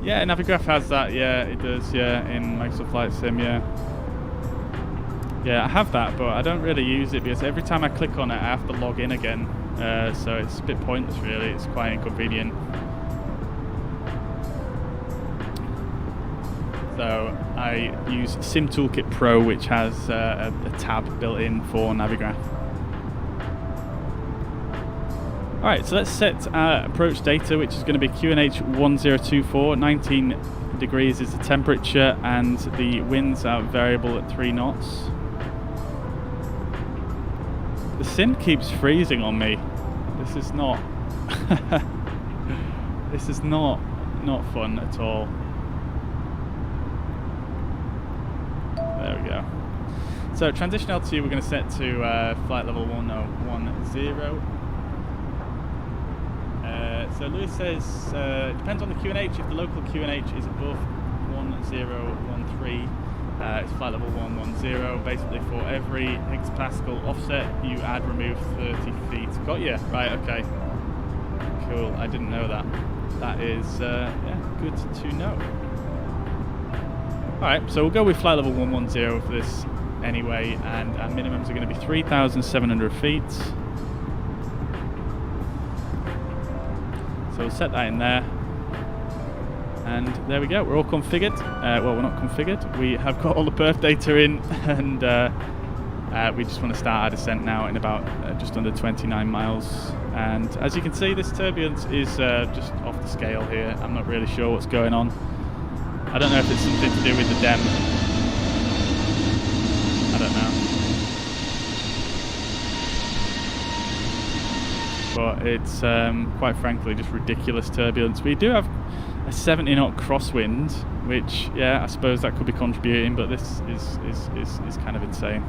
Yeah, Navigraph has that, yeah, it does, yeah, in Microsoft Flight Sim, yeah. Yeah, I have that, but I don't really use it because every time I click on it, I have to log in again. So it's a bit pointless, really. It's quite inconvenient. So I use Sim Toolkit Pro, which has a tab built in for Navigraph. Alright, so let's set our approach data, which is going to be QNH 1024. 19 degrees is the temperature, and the winds are variable at 3 knots. The sim keeps freezing on me. This is not this is not fun at all. There we go. So transition altitude we're going to set to flight level 1010. So Lewis says it depends on the QNH. If the local QNH is above 1013, it's flight level 110. Basically, for every hectopascal offset, you add remove 30 feet. Got you? Right, okay. Cool, I didn't know that. That is, yeah, good to know. Alright, so we'll go with flight level 110 for this anyway, and our minimums are going to be 3,700 feet. So we'll set that in there. And there we go, we're all configured. Well, we're not configured. We have got all the perf data in, and we just want to start our descent now in about just under 29 miles. And as you can see, this turbulence is just off the scale here. I'm not really sure what's going on. I don't know if it's something to do with the DEM. I don't know. But it's quite frankly just ridiculous turbulence. We do have a 70 knot crosswind, which, yeah, I suppose that could be contributing, but this is kind of insane.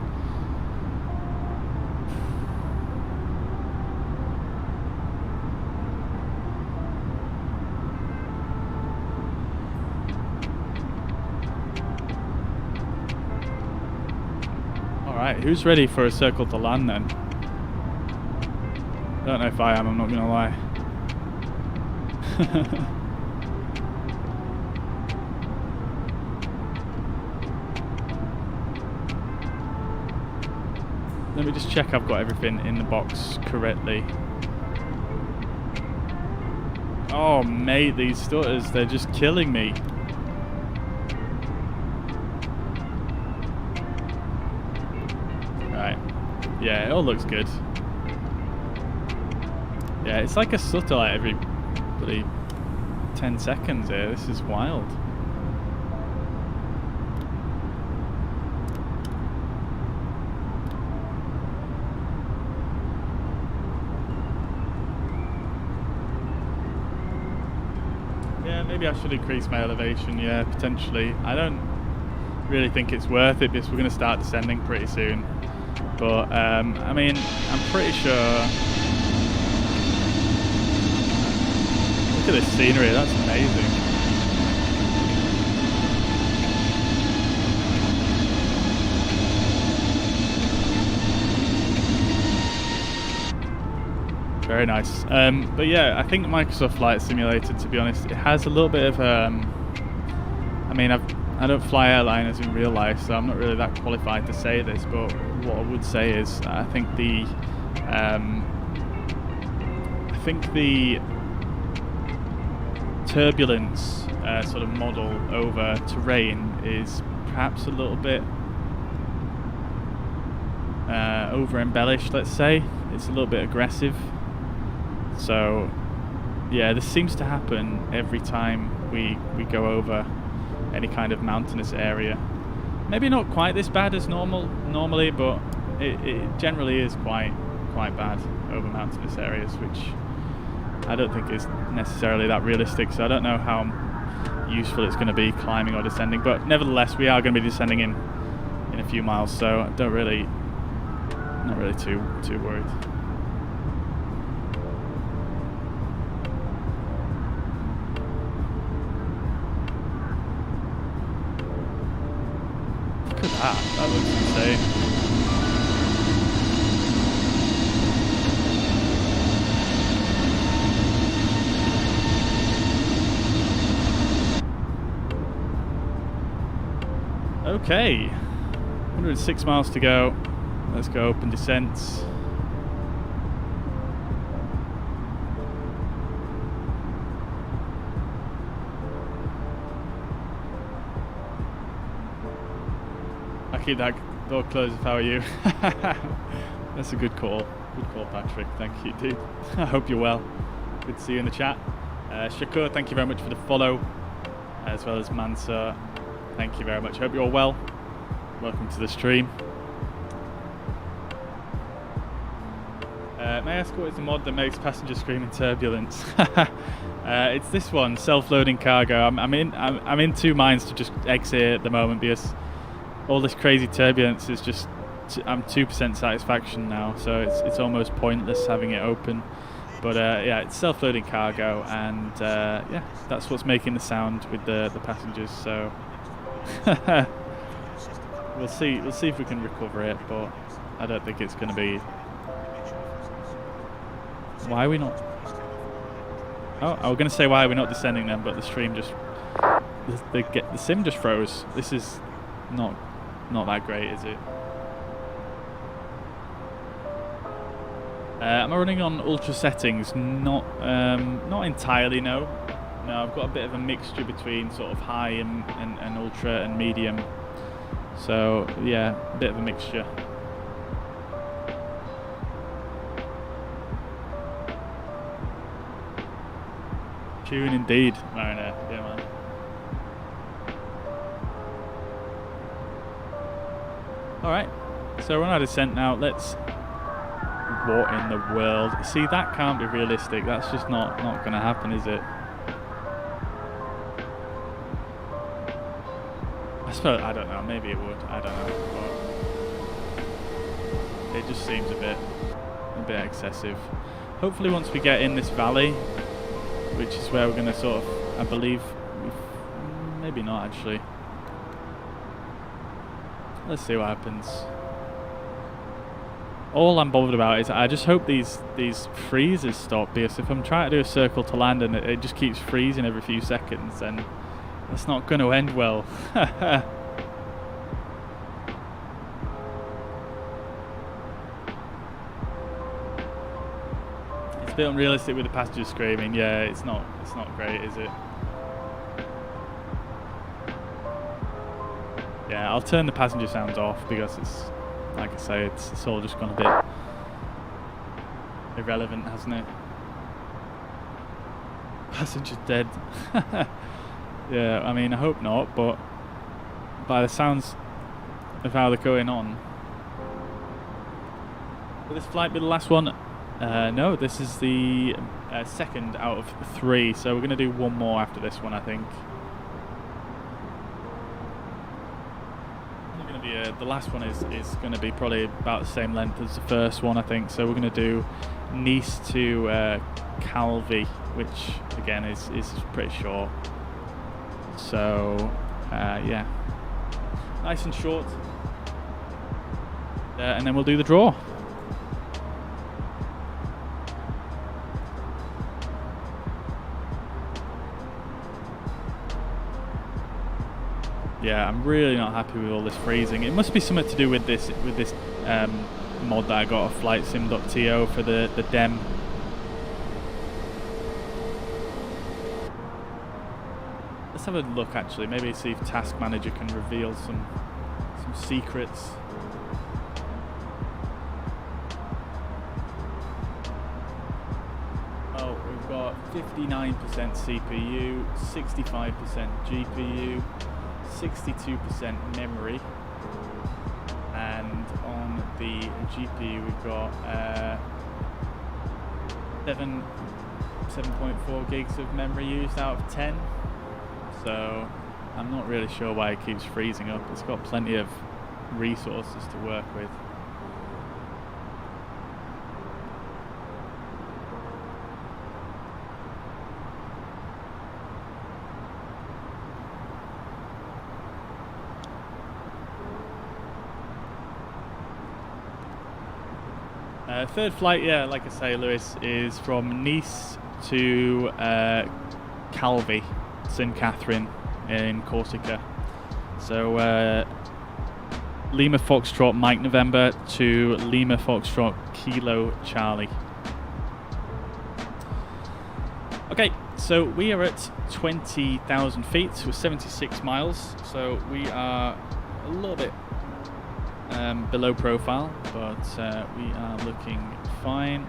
Alright, who's ready for a circle to land then? Don't know if I am, I'm not gonna lie. Let me just check I've got everything in the box correctly. Oh mate, these stutters, they're just killing me. Right, yeah, it all looks good. Yeah, it's like a stutter like every bloody 10 seconds here, this is wild. Maybe I should increase my elevation, yeah, potentially. I don't really think it's worth it because we're going to start descending pretty soon. But, I mean, I'm pretty sure... Look at this scenery, that's amazing. Very nice. But yeah, I think Microsoft Flight Simulator, to be honest, it has a little bit of I mean, I don't fly airliners in real life, so I'm not really that qualified to say this, but what I would say is I think the turbulence sort of model over terrain is perhaps a little bit over embellished, let's say. It's a little bit aggressive. So yeah, this seems to happen every time we go over any kind of mountainous area. Maybe not quite this bad as normally, but it generally is quite bad over mountainous areas, which I don't think is necessarily that realistic. So I don't know how useful it's going to be climbing or descending, but nevertheless we are going to be descending in a few miles, so I don't really, not really too worried. Look at that, that looks insane. Okay, 106 miles to go. Let's go open descents. I keep that door closed if I were you. That's a good call. Good call, Patrick. Thank you, dude. I hope you're well. Good to see you in the chat. Shakur, thank you very much for the follow, as well as Mansa. Thank you very much. Hope you're all well. Welcome to the stream. May I ask what is the mod that makes passengers scream in turbulence? It's this one, self-loading cargo. I'm in two minds to just exit at the moment because all this crazy turbulence is just. I'm 2% satisfaction now, so it's almost pointless having it open. But yeah, it's self-loading cargo, and yeah, that's what's making the sound with the passengers. So we'll see if we can recover it, but I don't think it's going to be. Why are we not? Oh, I was going to say why are we not descending them, but the stream just the sim just froze. This is not that great, is it? Am I running on ultra settings? Not entirely, no. No, I've got a bit of a mixture between sort of high and ultra and medium. So yeah, a bit of a mixture. Tune indeed, Mariner. Yeah, man. Alright, so we're on our descent now. Let's. What in the world? See, that can't be realistic. That's just not going to happen, is it? I suppose, I don't know, maybe it would, I don't know, but it just seems a bit excessive. Hopefully once we get in this valley, which is where we're going to sort of, I believe, maybe not actually. Let's see what happens. All I'm bothered about is I just hope these freezes stop, because if I'm trying to do a circle to land and it just keeps freezing every few seconds, then it's not going to end well. It's a bit unrealistic with the passengers screaming. Yeah, it's not great, is it? Yeah, I'll turn the passenger sounds off because it's, like I say, it's all just gone a bit irrelevant, hasn't it? Passenger's dead. Yeah, I mean, I hope not, but by the sounds of how they're going on. Will this flight be the last one? No, this is the second out of 3, so we're going to do one more after this one, I think. The last one is going to be probably about the same length as the first one, I think. So we're going to do Nice to Calvi, which again is pretty short. So yeah, nice and short, and then we'll do the draw. Yeah, I'm really not happy with all this freezing. It must be something to do with this mod that I got off flightsim.to for the DEM. Let's have a look actually, maybe see if Task Manager can reveal some secrets. Oh, we've got 59% CPU, 65% GPU, 62% memory, and on the GPU we've got 7.4 gigs of memory used out of 10. So I'm not really sure why it keeps freezing up. It's got plenty of resources to work with. Third flight, yeah, like I say, Lewis, is from Nice to Calvi, St. Catherine in Corsica. So Lima Foxtrot Mike November to Lima Foxtrot Kilo Charlie. Okay, so we are at 20,000 feet, we're 76 miles, so we are a little bit below profile, but we are looking fine.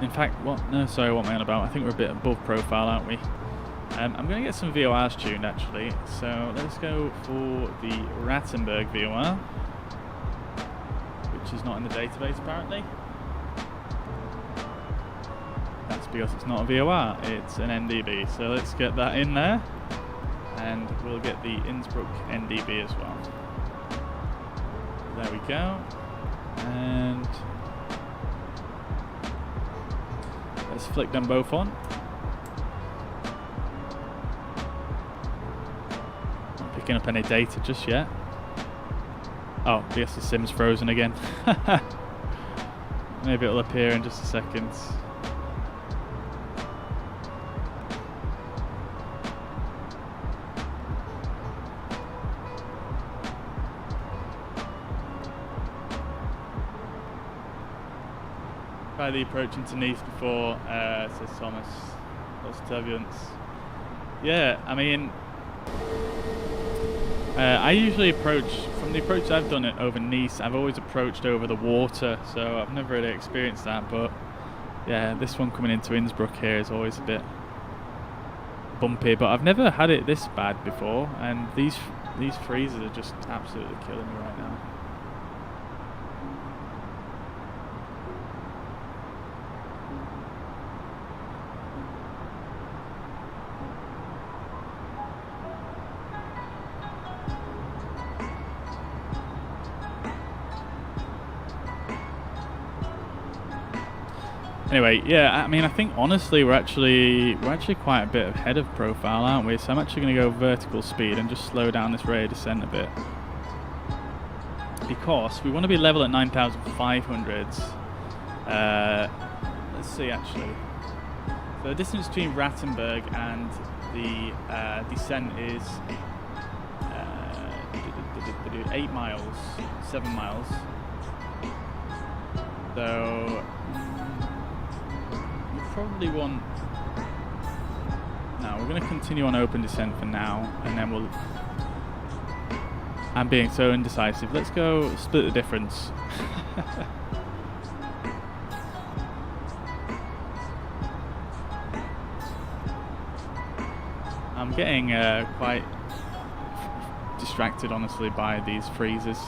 In fact, what am I on about? I think we're a bit above profile, aren't we? I'm going to get some VORs tuned actually, so let's go for the Rattenberg VOR. is not in the database apparently. That's because it's not a VOR, it's an NDB. So let's get that in there, and we'll get the Innsbruck NDB as well. There we go. And let's flick them both on. Not picking up any data just yet. Oh, yes, the sim's frozen again. Maybe it'll appear in just a second. Try the approach into Nice before, says Thomas. Lots of turbulence. Yeah, I mean, I usually approach, from the approach I've done it over Nice, I've always approached over the water, so I've never really experienced that, but yeah, this one coming into Innsbruck here is always a bit bumpy, but I've never had it this bad before, and these freezers are just absolutely killing me right now. Anyway, yeah, I mean, I think honestly we're actually quite a bit ahead of profile, aren't we? So I'm actually going to go vertical speed and just slow down this rate of descent a bit, because we want to be level at 9,500s. Let's see, actually. So the distance between Rattenberg and the descent is 8 miles, 7 miles. So probably want, no, we're going to continue on open descent for now, and then we'll, I'm being so indecisive, let's go split the difference. I'm getting quite distracted honestly by these freezers.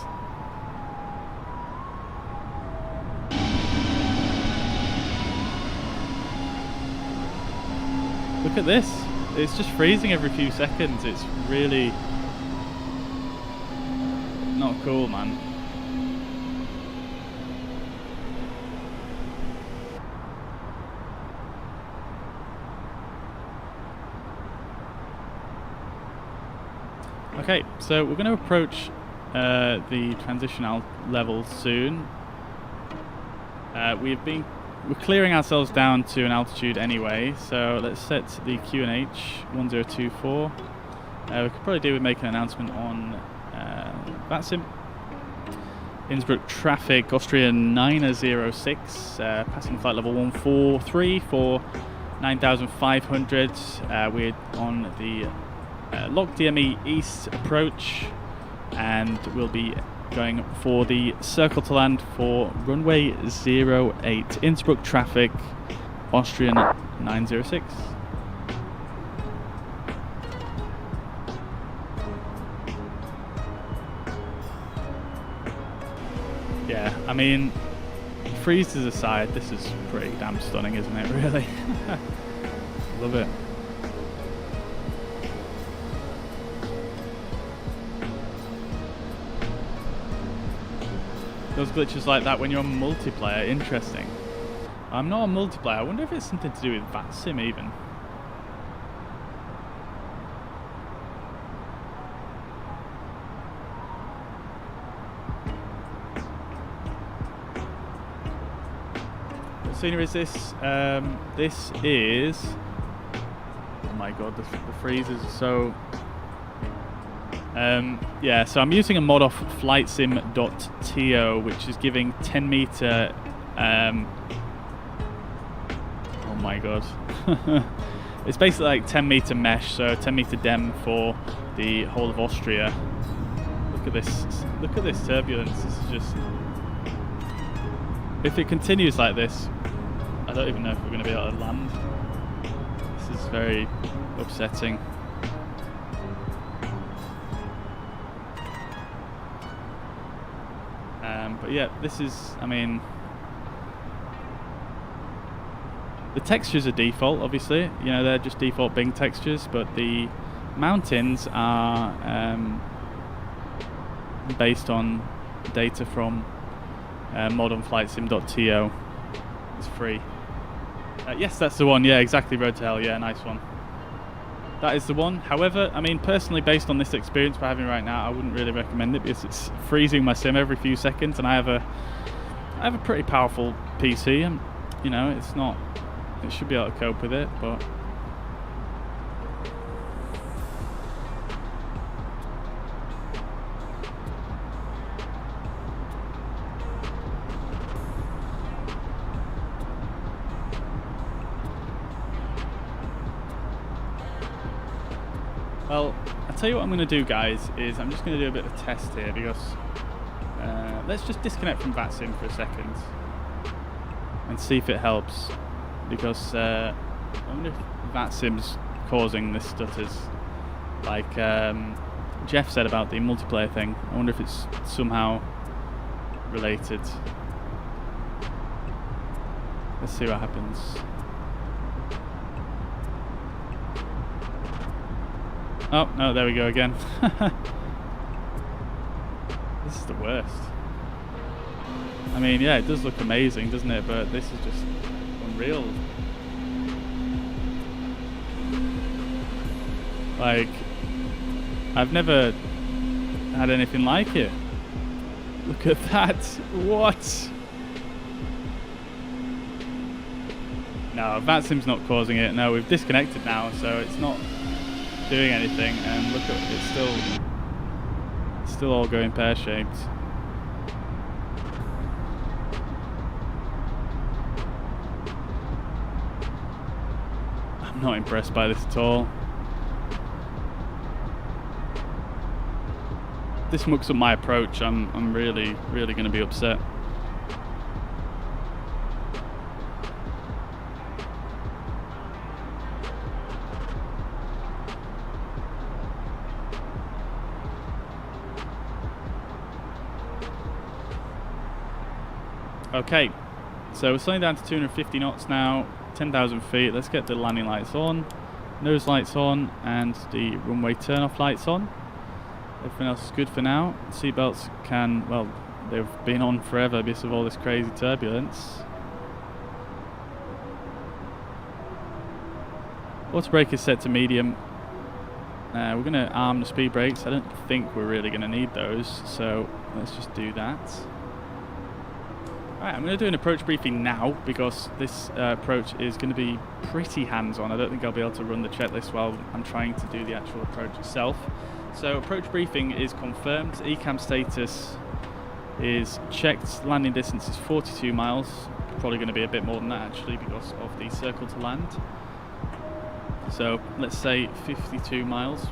Look at this, it's just freezing every few seconds. It's really not cool, man. Okay, so we're going to approach the transition level soon. We're clearing ourselves down to an altitude anyway, so let's set the QNH 1024. We could probably do with making an announcement on VATSIM. Innsbruck traffic, Austrian 906, passing flight level 143 for 9,500. We're on the Log DME East approach, and we'll be going for the circle to land for runway 08. Innsbruck traffic, Austrian 906. Yeah, I mean, freezes aside, this is pretty damn stunning, isn't it, really? Love it. Those glitches like that when you're on multiplayer, interesting. I'm not on multiplayer, I wonder if it's something to do with VATSIM even. What scenery is this? This is... oh my god, the freezers are so... yeah, so I'm using a mod off flightsim.to, which is giving 10 meter, oh my god, it's basically like 10 meter mesh, so 10 meter dem for the whole of Austria. Look at this turbulence. This is just, if it continues like this, I don't even know if we're going to be able to land. This is very upsetting. But yeah, this is, I mean, the textures are default, obviously. You know, they're just default Bing textures, but the mountains are based on data from modernflightsim.to. It's free. Yes, that's the one. Yeah, exactly. Road to Hell. Yeah, nice one. That is the one. However, I mean, personally, based on this experience we're having right now, I wouldn't really recommend it because it's freezing my sim every few seconds, and I have a pretty powerful PC, and you know, it's not. It should be able to cope with it, but. Well, I'll tell you what I'm going to do, guys, is I'm just going to do a bit of a test here because let's just disconnect from VATSIM for a second and see if it helps, because I wonder if VATSIM's causing this stutters, like Jeff said about the multiplayer thing. I wonder if it's somehow related. Let's see what happens. Oh, no, there we go again. This is the worst. I mean, yeah, it does look amazing, doesn't it? But this is just unreal. Like, I've never had anything like it. Look at that. What? No, VATSIM's not causing it. No, we've disconnected now, so it's not doing anything, and look at it's still all going pear-shaped. I'm not impressed by this at all. This mucks up my approach. I'm really going to be upset. Okay, so we're slowing down to 250 knots now, 10,000 feet. Let's get the landing lights on, nose lights on, and the runway turn-off lights on. Everything else is good for now. Seatbelts can, well, they've been on forever because of all this crazy turbulence. Auto brake is set to medium. We're going to arm the speed brakes. I don't think we're really going to need those, so let's just do that. Alright, I'm going to do an approach briefing now because this approach is going to be pretty hands-on. I don't think I'll be able to run the checklist while I'm trying to do the actual approach itself. So approach briefing is confirmed. ECAM status is checked. Landing distance is 42 miles. Probably going to be a bit more than that actually because of the circle to land. So let's say 52 miles.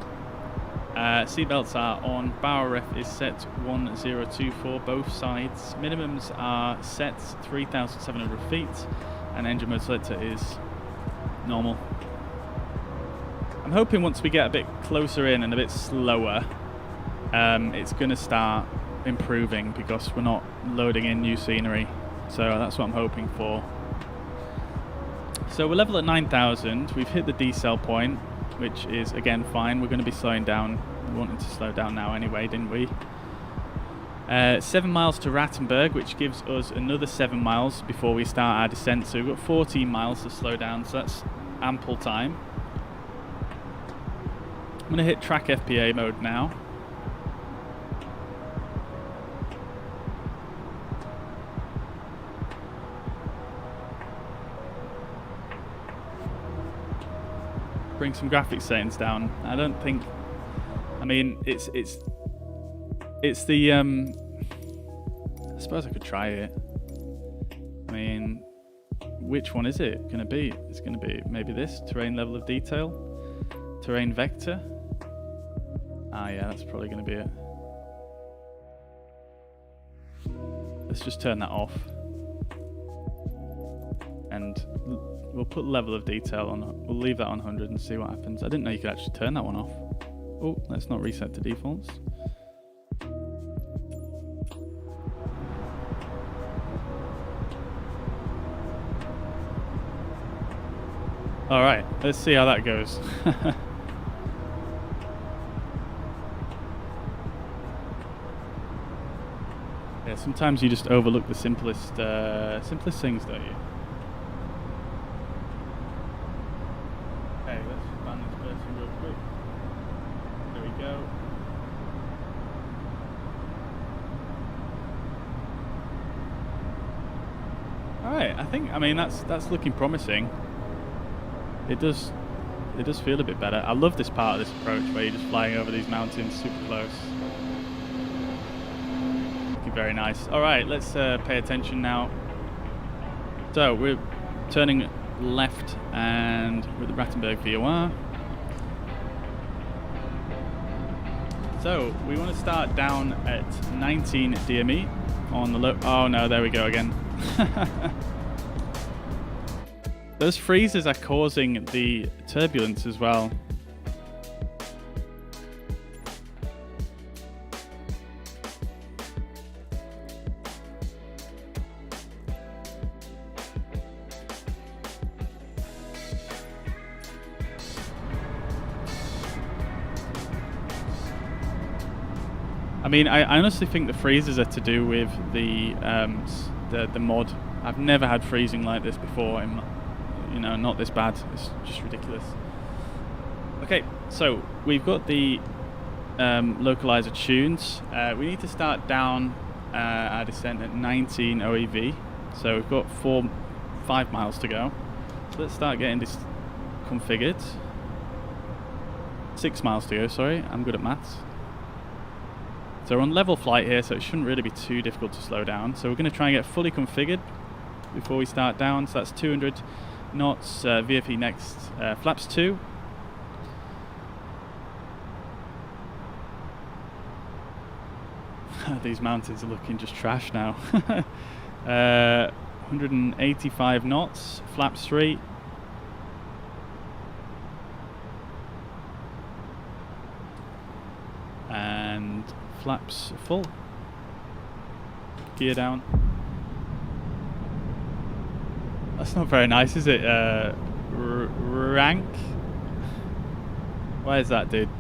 Seatbelts are on. Bow ref is set 1024 both sides. Minimums are set 3,700 feet, and engine mode selector is normal. I'm hoping once we get a bit closer in and a bit slower, it's going to start improving because we're not loading in new scenery. So that's what I'm hoping for. So we're level at 9,000. We've hit the decel point, which is again fine. We're going to be slowing down. We wanted to slow down now anyway, didn't we? 7 miles to Rattenberg, which gives us another 7 miles before we start our descent. So we've got 14 miles to slow down, so that's ample time. I'm going to hit track FPA mode now. Bring some graphics settings down. I don't think. I mean, it's the. I suppose I could try it. I mean, which one is it going to be? It's going to be maybe this terrain level of detail, terrain vector. Ah, yeah, that's probably going to be it. Let's just turn that off, and we'll put level of detail on. We'll leave that on 100 and see what happens. I didn't know you could actually turn that one off. Oh, let's not reset to defaults. All right, let's see how that goes. Yeah, sometimes you just overlook the simplest things, don't you? Okay, let's ban this person real quick. There we go. All right, I mean that's looking promising. It does feel a bit better. I love this part of this approach where you're just flying over these mountains super close. Looking very nice. All right, let's pay attention now. So we're turning left and we're at the Rattenberg VOR. So we want to start down at 19 DME on the low. Oh no, there we go again. Those freezes are causing the turbulence as well. I mean, I honestly think the freezes are to do with the mod. I've never had freezing like this before. You know, not this bad. It's just ridiculous. Okay, so we've got the localizer tunes. We need to start down our descent at 19 OEV. So we've got 5 miles to go. So let's start getting this configured. 6 miles to go, sorry. I'm good at maths. So we're on level flight here, so it shouldn't really be too difficult to slow down. So we're going to try and get fully configured before we start down. So that's 200 knots, VFE next, flaps 2. These mountains are looking just trash now. 185 knots, flaps 3. And flaps full. Gear down. That's not very nice, is it? Rank? Why is that, dude?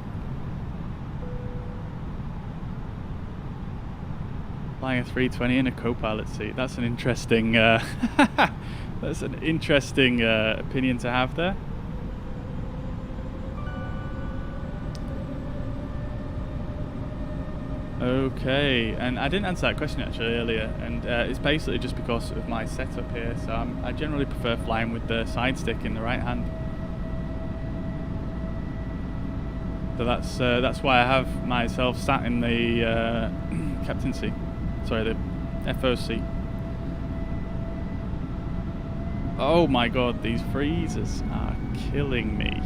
Flying a 320 in a co-pilot seat. That's an interesting that's an interesting opinion to have there. Okay, and I didn't answer that question actually earlier, and it's basically just because of my setup here. So I generally prefer flying with the side stick in the right hand. So that's why I have myself sat in the captain seat. Sorry, the FO seat. Oh my god, these freezers are killing me.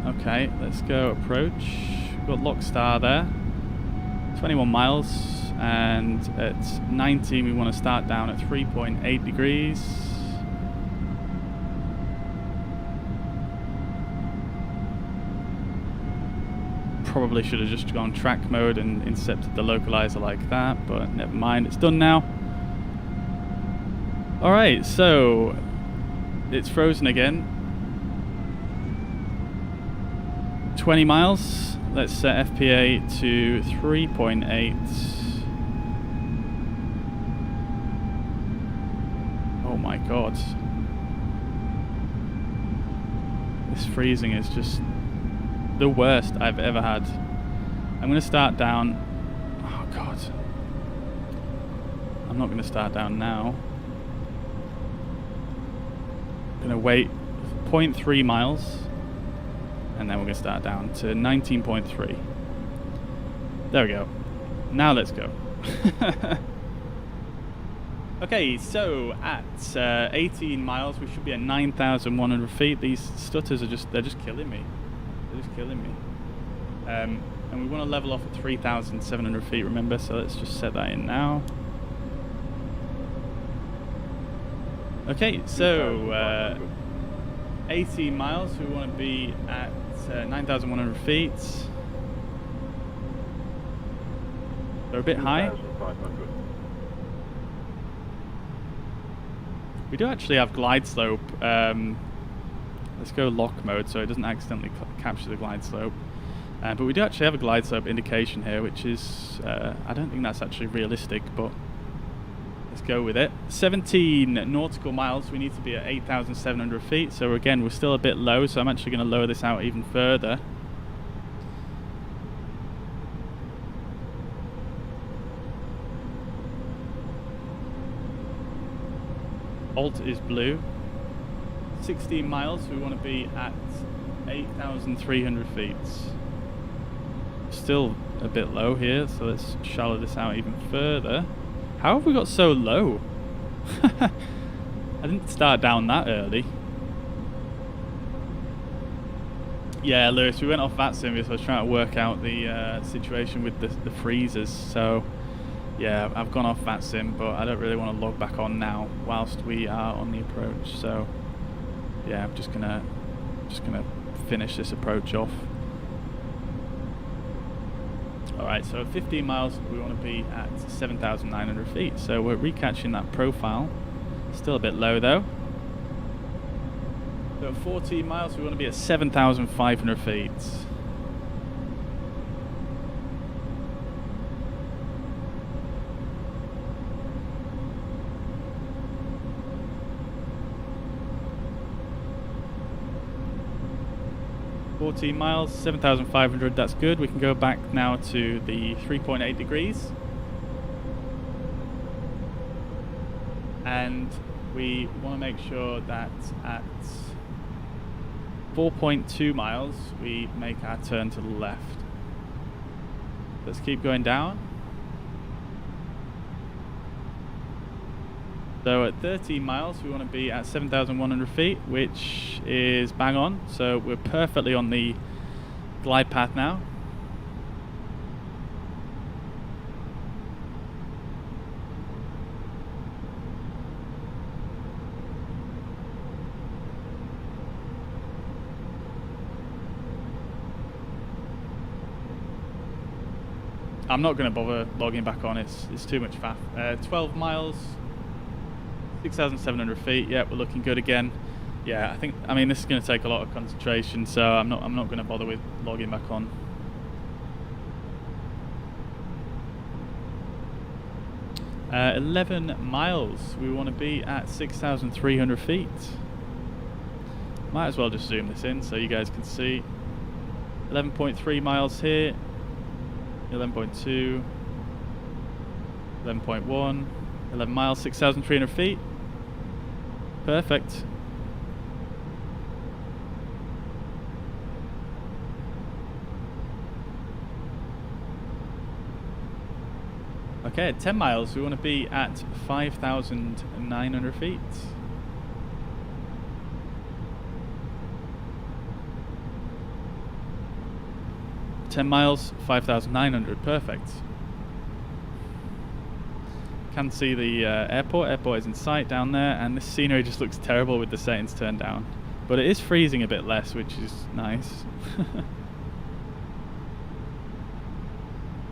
Okay, let's go approach. We've got Lockstar there. 21 miles, and at 19 we want to start down at 3.8 degrees. Probably should have just gone track mode and intercepted the localizer like that, but never mind, it's done now. Alright, so it's frozen again. 20 miles, let's set FPA to 3.8. Oh my god. This freezing is just the worst I've ever had. I'm going to start down. Oh god. I'm not going to start down now. I'm going to wait 0.3 miles. And then we're going to start down to 19.3. There we go. Now let's go. Okay, so at 18 miles, we should be at 9,100 feet. These stutters are they're just killing me. They're just killing me. And we want to level off at 3,700 feet, remember? So let's just set that in now. Okay, so 18 miles, we want to be at 9,100 feet. They're a bit high. 2,500. We do actually have glide slope. Let's go lock mode so it doesn't accidentally capture the glide slope. But we do actually have a glide slope indication here, which is, I don't think that's actually realistic, but let's go with it. 17 nautical miles, we need to be at 8,700 feet. So again, we're still a bit low, so I'm actually going to lower this out even further. Alt is blue. 16 miles, we want to be at 8,300 feet. Still a bit low here, so let's shallow this out even further. How have we got so low? I didn't start down that early. Yeah, Lewis, we went off VATSIM because I was trying to work out the situation with the freezers. So yeah, I've gone off VATSIM, but I don't really want to log back on now whilst we are on the approach. So yeah, I'm just gonna finish this approach off. Alright, so 15 miles we want to be at 7,900 feet, so we're recatching that profile. Still a bit low though. So 14 miles we want to be at 7,500 feet. Miles, 7,500, that's good. We can go back now to the 3.8 degrees. And we want to make sure that at 4.2 miles we make our turn to the left. Let's keep going down. So at 13 miles we want to be at 7,100 feet, which is bang on. So we're perfectly on the glide path now. I'm not going to bother logging back on, it's too much faff. 12 miles. 6,700 feet. Yeah, we're looking good again. Yeah, I mean this is going to take a lot of concentration, so I'm not going to bother with logging back on. Uh, 11 miles. We want to be at 6,300 feet. Might as well just zoom this in so you guys can see. 11.3 miles here. 11.2. 11.1. 11 miles, 6,300 feet. Perfect. Okay, at 10 miles we want to be at 5,900 feet. Ten miles, 5,900, perfect. Can see the airport is in sight down there, and this scenery just looks terrible with the settings turned down, but it is freezing a bit less, which is nice.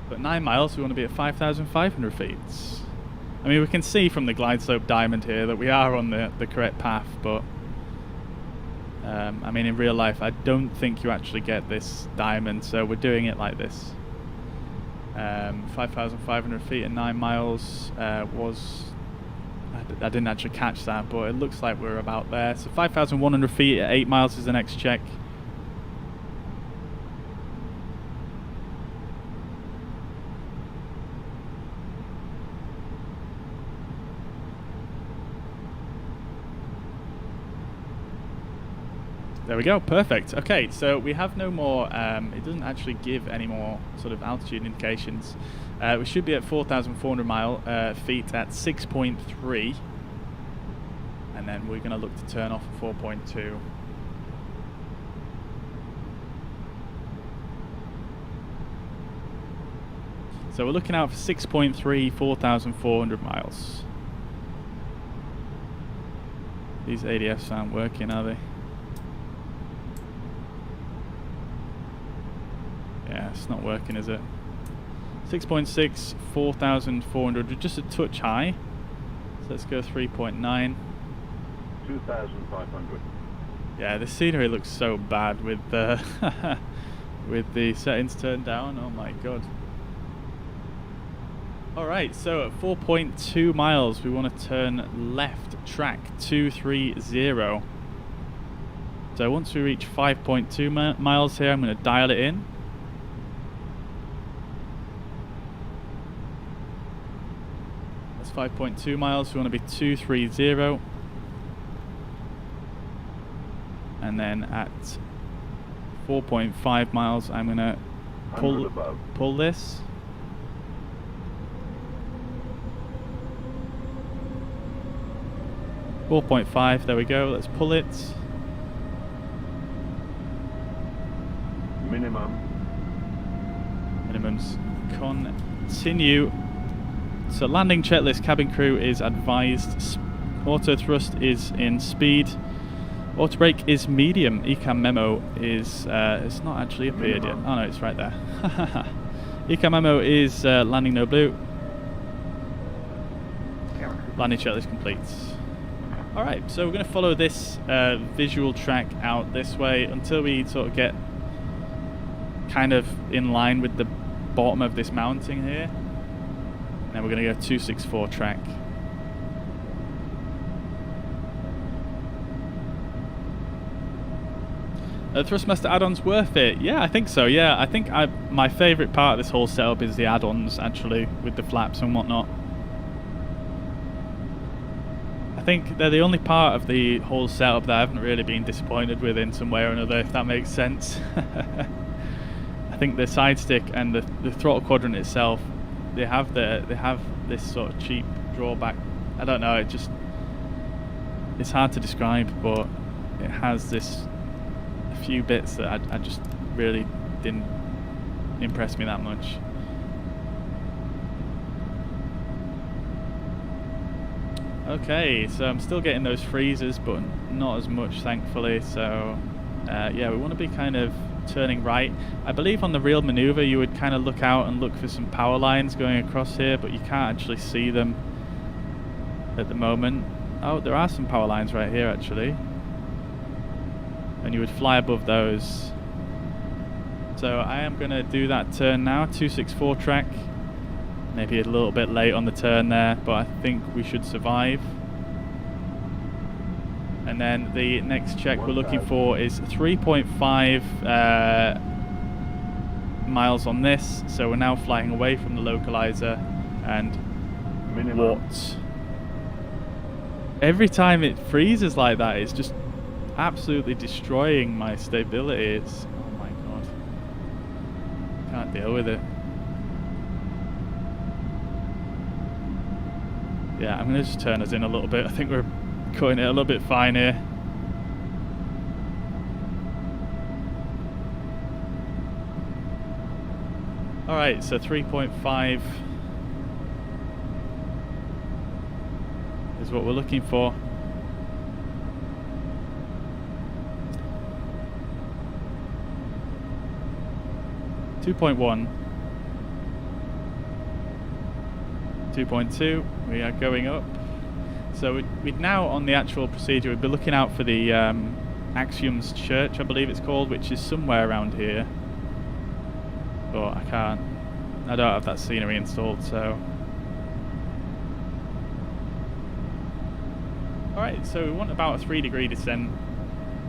But 9 miles we want to be at 5,500 feet. I mean, we can see from the glide slope diamond here that we are on the correct path, but I mean in real life I don't think you actually get this diamond, so we're doing it like this. 5,500 feet and 9 miles was, I didn't actually catch that, but it looks like we're about there. So 5,100 feet at 8 miles is the next check. There we go, perfect. Okay, so we have no more, it doesn't actually give any more sort of altitude indications. We should be at 4,400 feet at 6.3, and then we're going to look to turn off at 4.2. So we're looking out for 6.3, 4,400 miles. These ADFs aren't working, are they? Yeah, it's not working, is it? 6.6, 4,400, just a touch high. So let's go 3.9. 2,500. Yeah, the scenery looks so bad with the with the settings turned down. Oh my god. Alright, so at 4.2 miles we want to turn left, track 230. So once we reach 5.2 miles here, I'm going to dial it in. That's 5.2 miles, we want to be 230. And then at 4.5 miles, I'm going to pull this. .5, there we go, let's pull it. Minimums continue. So landing checklist, cabin crew is advised. Auto thrust is in speed. Auto brake is medium. Ecam memo is it's not actually appeared yet. Oh no, it's right there. Ecam memo is landing no blue. Landing checklist complete. Alright, so we're going to follow this visual track out this way until we sort of get kind of in line with the bottom of this mountain here. And then we're going to go 264 track. Thrustmaster add-ons worth it? Yeah, I think so, yeah. I think my favourite part of this whole setup is the add-ons, actually, with the flaps and whatnot. I think they're the only part of the whole setup that I haven't really been disappointed with in some way or another, if that makes sense. I think the side stick and the throttle quadrant itself, they have this sort of cheap drawback. I don't know, it's hard to describe, but it has this a few bits that I just really didn't impress me that much. Okay, so I'm still getting those freezes, but not as much, thankfully. So yeah, we want to be kind of turning right. I believe on the real maneuver you would kind of look out and look for some power lines going across here, but you can't actually see them at the moment. Oh, there are some power lines right here actually, and you would fly above those. So I am going to do that turn now, 264 track. Maybe a little bit late on the turn there, but I think we should survive. And then the next check we're looking for is 3.5 miles on this. So we're now flying away from the localizer, and what? Every time it freezes like that, it's just absolutely destroying my stability. It's, oh my god, can't deal with it. Yeah, I'm going to just turn us in a little bit. I think we're cutting it a little bit fine here. Alright, so 3.5 is what we're looking for. .2, 2.2, we are going up. So we'd now, on the actual procedure, we'd be looking out for the Axiom's Church, I believe it's called, which is somewhere around here. But I don't have that scenery installed, so. Alright, so we want about a 3-degree descent,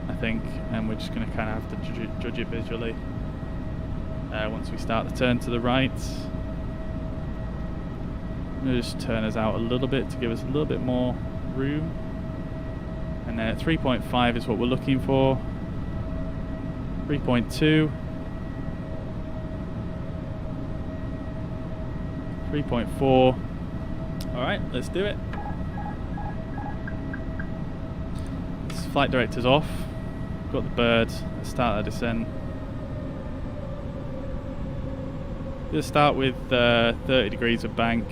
I think, and we're just going to kind of have to judge it visually once we start the turn to the right. I'm going to just turn us out a little bit to give us a little bit more room. And then at 3.5 is what we're looking for. 3.2. 3.4. Alright, let's do it. This flight director's off. Got the bird. Let's start our descent. Let's start with 30 degrees of bank.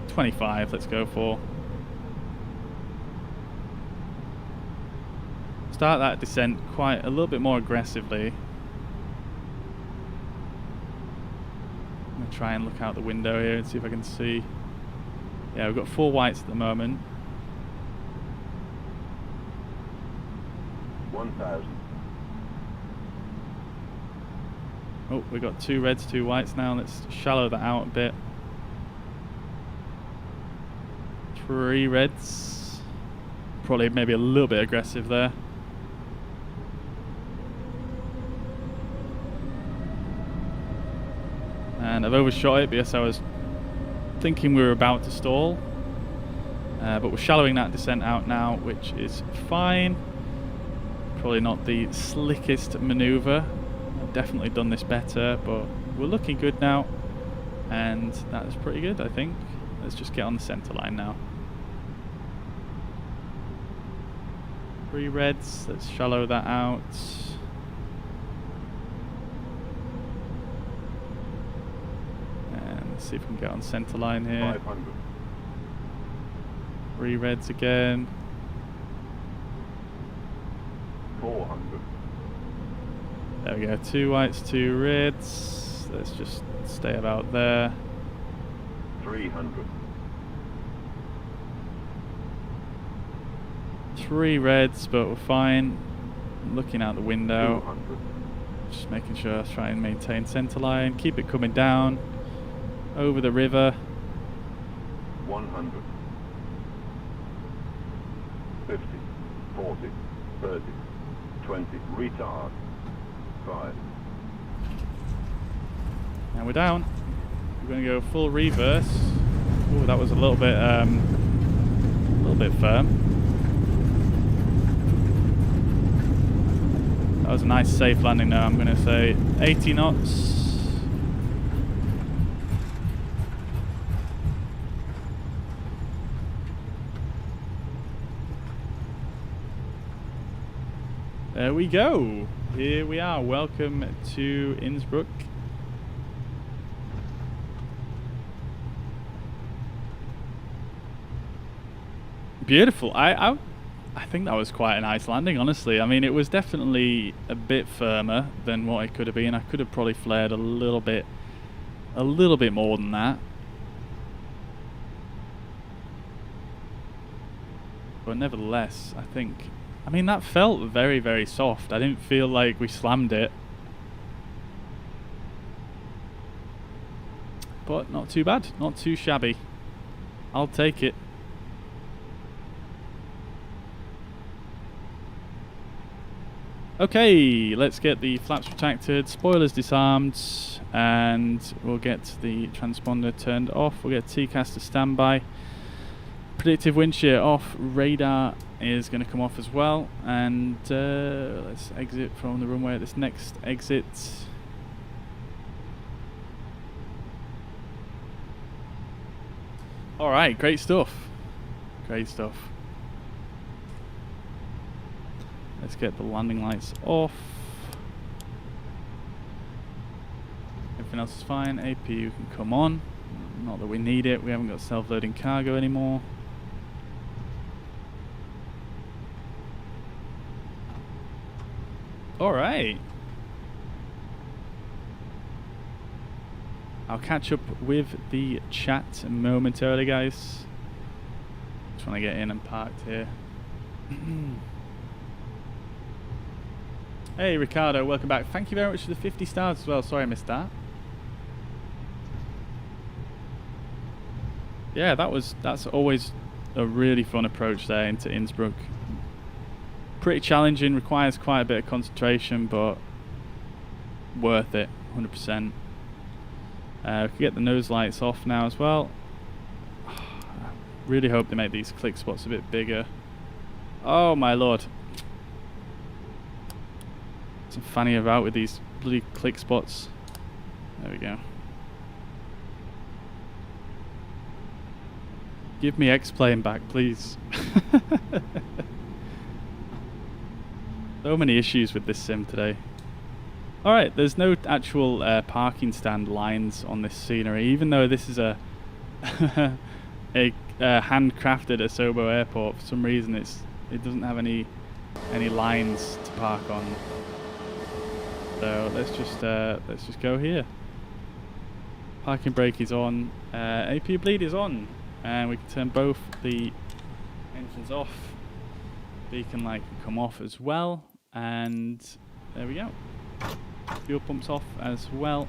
25, let's go for. Start that descent quite a little bit more aggressively. I'm going to try and look out the window here and see if I can see. Yeah, we've got 4 whites at the moment. 1000. Oh, we got 2 reds, 2 whites now. Let's shallow that out a bit. 3 reds. Probably maybe a little bit aggressive there. And I've overshot it because I was thinking we were about to stall. But we're shallowing that descent out now, which is fine. Probably not the slickest maneuver. I've definitely done this better, but we're looking good now. And that's pretty good, I think. Let's just get on the center line now. 3 reds, let's shallow that out. And let's see if we can get on center line here. 500. 3 reds again. 400. There we go, 2 whites, 2 reds. Let's just stay about there. 300. 3 reds, but we're fine. Looking out the window. 200. Just making sure I try and maintain center line. Keep it coming down. Over the river. 100. 50. 40. 30. 20. Retard. 5. And we're down. We're going to go full reverse. Ooh, that was a little bit firm. That was a nice safe landing though. I'm going to say 80 knots. There we go. Here we are. Welcome to Innsbruck. Beautiful. I think that was quite a nice landing, honestly. I mean, it was definitely a bit firmer than what it could have been. I could have probably flared a little bit more than that. But nevertheless, I think, I mean, that felt very, very soft. I didn't feel like we slammed it. But not too bad, not too shabby. I'll take it. Okay, let's get the flaps retracted, spoilers disarmed, and we'll get the transponder turned off. We'll get TCAS to standby. Predictive wind shear off, radar is going to come off as well, and let's exit from the runway at this next exit. Alright, great stuff. Great stuff. Let's get the landing lights off. Everything else is fine. APU can come on. Not that we need it. We haven't got self-loading cargo anymore. Alright. I'll catch up with the chat momentarily, guys. Just want to get in and parked here. Hey Ricardo, welcome back. Thank you very much for the 50 stars as well. Sorry I missed that. Yeah, that's always a really fun approach there into Innsbruck. Pretty challenging, requires quite a bit of concentration, but worth it, 100%. We can get the nose lights off now as well. I really hope they make these click spots a bit bigger. Oh my lord. Some fanny about with these bloody click spots. There we go. Give me X-Plane back, please. So many issues with this sim today. Alright, there's no actual parking stand lines on this scenery, even though this is a handcrafted Asobo airport. For some reason it doesn't have any lines to park on. So let's just go here. Parking brake is on, AP bleed is on, and we can turn both the engines off. Beacon light can come off as well, And there we go. Fuel pumps off as well.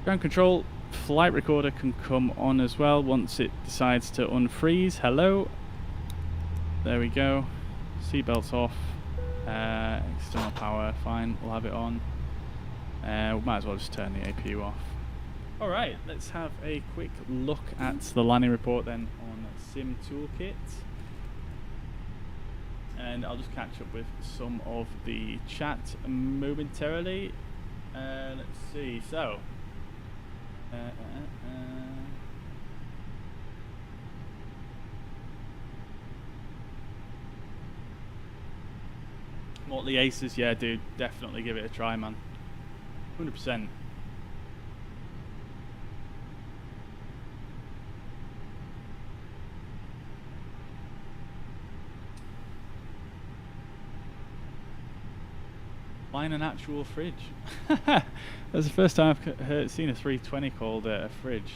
Ground control flight recorder can come on as well once it decides to unfreeze. Hello. There we go. Seatbelts off. External power, fine. We'll have it on. We might as well just turn the APU off. Alright, let's have a quick look at the landing report then on Sim Toolkit. And I'll just catch up with some of the chat momentarily. Let's see, so Motley Aces, yeah dude, definitely give it a try, man. 100%. Buying an actual fridge. That's the first time I've seen a 320 called a fridge.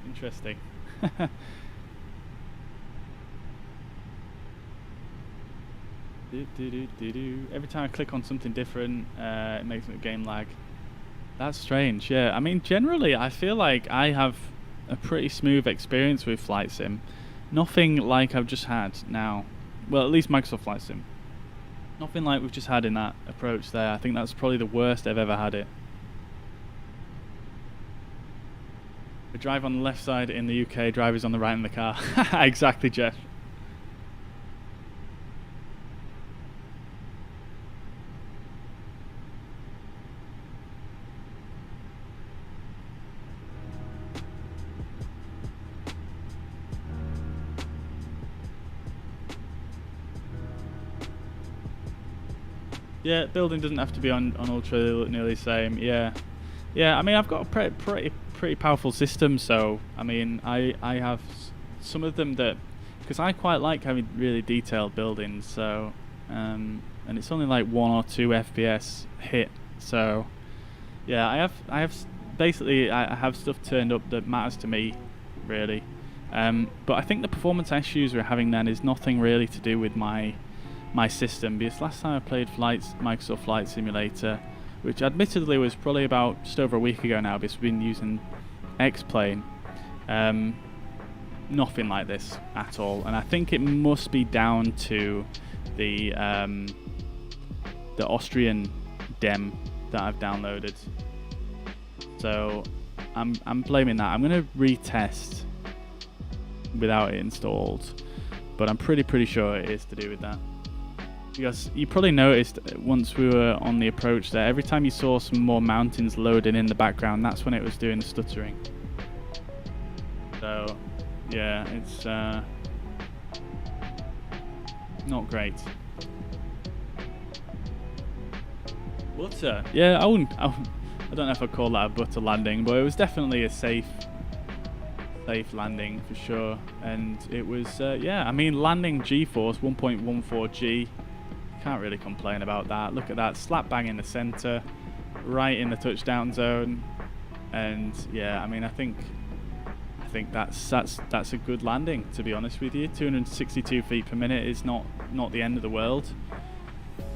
Interesting. Every time I click on something different, it makes the game lag. That's strange, yeah. I mean, generally, I feel like I have a pretty smooth experience with Flight Sim. Nothing like I've just had now. Well, at least Microsoft Flight Sim. Nothing like we've just had in that approach there. I think that's probably the worst I've ever had it. The drive on the left side in the UK, driver's on the right in the car. Exactly, Jeff. Yeah, building doesn't have to be on Ultra, they look nearly the same. Yeah. I mean, I've got a pretty powerful system, so I mean, I have some of them that, because I quite like having really detailed buildings, so and it's only like 1 or 2 FPS hit, so yeah, I have basically I have stuff turned up that matters to me, really. But I think the performance issues we're having then is nothing really to do with my system, because last time I played Microsoft Flight Simulator, which admittedly was probably about just over a week ago now, because we've been using X-Plane, nothing like this at all, and I think it must be down to the Austrian dem that I've downloaded. So I'm blaming that. I'm going to retest without it installed, but I'm pretty sure it is to do with that. Because you probably noticed once we were on the approach there, every time you saw some more mountains loading in the background, that's when it was doing the stuttering. So, yeah, it's not great. Butter? Yeah, I don't know if I'd call that a butter landing, but it was definitely a safe landing for sure. And it was, yeah, I mean, landing G-force 1.14 G. Can't really complain about that. Look at that, slap bang in the center, right in the touchdown zone, and yeah, I mean, I think that's a good landing, to be honest with you. 262 feet per minute is not the end of the world.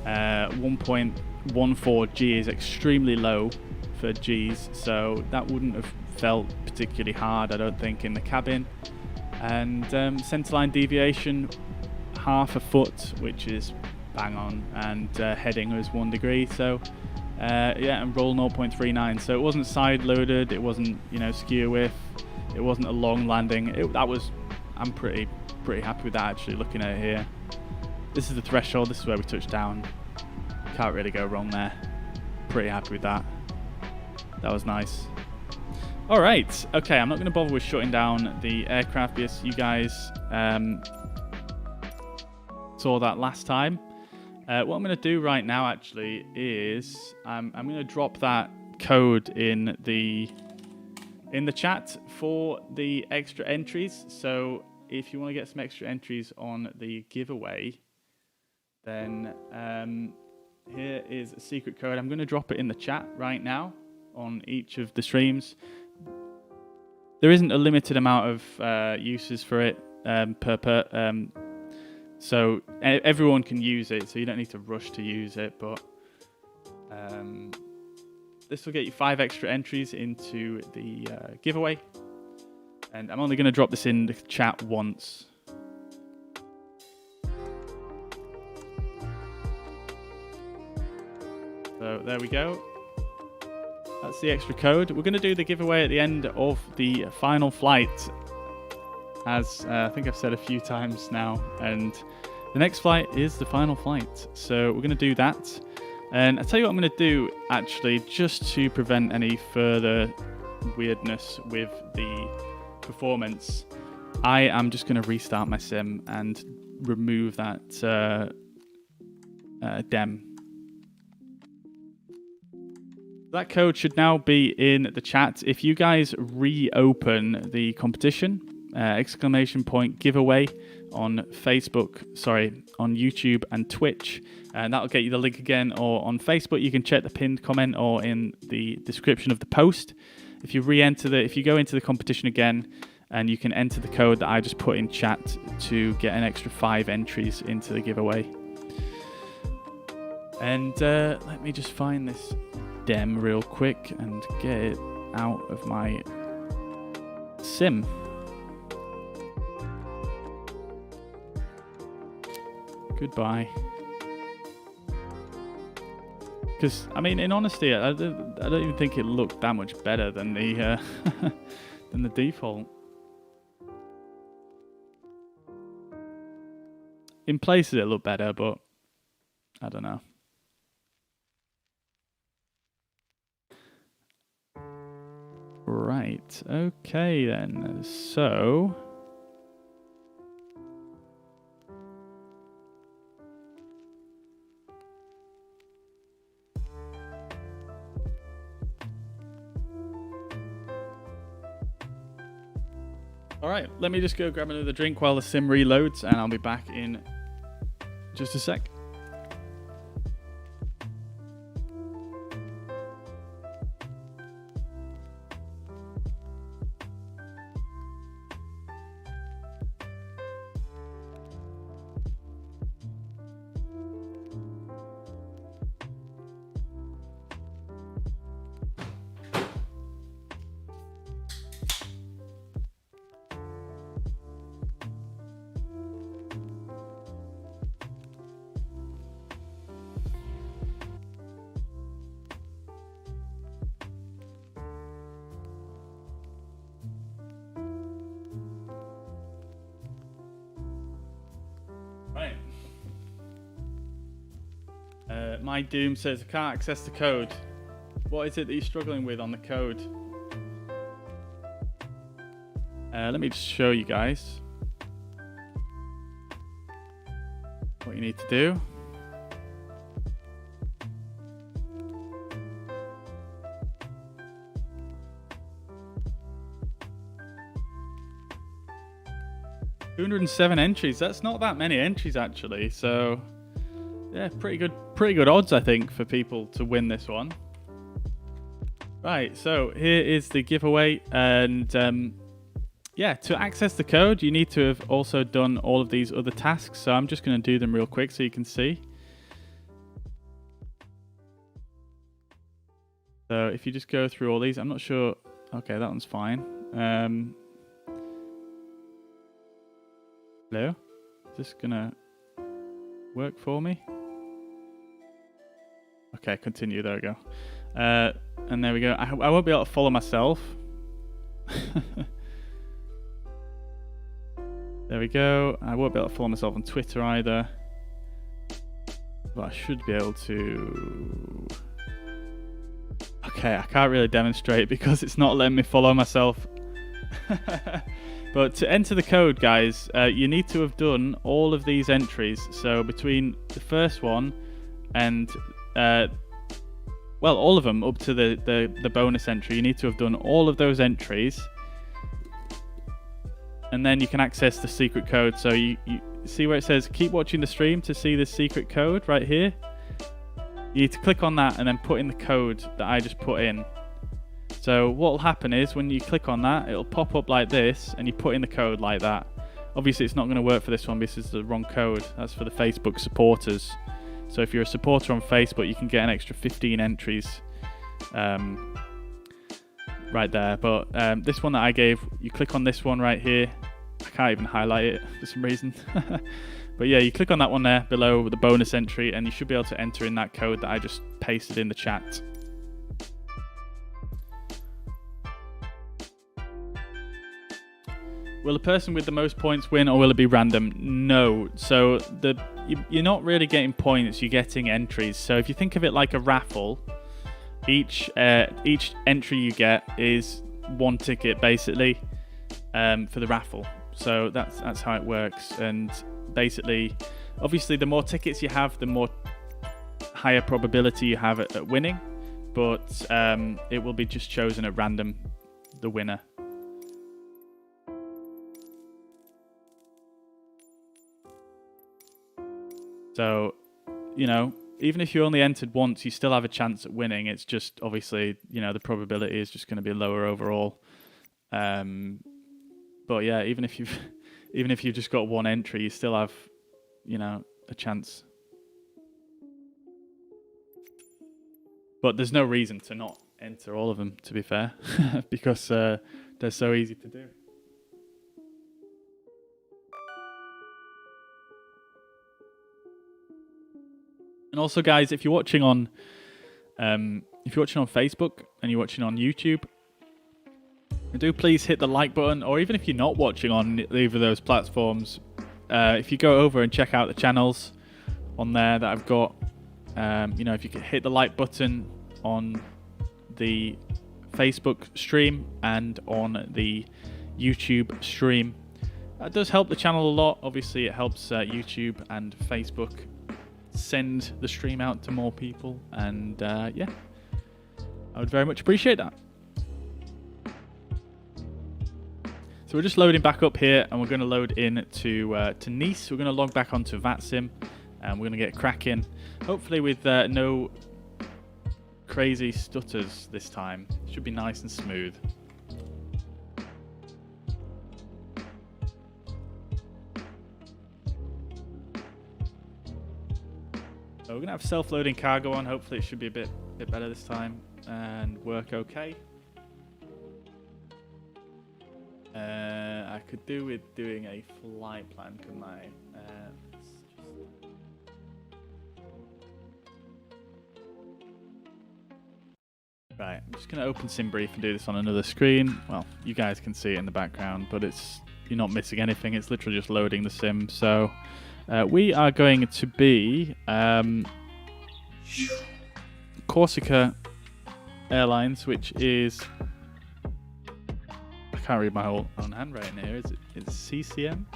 1.14 G is extremely low for Gs, so that wouldn't have felt particularly hard, I don't think, in the cabin. And centerline deviation, half a foot, which is bang on, and heading was 1 degree, so yeah, and roll 0.39, so it wasn't side loaded, it wasn't, you know, skew whiff, it wasn't a long landing. I'm pretty happy with that, actually, looking at it here. This is the threshold, this is where we touch down. Can't really go wrong there. Pretty happy with that. That was nice. Alright, okay, I'm not going to bother with shutting down the aircraft because you guys saw that last time. What I'm going to do right now, actually, is I'm going to drop that code in the chat for the extra entries. So if you want to get some extra entries on the giveaway, then here is a secret code. I'm going to drop it in the chat right now on each of the streams. There isn't a limited amount of uses for it So everyone can use it, so you don't need to rush to use it, but this will get you 5 extra entries into the giveaway. And I'm only going to drop this in the chat once. So there we go. That's the extra code. We're going to do the giveaway at the end of the final flight, as I think I've said a few times now. And the next flight is the final flight. So we're going to do that. And I'll tell you what I'm going to do, actually, just to prevent any further weirdness with the performance. I am just going to restart my sim and remove that dem. That code should now be in the chat. If you guys reopen the competition, exclamation point giveaway on Facebook, sorry, on YouTube and Twitch, and that'll get you the link again, or on Facebook you can check the pinned comment or in the description of the post. If you if you go into the competition again, and you can enter the code that I just put in chat to get an extra 5 entries into the giveaway. And let me just find this dem real quick and get it out of my sim. Goodbye. Because I mean, in honesty, I don't even think it looked that much better than the than the default. In places it looked better, but I don't know. Right, okay then, so... Alright, let me just go grab another drink while the sim reloads, and I'll be back in just a sec. My Doom says, I can't access the code. What is it that you're struggling with on the code? Let me just show you guys what you need to do. $207 entries. That's not that many entries, actually. So, yeah, pretty good odds, I think, for people to win this one. Right, so here is the giveaway, and yeah, to access the code, you need to have also done all of these other tasks. So I'm just going to do them real quick so you can see. So if you just go through all these, I'm not sure. Okay, that one's fine. Hello? Is this going to work for me? Okay, continue. There we go. And there we go. I won't be able to follow myself. There we go. I won't be able to follow myself on Twitter either. But I should be able to... Okay, I can't really demonstrate because it's not letting me follow myself. But to enter the code, guys, you need to have done all of these entries. So between the first one and... well, all of them up to the bonus entry, you need to have done all of those entries, and then you can access the secret code. So you see where it says keep watching the stream to see the secret code right here. You need to click on that and then put in the code that I just put in. So what will happen is when you click on that, it'll pop up like this, and you put in the code like that. Obviously, it's not going to work for this one because it's the wrong code. That's for the Facebook supporters. So if you're a supporter on Facebook, you can get an extra 15 entries right there. But this one that I gave, you click on this one right here. I can't even highlight it for some reason. But yeah, you click on that one there below the bonus entry, and you should be able to enter in that code that I just pasted in the chat. Will the person with the most points win, or will it be random? No. So you're not really getting points, you're getting entries. So if you think of it like a raffle, each entry you get is one ticket basically for the raffle. So that's how it works. And basically, obviously, the more tickets you have, the more higher probability you have at winning. But it will be just chosen at random, the winner. So, you know, even if you only entered once, you still have a chance at winning. It's just, obviously, you know, the probability is just going to be lower overall. But yeah, even if you've just got one entry, you still have, you know, a chance. But there's no reason to not enter all of them, to be fair, because they're so easy to do. And also, guys, if you're watching on Facebook and you're watching on YouTube, do please hit the like button. Or even if you're not watching on either of those platforms, if you go over and check out the channels on there that I've got, you know, if you could hit the like button on the Facebook stream and on the YouTube stream, that does help the channel a lot. Obviously, it helps YouTube and Facebook send the stream out to more people, and yeah, I would very much appreciate that. So we're just loading back up here, and we're going to load in to Nice. We're going to log back onto VATSIM, and we're going to get cracking, hopefully with no crazy stutters this time. It should be nice and smooth. So we're going to have self-loading cargo on. Hopefully it should be a bit better this time and work okay. I could do with doing a flight plan, couldn't I? Right, I'm just going to open SimBrief and do this on another screen. Well, you guys can see it in the background, but you're not missing anything. It's literally just loading the sim. So we are going to be Corsica Airlines, which is, I can't read my whole own handwriting here. It's CCM.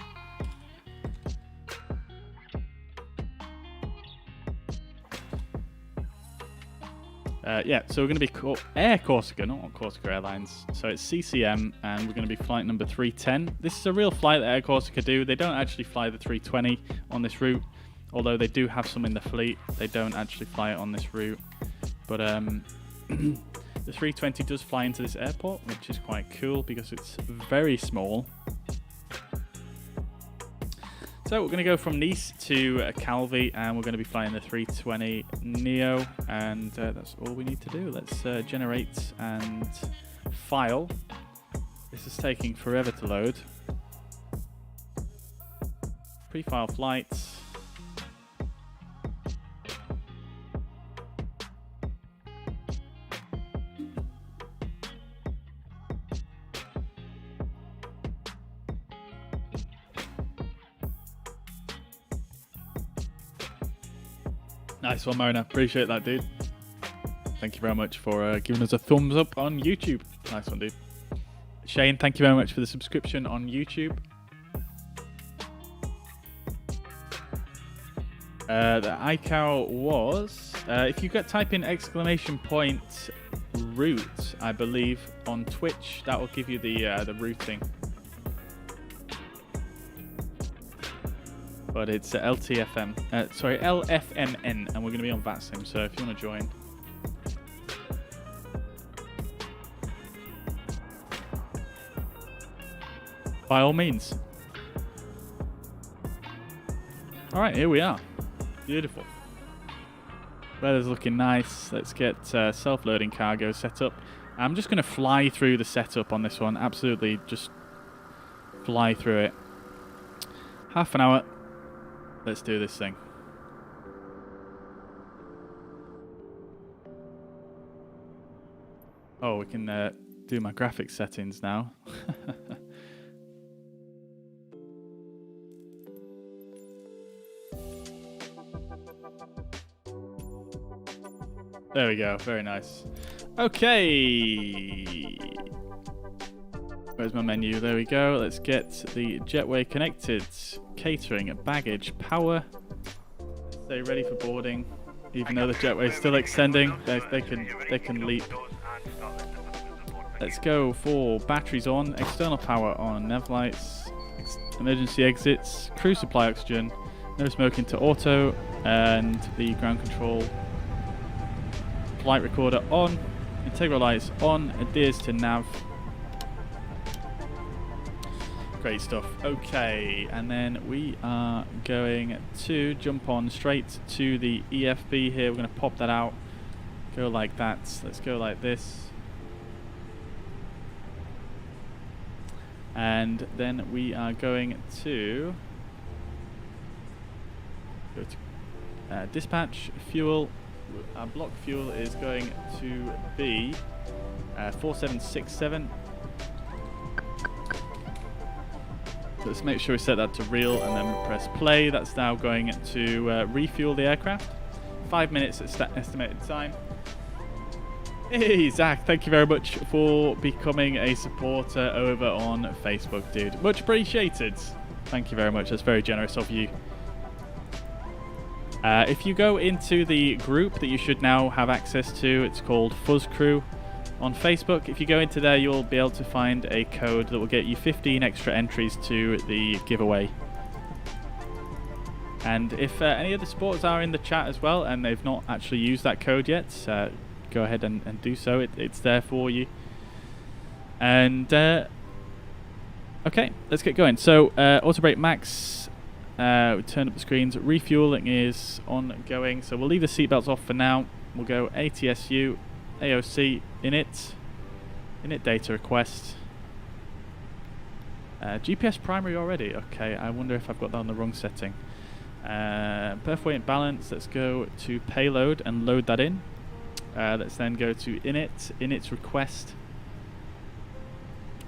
Yeah, so we're going to be Air Corsica, not Corsica Airlines. So it's CCM, and we're going to be flight number 310. This is a real flight that Air Corsica do. They don't actually fly the 320 on this route, although they do have some in the fleet. They don't actually fly it on this route. But the 320 does fly into this airport, which is quite cool because it's very small. So we're going to go from Nice to Calvi, and we're going to be flying the 320 Neo, and that's all we need to do. Let's generate and file. This is taking forever to load. Pre-file flights. Nice one, Mona. Appreciate that, dude. Thank you very much for giving us a thumbs up on YouTube. Nice one, dude. Shane, thank you very much for the subscription on YouTube. The iCal was, if you type in !! route, I believe, on Twitch, that will give you the routing. But it's LFMN, and we're going to be on VATSIM, so if you want to join. By all means. Alright, here we are. Beautiful. Weather's looking nice. Let's get self-loading cargo set up. I'm just going to fly through the setup on this one. Absolutely just fly through it. Half an hour. Let's do this thing. Oh, we can do my graphics settings now. There we go, very nice. Okay. Where's my menu? There we go. Let's get the jetway connected. Catering, baggage, power. Stay ready for boarding. Even though the jetway is still extending, they can leap. Let's go for batteries on, external power on, nav lights, emergency exits, crew supply oxygen, no smoking to auto, and the ground control flight recorder on, integral lights on, adheres to nav. Great stuff. Okay, and then we are going to jump on straight to the EFB here. We're going to pop that out, go like that. Let's go like this. And then we are going to go to dispatch fuel. Our block fuel is going to be 4767. Let's make sure we set that to real and then press play. That's now going to refuel the aircraft. 5 minutes estimated time. Hey Zach, thank you very much for becoming a supporter over on Facebook, dude. Much appreciated. Thank you very much. That's very generous of you. If you go into the group that you should now have access to, it's called Fuzz Crew on Facebook. If you go into there, you'll be able to find a code that will get you 15 extra entries to the giveaway. And if any of the supporters are in the chat as well and they've not actually used that code yet, go ahead and do so. It's there for you. And okay, let's get going. So auto brake max. We turn up the screens. Refueling is ongoing, so we'll leave the seatbelts off for now. We'll go ATSU, AOC, init data request. GPS primary already. Okay, I wonder if I've got that on the wrong setting. Perf weight and balance. Let's go to payload and load that in. Let's then go to init request.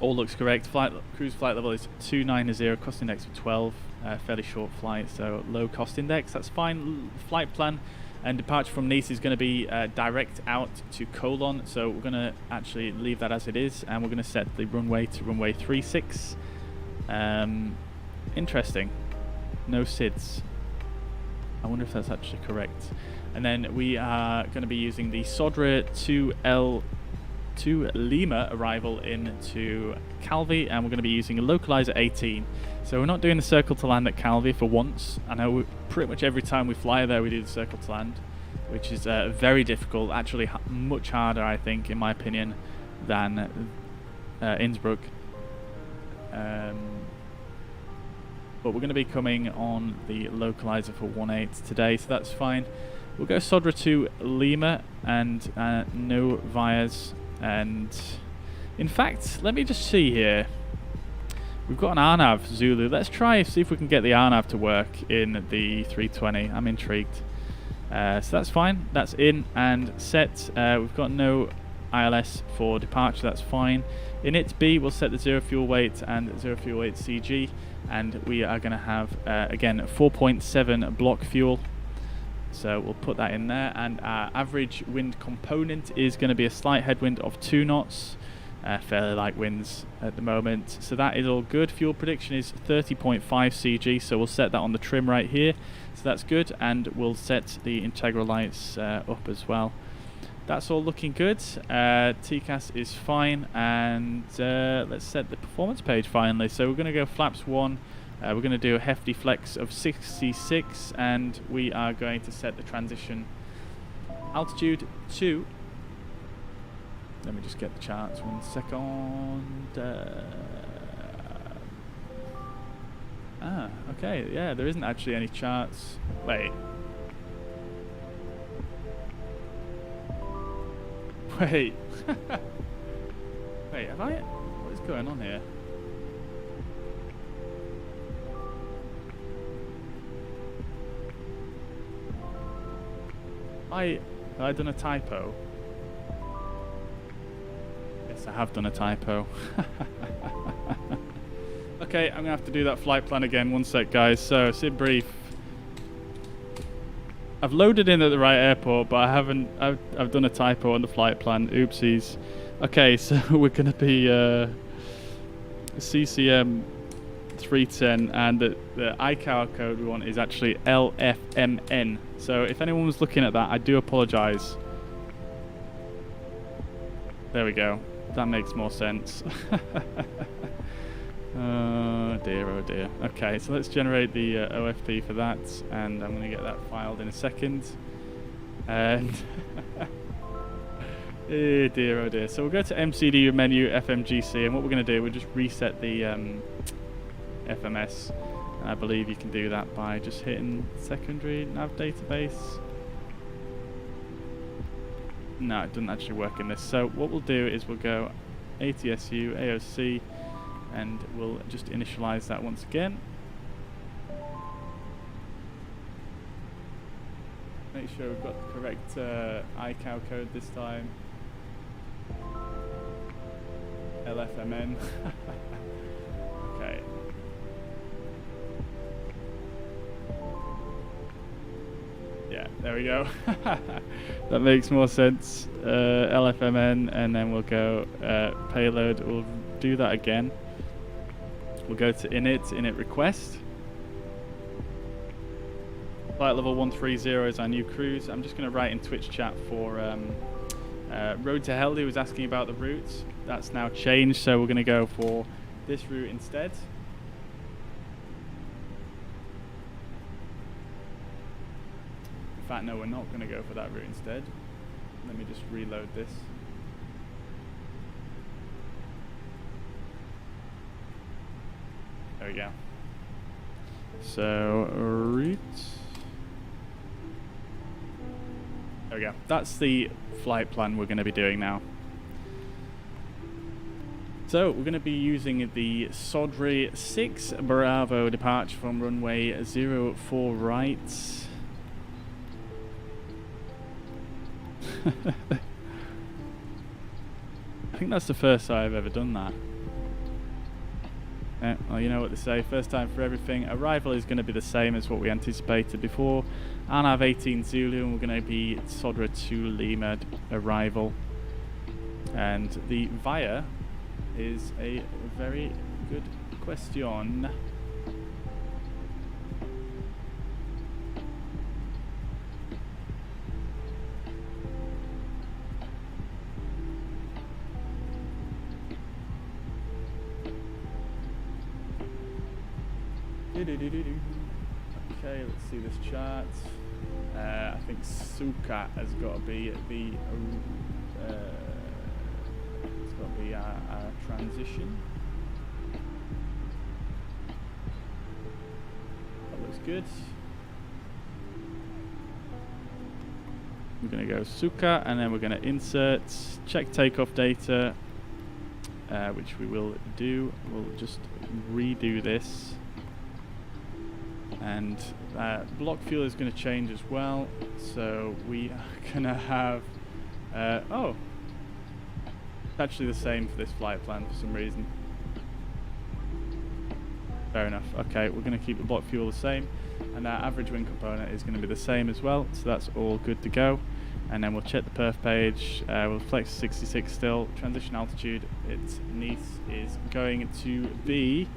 All looks correct. Cruise flight level is 290, cost index of 12. Fairly short flight, so low cost index. That's fine. Flight plan and departure from Nice is going to be direct out to Colon, so we're going to actually leave that as it is, and we're going to set the runway to runway 36. Interesting. No SIDS. I wonder if that's actually correct. And then we are going to be using the Sodra 2L to Lima arrival into Calvi, and we're going to be using a localizer 18. So we're not doing the circle to land at Calvi for once. I know pretty much every time we fly there we do the circle to land, which is very difficult, actually much harder I think in my opinion than Innsbruck. But we're going to be coming on the localizer for 1.8 today, so that's fine. We'll go Sodra to Lima and no vias. And in fact, let me just see here. We've got an RNAV Zulu. Let's see if we can get the RNAV to work in the 320. I'm intrigued. So that's fine. That's in and set. We've got no ILS for departure. That's fine. Init B, we'll set the 0 fuel weight and 0 fuel weight CG. And we are going to have, again, 4.7 block fuel. So we'll put that in there, and our average wind component is going to be a slight headwind of 2 knots, fairly light winds at the moment. So that is all good. Fuel prediction is 30.5 CG, so we'll set that on the trim right here. So that's good, and we'll set the integral lights up as well. That's all looking good. TCAS is fine, and let's set the performance page finally. So we're going to go flaps 1. We're going to do a hefty flex of 66, and we are going to set the transition altitude to, let me just get the charts 1 second, Ah, okay, yeah, there isn't actually any charts. Wait. Wait. Wait, have I... What is going on here? Have I done a typo? Yes, I have done a typo. Okay, I'm gonna have to do that flight plan again. One sec, guys. So, sim brief. I've loaded in at the right airport, but I haven't. I've done a typo on the flight plan. Oopsies. Okay, so we're gonna be CCM 310, and the ICAO code we want is actually LFMN. So if anyone was looking at that, I do apologise. There we go. That makes more sense. Oh dear, oh dear. Okay, so let's generate the OFP for that, and I'm going to get that filed in a second. And oh dear, oh dear. So we'll go to MCD menu, FMGC, and what we're going to do, we'll just reset the FMS. And I believe you can do that by just hitting secondary nav database. No, it doesn't actually work in this. So what we'll do is we'll go ATSU, AOC, and we'll just initialize that once again. Make sure we've got the correct ICAO code this time. LFMN. Okay. Yeah, there we go. That makes more sense. LFMN, and then we'll go payload. We'll do that again. We'll go to init request. Flight level 130 is our new cruise. I'm just going to write in Twitch chat for Road to Hell, who was asking about the routes. That's now changed, so we're going to go for this route instead. In fact, no, we're not going to go for that route instead. Let me just reload this. There we go. So, route. There we go. That's the flight plan we're going to be doing now. So, we're going to be using the Sodri 6 Bravo departure from runway 04 right. I think that's the first time I've ever done that. Yeah, well, you know what they say, first time for everything. Arrival is going to be the same as what we anticipated before. ANAV 18 Zulu, and we're going to be Sodra 2 Lima arrival. And the VIA is a very good question. Okay, let's see this chart. I think Suka has got to be the it's got to be our transition. That looks good. We're going to go Suka, and then we're going to insert, check takeoff data, which we will do. We'll just redo this. And block fuel is going to change as well, so we are going to have oh, it's actually the same for this flight plan for some reason. Fair enough. Okay, we're going to keep the block fuel the same, and our average wing component is going to be the same as well, so that's all good to go. And then we'll check the perf page. We'll flex 66 still. Transition altitude, its Nice is going to be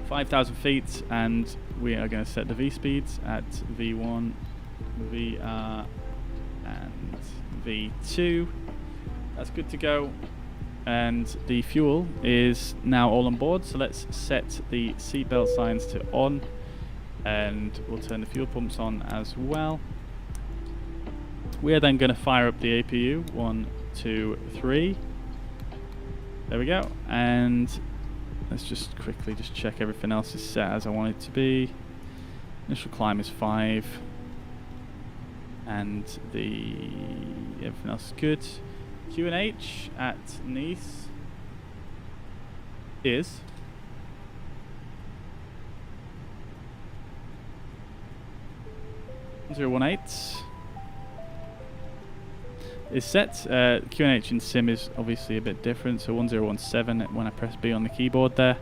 5,000 feet, and we are going to set the V speeds at V1, VR, and V2. That's good to go. And the fuel is now all on board, so let's set the seatbelt signs to on, and we'll turn the fuel pumps on as well. We are then going to fire up the APU. 1, 2, 3. There we go. And let's just quickly just check everything else is set as I want it to be. Initial climb is 5. And everything else is good. QNH at Nice is 018 is set. QNH in sim is obviously a bit different, so 1017 when I press B on the keyboard there.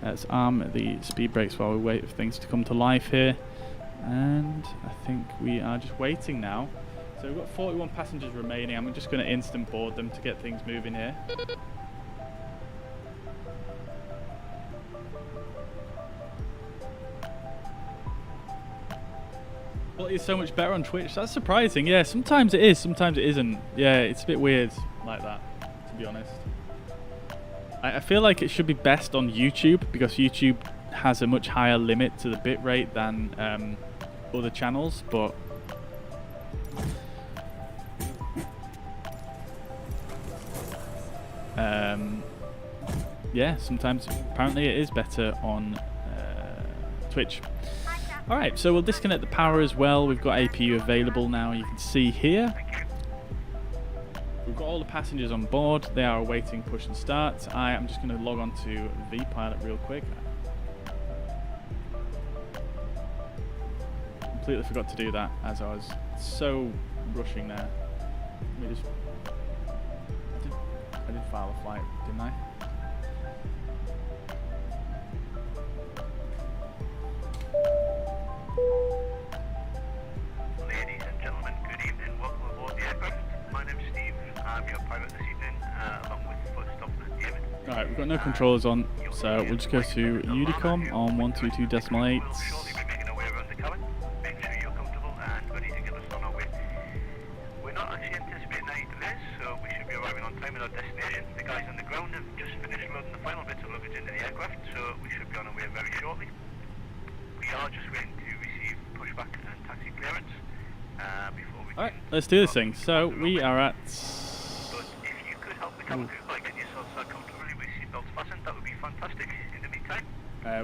Let's arm the speed brakes while we wait for things to come to life here. And I think we are just waiting now. So we've got 41 passengers remaining. I'm just going to instant board them to get things moving here. Quality is so much better on Twitch. That's surprising. Yeah, sometimes it is, sometimes it isn't. Yeah, it's a bit weird like that, to be honest. I feel like it should be best on YouTube because YouTube has a much higher limit to the bitrate than other channels, but yeah, sometimes apparently it is better on Twitch. Alright, so we'll disconnect the power as well. We've got APU available now, you can see here. We've got all the passengers on board. They are awaiting push and start. I am just going to log on to vPilot real quick. Completely forgot to do that as I was so rushing there. Let me just... I did file a flight, didn't I? Ladies and gentlemen, good evening. Welcome aboard the aircraft. My name's Steve. I'm your pilot this evening, along with first officer David. Alright, we've got no controllers on, so we'll just go to UDICOM on 122.8. We'll shortly be making our way around the cabin. Make sure you're comfortable and ready to get us on our way. We're not actually anticipating any delays, so we should be arriving on time at our destination. The guys on the ground have just finished loading the final bits of luggage into the aircraft, so we should be on our way very shortly. We are just waiting to receive pushback and taxi clearance before we... Alright, let's do this thing. So we are at... But if you could help the cabin crew by getting yourselves comfortably with seatbelts fastened, that would be fantastic. In the meantime...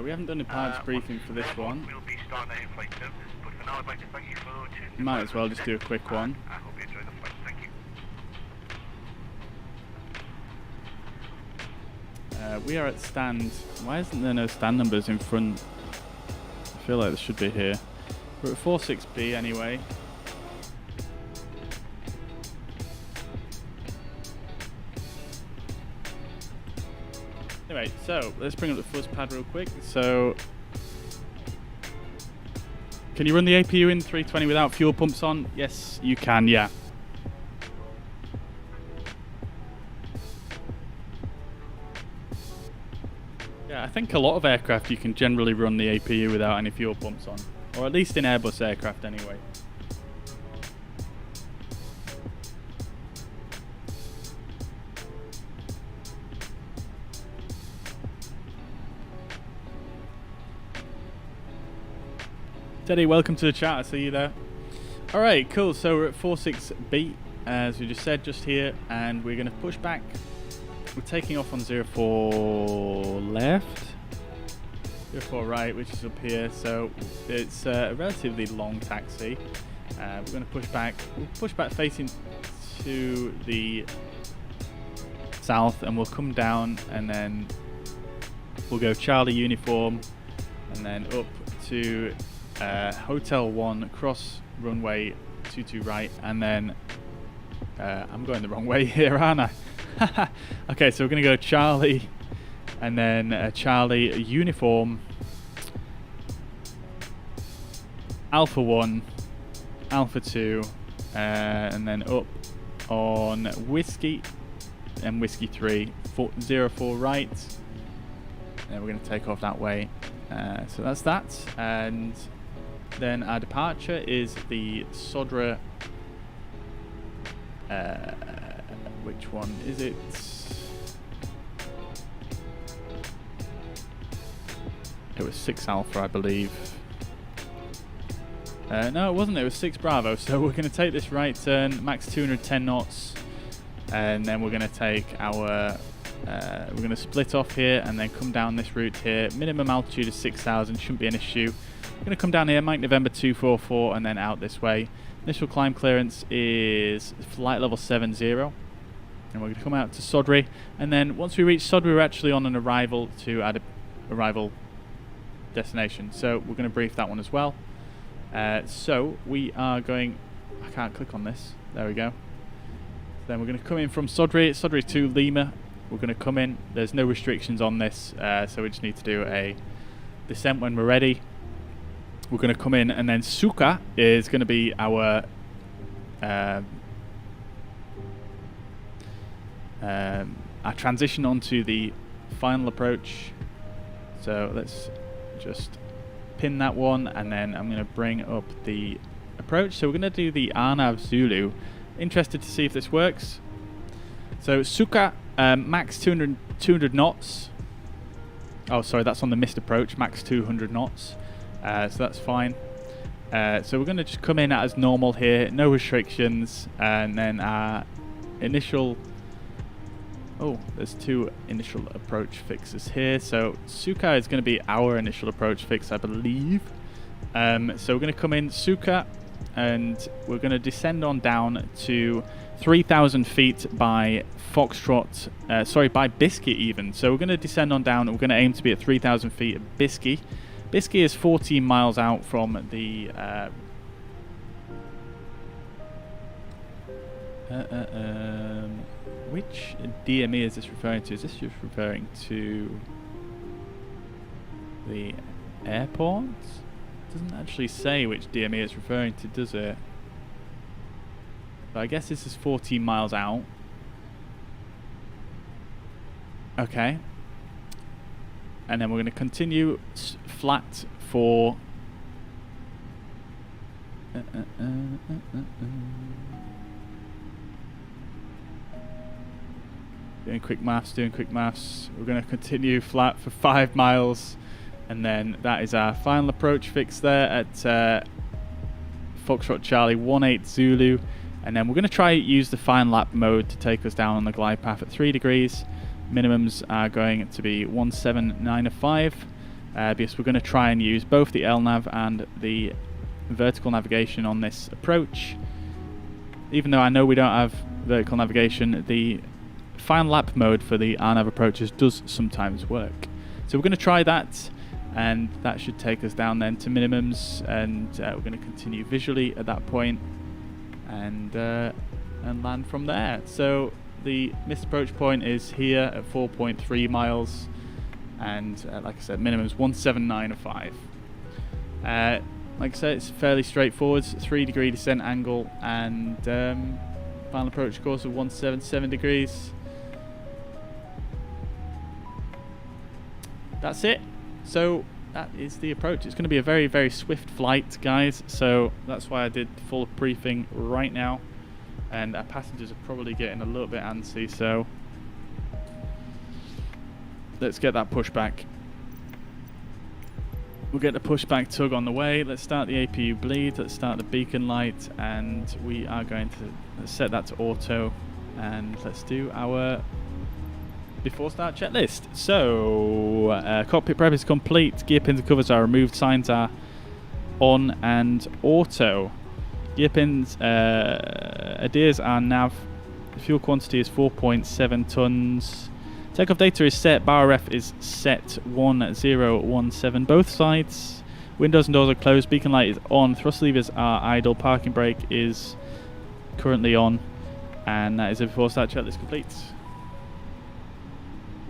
we haven't done a pilots briefing for this one. We'll be starting our in-flight services, but for now I'd like to thank you for tuning in. Might as well just do a quick one. I hope you enjoy the flight. Thank you. We are at stand... Why isn't there no stand numbers in front? I feel like there should be here. We're at 46B anyway. Anyway, so let's bring up the fuzz pad real quick. So, can you run the APU in 320 without fuel pumps on? Yes, you can, yeah. Yeah, I think a lot of aircraft you can generally run the APU without any fuel pumps on. Or at least in Airbus aircraft anyway. Teddy, welcome to the chat. I see you there. Alright, cool. So we're at 46B, as we just said, just here, and we're going to push back. We're taking off on 04 left, 04 right, which is up here. So it's a relatively long taxi. We're going to push back. We'll push back facing to the south, and we'll come down, and then we'll go Charlie uniform, and then up to Hotel 1, cross runway 22 right, and then I'm going the wrong way here, aren't I? Okay, so we're going to go Charlie, and then Charlie uniform, Alpha 1, Alpha 2, and then up on Whiskey and Whiskey 3, 04 right, and we're going to take off that way. So that's that, and then our departure is the Sodra, which one is it? It was 6 Alpha, I believe. No, it wasn't, it was 6 Bravo, so we're going to take this right turn, max 210 knots, and then we're going to take our we're going to split off here and then come down this route here. Minimum altitude is 6,000, shouldn't be an issue. We're going to come down here, Mike November 244, and then out this way. Initial climb clearance is flight level 70. And we're going to come out to Sodbury. And then once we reach Sodbury, we're actually on an arrival to add a arrival destination. So we're going to brief that one as well. So we are going... I can't click on this. There we go. Then we're going to come in from Sodbury to Lima. We're going to come in. There's no restrictions on this, so we just need to do a descent when we're ready. We're going to come in, and then Suka is going to be our transition onto the final approach. So let's just pin that one, and then I'm going to bring up the approach. So we're going to do the Arnav Zulu. Interested to see if this works. So Suka, max 200 knots. Oh, sorry, that's on the missed approach, max 200 knots. So that's fine. So we're going to just come in as normal here, no restrictions, and then our initial... Oh, there's two initial approach fixes here. So Suka is going to be our initial approach fix, I believe. So we're going to come in Suka, and we're going to descend on down to 3,000 feet by Foxtrot, by Biscay even. So we're going to descend on down, and we're going to aim to be at 3,000 feet at Biscay. Biscay is 14 miles out from the... which DME is this referring to? Is this just referring to the airport? It doesn't actually say which DME it's referring to, does it? But I guess this is 14 miles out. Okay. And then we're going to continue flat for... Doing quick maths. We're going to continue flat for 5 miles. And then that is our final approach fix there at Foxtrot Charlie 18 Zulu. And then we're going to try use the fine lap mode to take us down on the glide path at 3 degrees. Minimums are going to be 17905. Because we're going to try and use both the LNAV and the vertical navigation on this approach. Even though I know we don't have vertical navigation, the fine lap mode for the RNAV approaches does sometimes work. So we're going to try that, and that should take us down then to minimums, and we're going to continue visually at that point and land from there. So the missed approach point is here at 4.3 miles, and like I said, minimum is 17905. Like I said, it's fairly straightforward. 3 degree descent angle, and final approach course of 177 degrees. That's it. So that is the approach. It's going to be a very, very swift flight, guys. So that's why I did the full briefing right now. And our passengers are probably getting a little bit antsy. So let's get that pushback. We'll get the pushback tug on the way. Let's start the APU bleed. Let's start the beacon light. And we are going to set that to auto. And let's do our... before start checklist. So cockpit prep is complete, gear pins and covers are removed, signs are on and auto. Gear pins adheres our nav. The fuel quantity is 4.7 tons. Takeoff data is set, bar ref is set 1017 both sides. Windows and doors are closed, beacon light is on, thrust levers are idle, parking brake is currently on, and that is a before start checklist complete.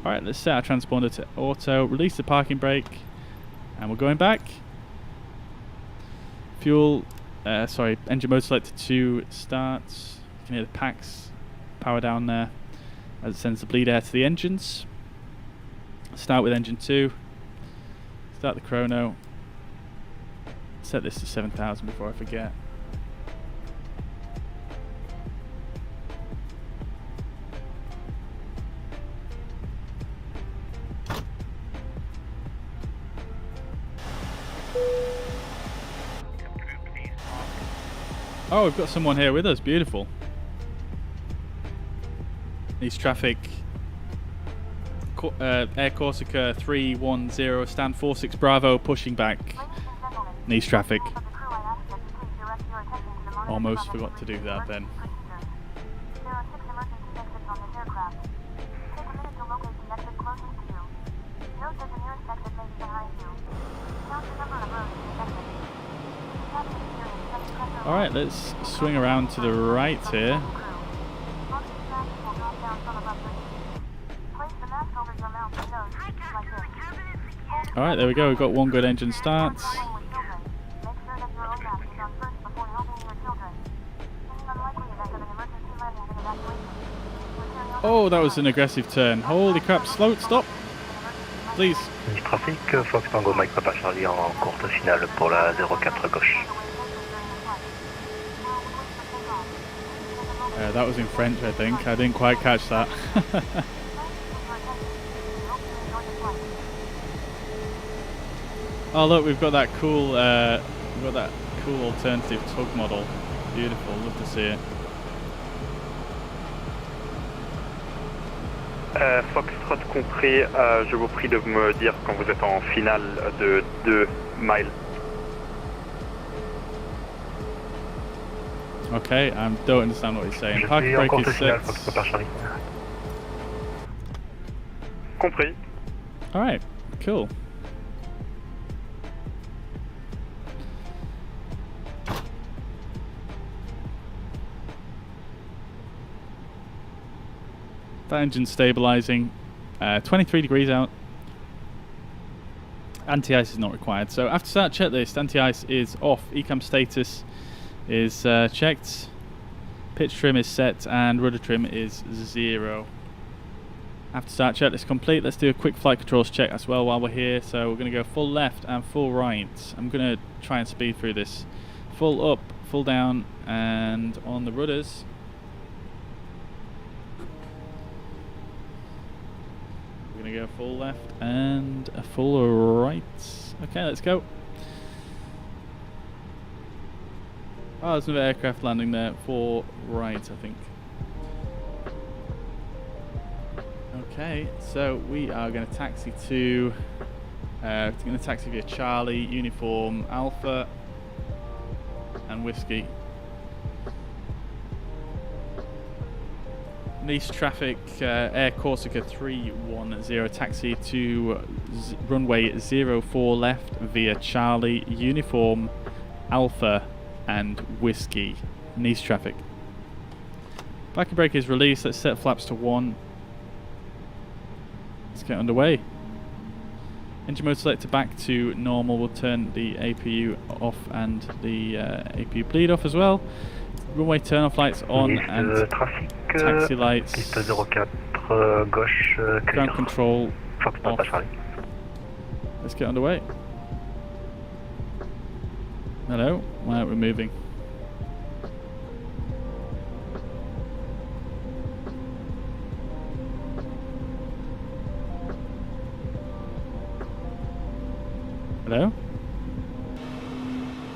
Alright, let's set our transponder to auto, release the parking brake, and we're going back. Fuel, engine mode selected to start. You can hear the packs power down there as it sends the bleed air to the engines. Start with engine 2, start the chrono, set this to 7,000 before I forget. Oh, we've got someone here with us. Beautiful. Needs traffic Air Corsica 310, stand 46 Bravo, pushing back. Nice traffic. Almost forgot to do that then. There are 6 emergency exits on this aircraft. Take a minute to locate the exit closest to you. Note that the nearest exit may be behind you. Count the number of rows to the exit. If you haven't experienced any pressure... Alright, let's swing around to the right here. Most of the masks will drop down from above your knees. Place the mask over your mouth and nose, like this. Alright, there we go. We've got one good engine start. Make sure that your own mask is on first before helping your children. In the unlikely event of an emergency landing and evacuation, Oh, that was an aggressive turn. Holy crap, slow, stop. Please. Trafic, Fox Tango Mike Papa Charlie en courte finale pour la 04 gauche. That was in French, I think. I didn't quite catch that. Oh look, we've got that cool alternative tug model. Beautiful, love to see it. Foxtrot compris, je vous prie de me dire quand vous êtes en finale de 2 miles. Okay, I don't understand what he's saying. Park brake is set. Compris. Alright, cool. That engine's stabilizing. 23 degrees out. Anti-ice is not required. So after start checklist, anti-ice is off. Ecam status is checked. Pitch trim is set and rudder trim is 0. After start checklist complete, let's do a quick flight controls check as well while we're here. So we're going to go full left and full right. I'm going to try and speed through this. Full up, full down, and on the rudders. We're going to go full left and a full right. Okay, let's go. Oh, there's another aircraft landing there for right, I think. Okay, so we are going to taxi to via Charlie, Uniform, Alpha, and Whiskey. Nice traffic, Air Corsica 310, taxi to runway 04 left via Charlie, Uniform, Alpha, and Whiskey. Nice traffic. Parking brake is released. Let's set flaps to 1. Let's get underway. Engine mode selector back to normal. We'll turn the APU off and the APU bleed off as well. Runway turn off lights on and taxi lights. Ground control off. Let's get underway. Hello, why aren't we moving? Hello?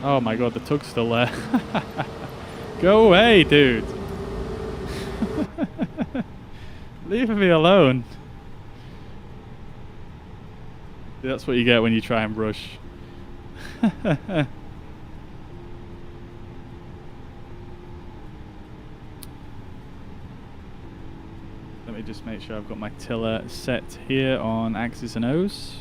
Oh my god, the tug's still there. Go away, dude! Leave me alone. That's what you get when you try and rush. Let me just make sure I've got my tiller set here on X's and O's.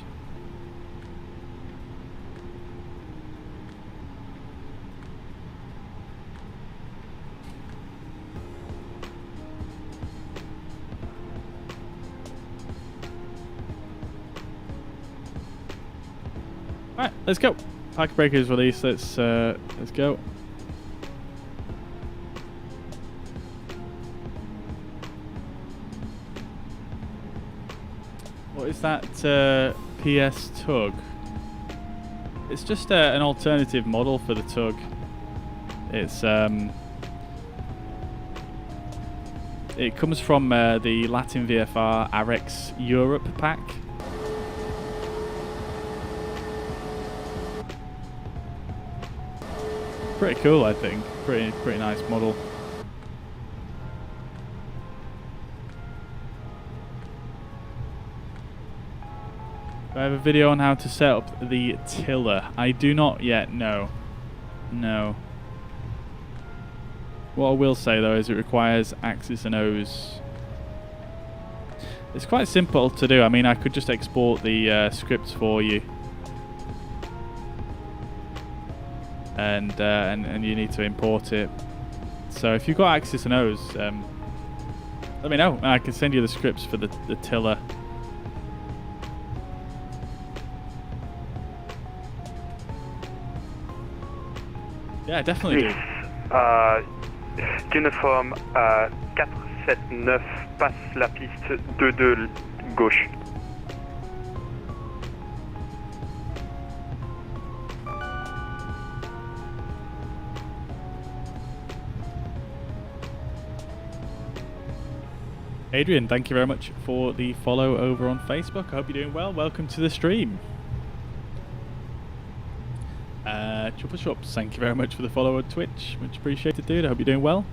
Alright, let's go. Parking brake is released. Let's go. What is that PS Tug? It's just an alternative model for the Tug. It's it comes from the Latin VFR Arex Europe pack. Pretty cool, I think. Pretty nice model. Do I have a video on how to set up the tiller? I do not yet, no. No. What I will say though is it requires axis and O's. It's quite simple to do. I mean, I could just export the scripts for you. And you need to import it. So if you've got axis and O's, let me know. I can send you the scripts for the tiller. Yeah, definitely do. Uniform 479 passe la piste 22 gauche. Adrian, thank you very much for the follow over on Facebook. I hope you're doing well. Welcome to the stream. Triple Shops, thank you very much for the follow on Twitch. Much appreciated, dude. I hope you're doing well.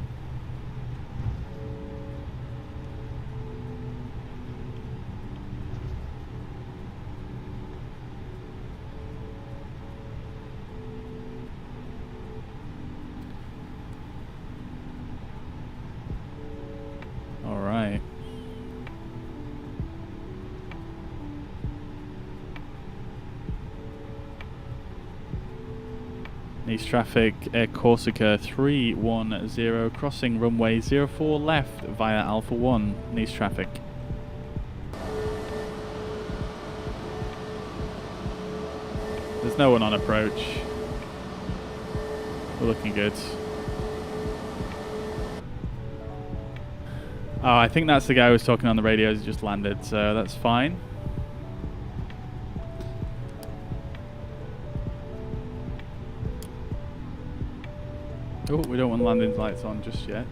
All right. East traffic, Air Corsica 310, crossing runway 04 left via Alpha 1, East traffic. There's no one on approach. We're looking good. Oh, I think that's the guy who was talking on the radio. He just landed, so that's fine. Oh, we don't want landing lights on just yet.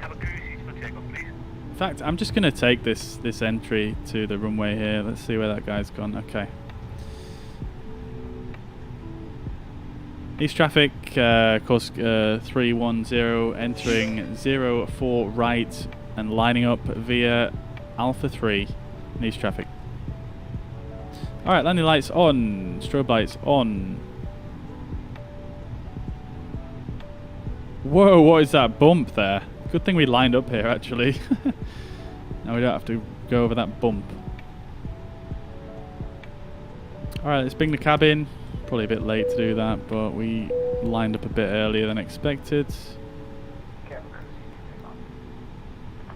In fact, I'm just going to take this entry to the runway here. Let's see where that guy's gone. Okay. East traffic, course 310, entering 04 right and lining up via Alpha 3, East traffic. Alright, landing lights on, strobe lights on. Whoa, what is that bump there? Good thing we lined up here, actually. Now we don't have to go over that bump. Alright, let's bring the cab in. Probably a bit late to do that, but we lined up a bit earlier than expected.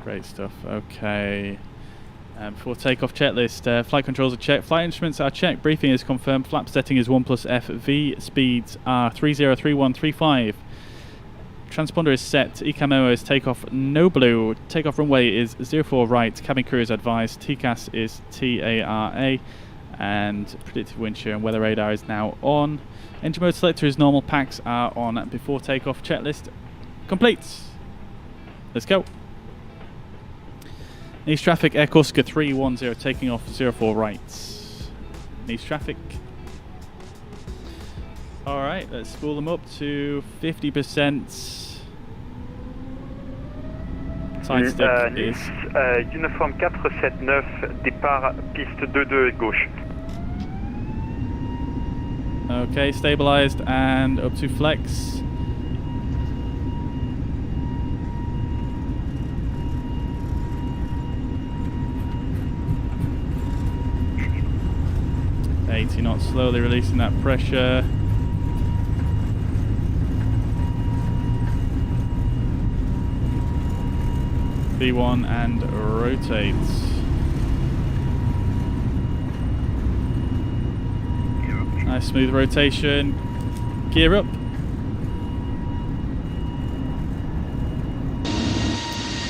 Great stuff. Okay. Before takeoff checklist, flight controls are checked, flight instruments are checked, briefing is confirmed, flap setting is 1+FV, speeds are 303135. Transponder is set, ECAM memo is takeoff no blue, takeoff runway is 04 right, cabin crew is advised, TCAS is TARA, and predictive wind shear and weather radar is now on. Engine mode selector is normal, packs are on before takeoff, checklist complete. Let's go. East traffic, Air Corsica 310 taking off 04 right. East traffic. Alright, let's spool them up to 50%. Sidestick is Uniform 479, départ piste 22 gauche. Okay, stabilized and up to flex. .80 knots, slowly releasing that pressure. B1 and rotates. Nice smooth rotation. Gear up.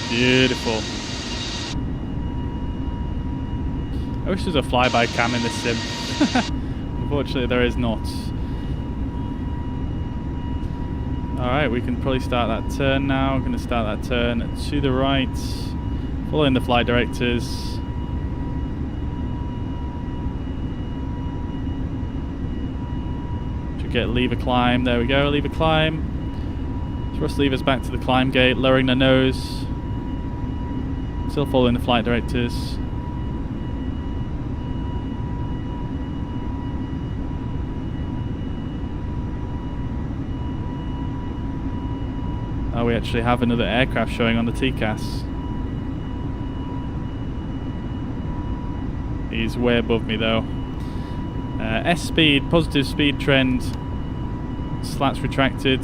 Beautiful. I wish there was a flyby cam in this sim. Unfortunately there is not. Alright, we can probably start that turn now. I'm going to start that turn to the right, following the flight directors. Should get lever climb. There we go, lever climb. Thrust levers back to the climb gate, lowering the nose. Still following the flight directors. Oh, we actually have another aircraft showing on the TCAS. He's way above me though. S speed, positive speed trend. Slats retracted.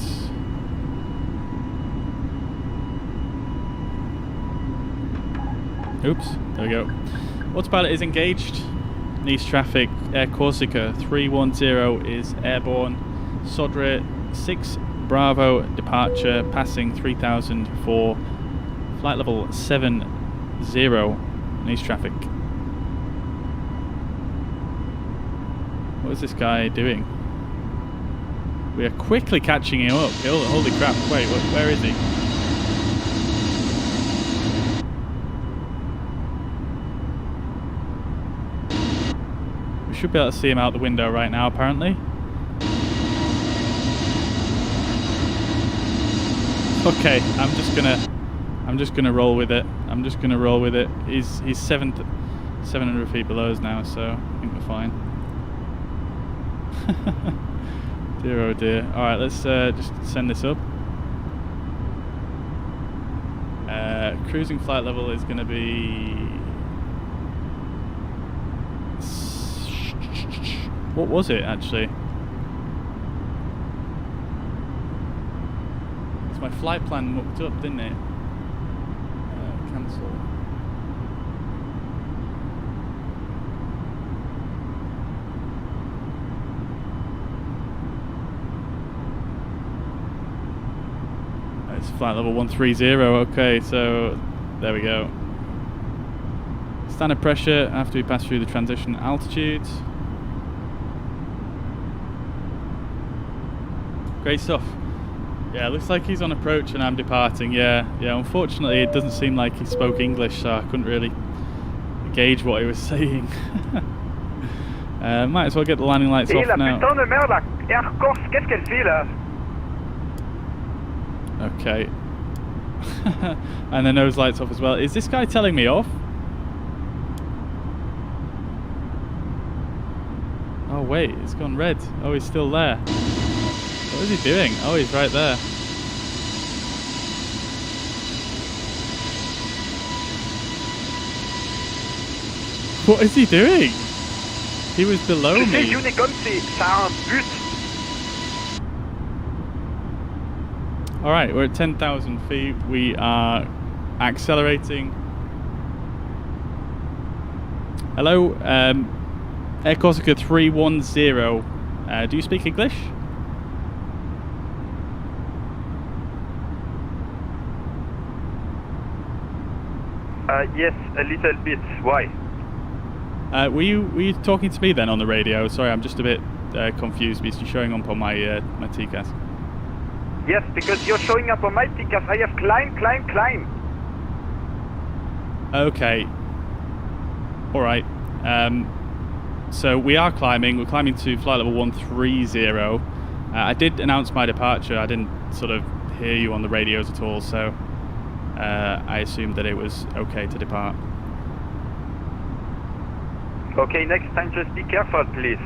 Oops, there we go. Autopilot is engaged. Nice traffic. Air Corsica 310 is airborne. Sodra 6 Bravo departure, passing 3000 for flight level 70. Nice traffic. What is this guy doing? We are quickly catching him up. Holy crap, wait, where is he? We should be able to see him out the window right now, apparently. Okay, I'm just gonna roll with it. He's 700 feet below us now, so I think we're fine. Dear oh dear. Alright, let's just send this up. Cruising flight level is going to be... What was it actually? Because my flight plan mucked up, didn't it? Cancel. It's flight level 130. Okay, so there we go. Standard pressure after we pass through the transition altitude. Great stuff. Yeah, looks like he's on approach and I'm departing. Yeah, unfortunately it doesn't seem like he spoke English, so I couldn't really gauge what he was saying. Might as well get the landing lights off now. Okay. And the nose lights off as well. Is this guy telling me off? Oh wait, it's gone red. Oh, he's still there. What is he doing? Oh, he's right there. What is he doing? He was below me. Alright, we're at 10,000 feet. We are accelerating. Hello, Air Corsica 310. Do you speak English? Yes, a little bit. Why? Were you talking to me then on the radio? Sorry, I'm just a bit confused because you're showing up on my my TCAS. Yes, because you're showing up on my TCAS. I have climb. Okay. All right. So we are climbing. We're climbing to flight level 130. I did announce my departure. I didn't sort of hear you on the radios at all, so I assumed that it was okay to depart. Okay, next time just be careful, please.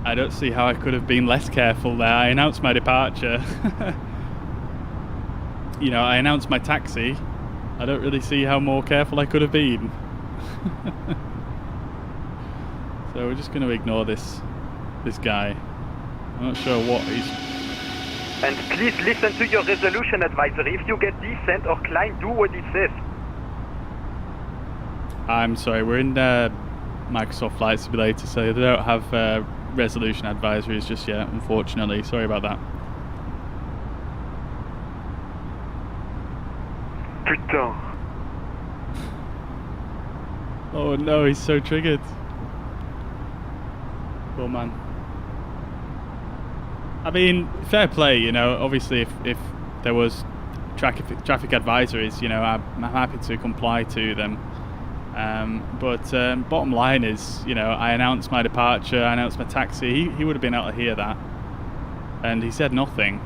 I don't see how I could have been less careful there. I announced my departure. You know, I announced my taxi. I don't really see how more careful I could have been. So we're just going to ignore this guy. I'm not sure what he's... And please listen to your resolution advisory. If you get descent or climb, do what it says. I'm sorry, we're in Microsoft Flight Simulator, so they don't have resolution advisories just yet, unfortunately. Sorry about that. Putain. Oh no, he's so triggered. Poor man. I mean, fair play, you know, obviously if there was traffic advisories, you know, I'm happy to comply to them. But bottom line is, you know, I announced my departure, I announced my taxi. He would have been able to hear that, and he said nothing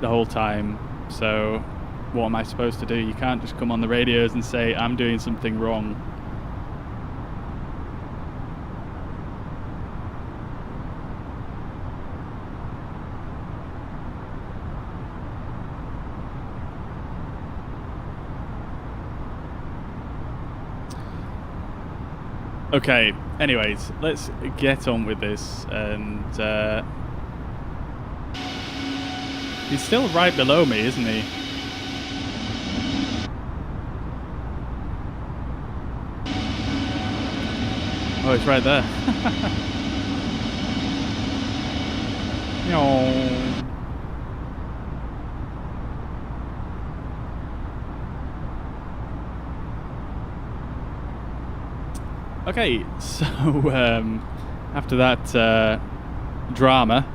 the whole time. So what am I supposed to do? You can't just come on the radios and say I'm doing something wrong. Okay, anyways, let's get on with this. And he's still right below me, isn't he? Oh, it's right there. No. Okay, so after that drama,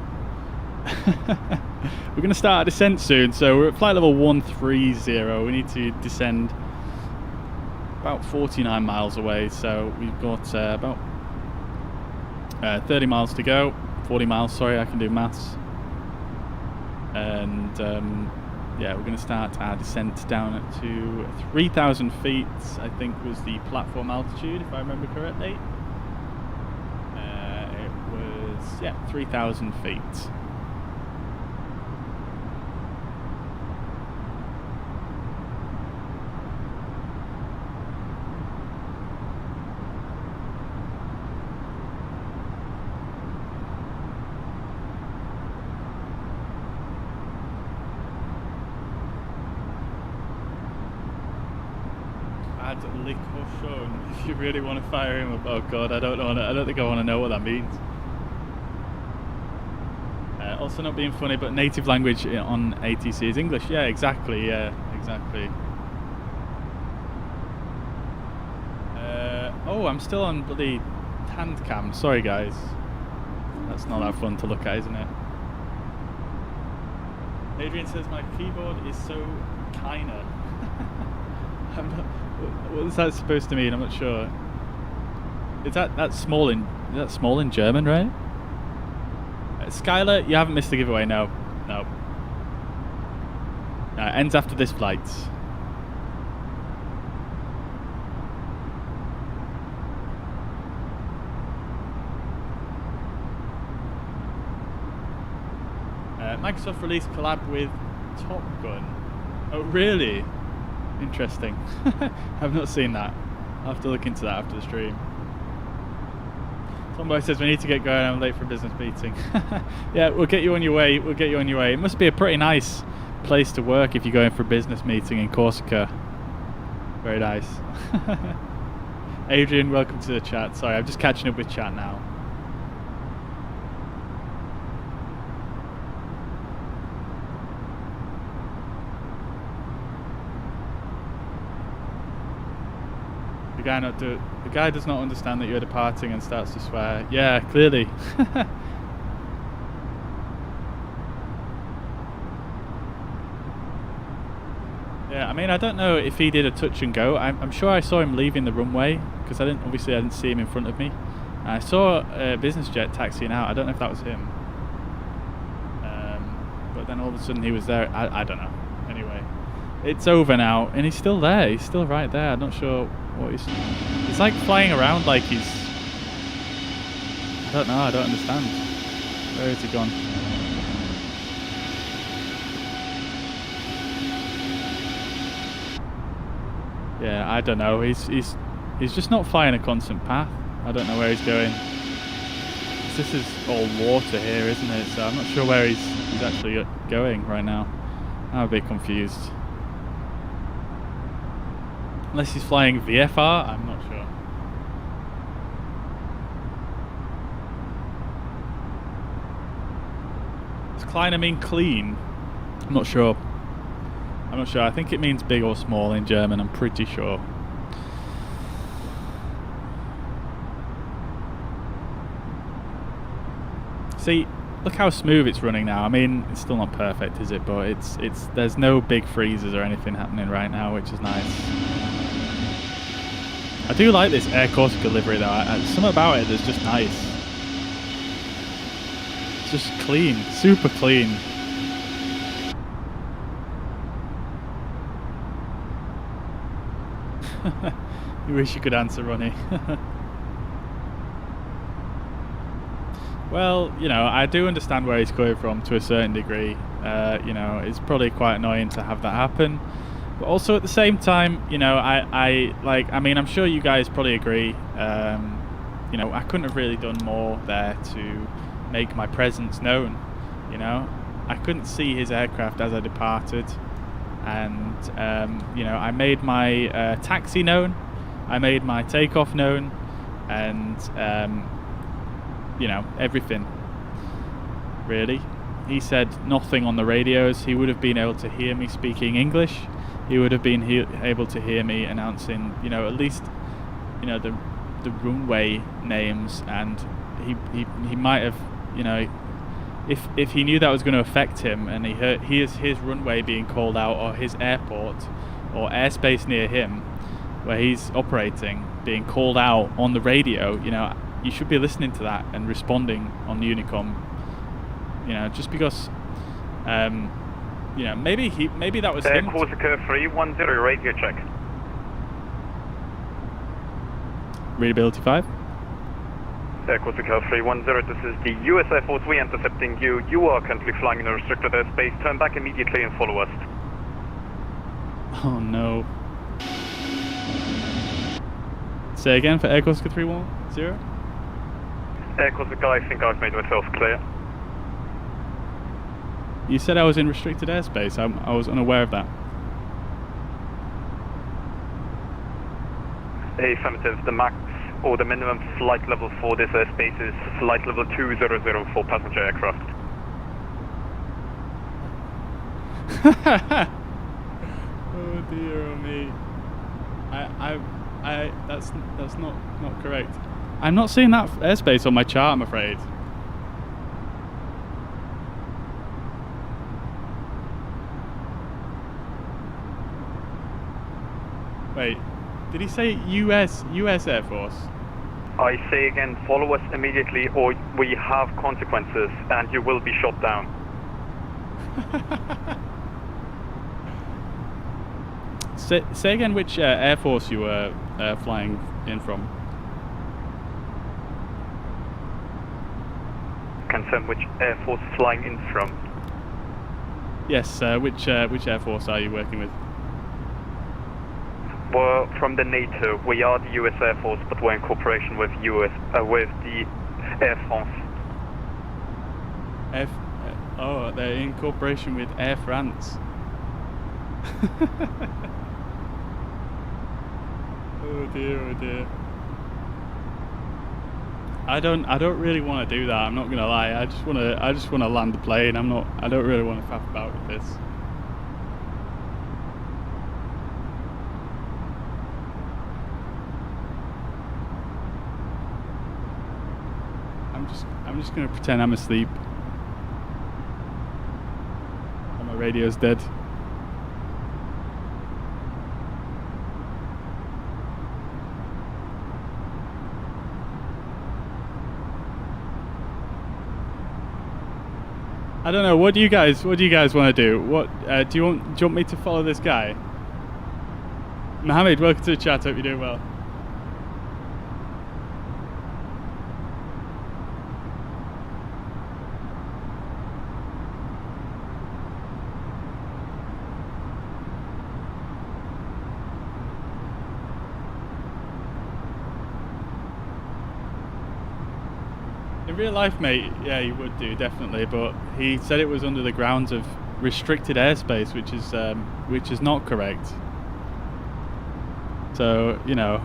we're going to start our descent soon. So we're at flight level 130. We need to descend about 49 miles away. So we've got about 30 miles to go. 40 miles, sorry, I can do maths. And yeah, we're going to start our descent down to 3,000 feet, I think was the platform altitude, if I remember correctly. It was, yeah, 3,000 feet. If you really want to fire him up, oh god, I don't think I want to know what that means. Also, not being funny, but native language on ATC is English. Yeah, exactly. Yeah, exactly. Oh, I'm still on bloody hand cam. Sorry, guys. That's not that fun to look at, isn't it? Adrian says my keyboard is so kinda. What is that supposed to mean? I'm not sure. Is that's small in German, right? Skylar, you haven't missed the giveaway. No. Ends after this flight. Microsoft released collab with Top Gun. Oh, really? Interesting. I've not seen that. I'll have to look into that after the stream. Tomboy says we need to get going. I'm late for a business meeting. Yeah, we'll get you on your way. It must be a pretty nice place to work if you're going for a business meeting in Corsica. Very nice. Adrian, welcome to the chat. Sorry, I'm just catching up with chat now. The guy does not understand that you're departing and starts to swear. Yeah, clearly. Yeah, I mean, I don't know if he did a touch and go. I'm sure I saw him leaving the runway because I didn't see him in front of me. And I saw a business jet taxiing out. I don't know if that was him. But then all of a sudden he was there. I don't know. Anyway, it's over now, and he's still there. He's still right there. I'm not sure what he's like flying around like he's. I don't know. I don't understand. Where has he gone? Yeah, I don't know. He's just not flying a constant path. I don't know where he's going. This is all water here, isn't it? So I'm not sure where he's actually going right now. I'm a bit confused. Unless he's flying VFR, I'm not sure. Does kleiner mean clean? I'm not sure. I think it means big or small in German, I'm pretty sure. See, look how smooth it's running now. I mean, it's still not perfect, is it? But there's no big freezes or anything happening right now, which is nice. I do like this Air Corsica livery though. Something about it that's just nice. It's just clean, super clean. You wish you could answer, Ronnie. Well, you know, I do understand where he's coming from to a certain degree. You know, it's probably quite annoying to have that happen. But also at the same time, you know, I mean, I'm sure you guys probably agree. you know, I couldn't have really done more there to make my presence known. You know, I couldn't see his aircraft as I departed, and you know, I made my taxi known, I made my takeoff known, and you know, everything really. He said nothing on the radios. He would have been able to hear me speaking English. He would have been able to hear me announcing, you know, at least, you know, the runway names, and he might have, you know, if he knew that was going to affect him, and he heard his runway being called out, or his airport or airspace near him where he's operating being called out on the radio, you know, you should be listening to that and responding on the Unicom. You know, just because, you know, maybe that was him. Corsica 310, radio check. Readability 5. Corsica 310, this is the US Air Force. We intercepting you. You are currently flying in a restricted airspace. Turn back immediately and follow us. Oh no. Say again for Air Corsica 310? Air Corsica, I think I've made myself clear. You said I was in restricted airspace. I was unaware of that. Affirmative. The max or the minimum flight level for this airspace is flight level 200 for passenger aircraft. Oh dear, oh me. That's not correct. I'm not seeing that airspace on my chart, I'm afraid. Wait, did he say US Air Force? I say again, follow us immediately or we have consequences and you will be shot down. Say again which Air Force you were flying in from. Confirm which Air Force flying in from. Yes, which Air Force are you working with? We're from the NATO. We are the US Air Force, but we're in cooperation with the Air France. Oh, they're in cooperation with Air France. Oh dear, oh dear. I don't really want to do that. I'm not gonna lie. I just want to land the plane. I don't really want to faff about with this. I'm just gonna pretend I'm asleep. And my radio's dead. I don't know. What do you guys want to do? What do you want me to follow this guy? Mohammed, welcome to the chat. Hope you're doing well. In real life, mate, yeah, you would do, definitely, but he said it was under the grounds of restricted airspace, which is not correct. So, you know,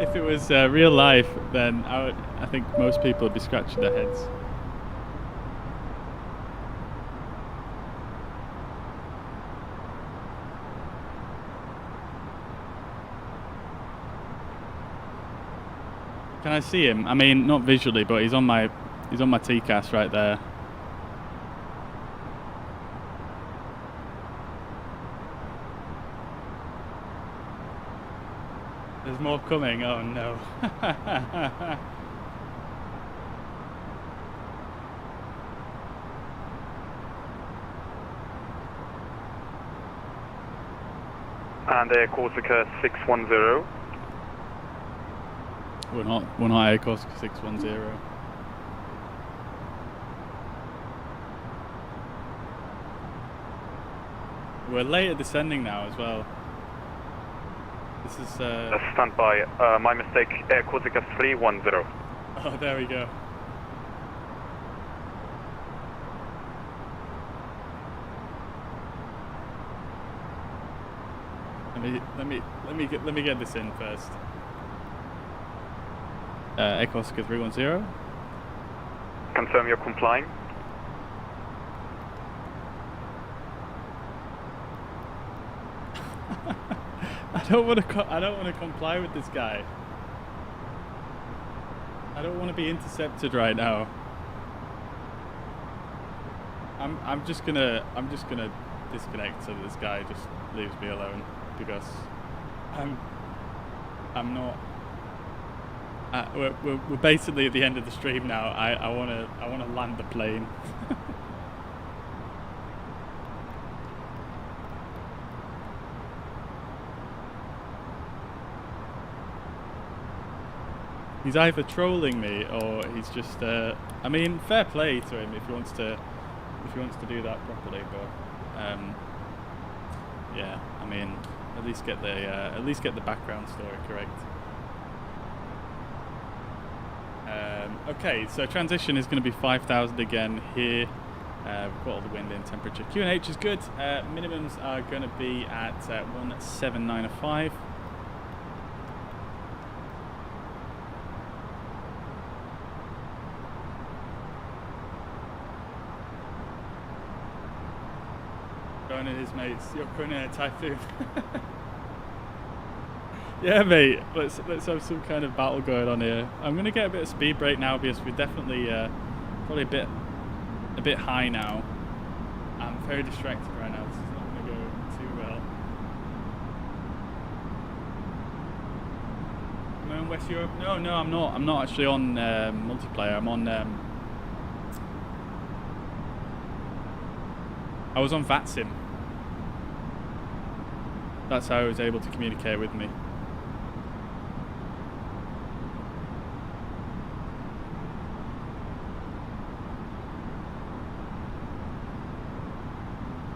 if it was real life, then I think most people would be scratching their heads. Can I see him? I mean, not visually, but he's on my TCAS right there. There's more coming. Oh no. And Air Corsica 610. We're not Air Corsica 610. We're late at descending now as well. This is. Stand by. My mistake. Air Corsica 310. Oh, there we go. Let me get this in first. Air Corsica 310. Confirm you're complying. I don't want to comply with this guy. I don't want to be intercepted right now. I'm just gonna disconnect so that this guy just leaves me alone, because I'm not. We're basically at the end of the stream now. I wanna land the plane. He's either trolling me or he's just. I mean, fair play to him if he wants to do that properly. But yeah, I mean, at least get the background story correct. Okay, so transition is going to be 5,000 again here. We've got all the wind in, temperature. QNH is good. Minimums are going to be at 17905. Going in his mates. You're going in a typhoon. Yeah, mate. Let's have some kind of battle going on here. I'm gonna get a bit of speed brake now because we're definitely probably a bit high now. I'm very distracted right now. This is not gonna go too well. Am I on West Europe? No, I'm not. I'm not actually on multiplayer. I'm on. I was on VATSIM. That's how he was able to communicate with me.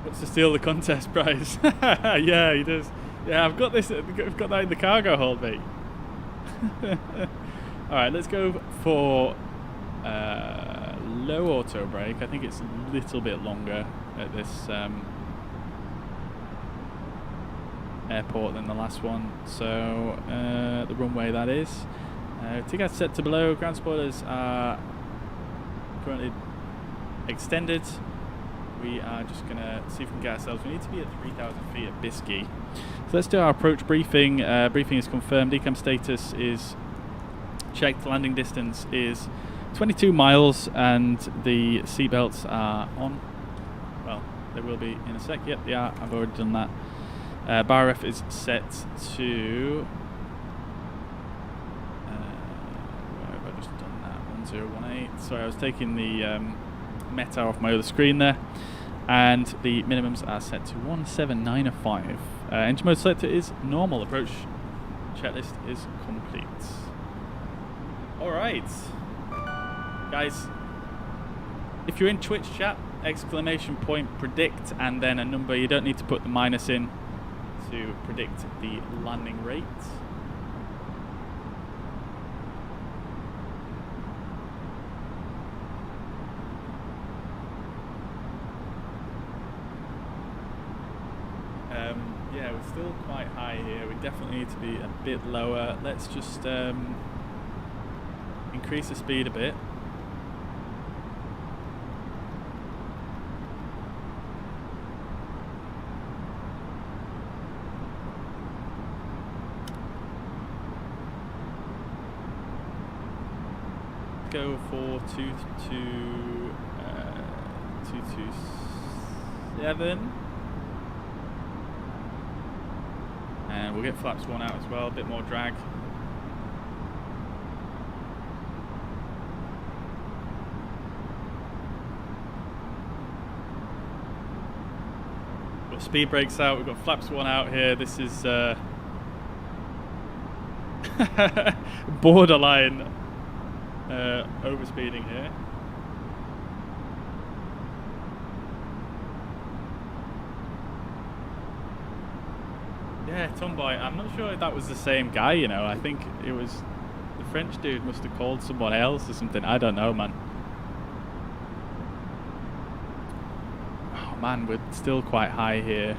What's to steal the contest prize? Yeah, he does. Yeah, I've got this. I've got that in the cargo hold, mate. All right, let's go for low auto brake. I think it's a little bit longer at this airport than the last one. So the runway, that is. TCAS set to below. Ground spoilers are currently extended. We are just going to see if we can get ourselves. We need to be at 3,000 feet at Biscay. So let's do our approach briefing. Briefing is confirmed. Decam status is checked. Landing distance is 22 miles and the seatbelts are on. Well, they will be in a sec. Yep, they are. I've already done that. Bar ref is set to. Where have I just done that? 1018. Sorry, I was taking the meta off my other screen there. And the minimums are set to 17905. Engine mode selector is normal. Approach checklist is complete. Alright. Guys, if you're in Twitch chat, exclamation point predict and then a number. You don't need to put the minus in to predict the landing rate. Yeah, we're still quite high here. We definitely need to be a bit lower. Let's just increase the speed a bit. Go for 227. And we'll get flaps 1 out as well, a bit more drag. Got speed brakes out, we've got flaps 1 out here. This is borderline overspeeding here. Yeah, Tomboy. I'm not sure if that was the same guy, you know. I think it was the French dude must have called someone else or something. I don't know, man. Oh, man, we're still quite high here.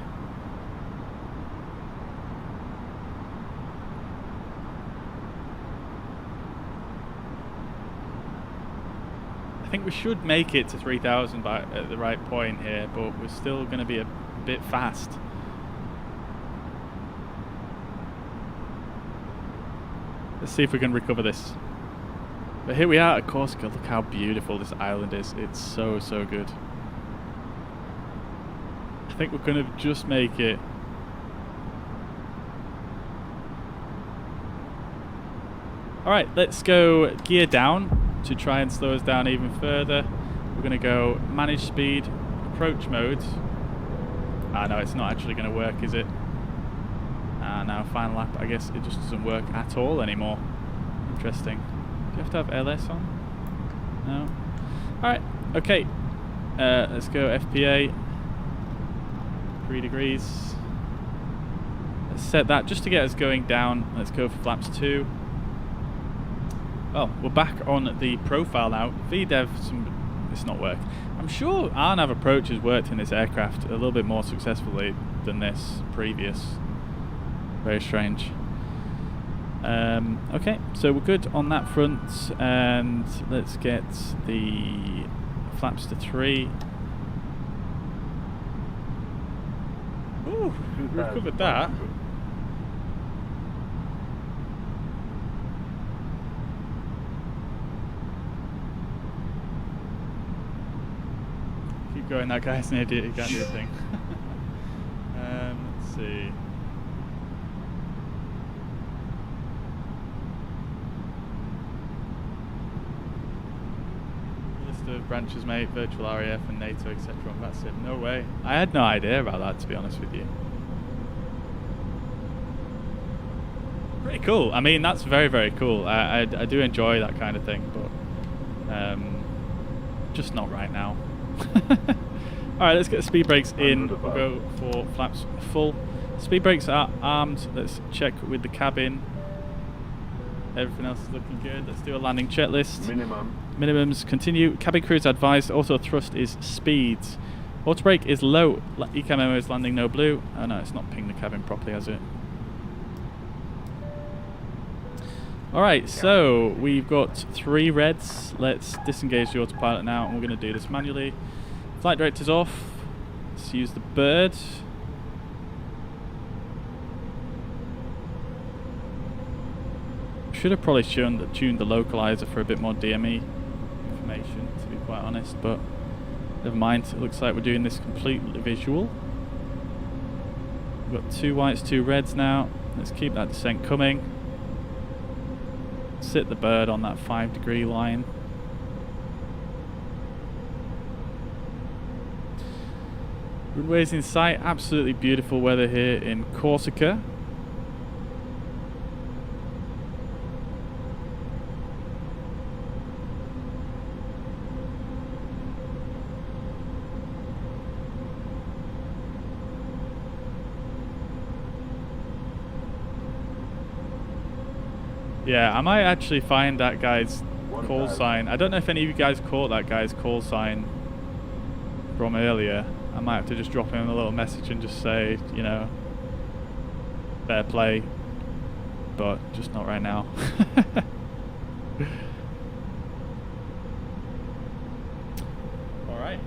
I think we should make it to 3,000 at the right point here, but we're still going to be a bit fast. Let's see if we can recover this. But here we are at Corsica. Look how beautiful this island is. It's so, so good. I think we're going to just make it. Alright, let's go gear down to try and slow us down even further. We're going to go manage speed, approach mode. Ah, no, it's not actually going to work, is it? Now final lap, I guess it just doesn't work at all anymore. Interesting. Do you have to have LS on? No. Alright, okay. Let's go FPA. 3 degrees. Let's set that just to get us going down. Let's go for flaps 2. Well, we're back on the profile now. VDev, it's not worked. I'm sure our nav approach has worked in this aircraft a little bit more successfully than this previous. Very strange. Okay, so we're good on that front, and let's get the flaps to 3. Ooh, we recovered that. Keep going, that guy's an idiot, he can't do a thing. Let's see. Of branches, mate, virtual RAF and NATO, etc. on VATSIM. No way. I had no idea about that, to be honest with you. Pretty cool. I mean, that's very, very cool. I do enjoy that kind of thing, but just not right now. Alright, let's get the speed brakes in. We'll go for flaps full. Speed brakes are armed. Let's check with the cabin. Everything else is looking good. Let's do a landing checklist. Minimums continue. Cabin crew is advised. Auto thrust is speeds. Auto brake is low. ECAM memo is landing no blue. Oh no, it's not pinged the cabin properly, has it? Alright, so we've got 3 reds. Let's disengage the autopilot now, and we're going to do this manually. Flight director's off. Let's use the bird. Should have probably tuned the localizer for a bit more DME information, to be quite honest, but never mind. It looks like we're doing this completely visual. We've got 2 whites, 2 reds now. Let's keep that descent coming. Sit the bird on that 5-degree line. Runways in sight. Absolutely beautiful weather here in Corsica. Yeah, I might actually find that guy's call sign. I don't know if any of you guys caught that guy's call sign from earlier. I might have to just drop him a little message and just say, you know, fair play, but just not right now. Alright.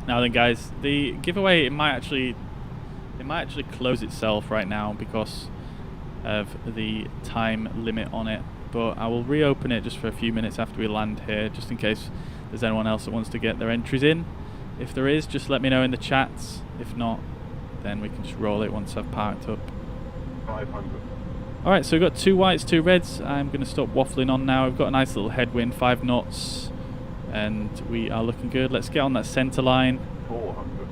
Now then guys, the giveaway, it might actually close itself right now because of the time limit on it, but I will reopen it just for a few minutes after we land here, just in case there's anyone else that wants to get their entries in. If there is, just let me know in the chats. If not, then we can just roll it once I've parked up. 500. Alright, so we've got 2 whites, 2 reds. I'm going to stop waffling on now. We've got a nice little headwind, 5 knots, and we are looking good. Let's get on that center line. 400.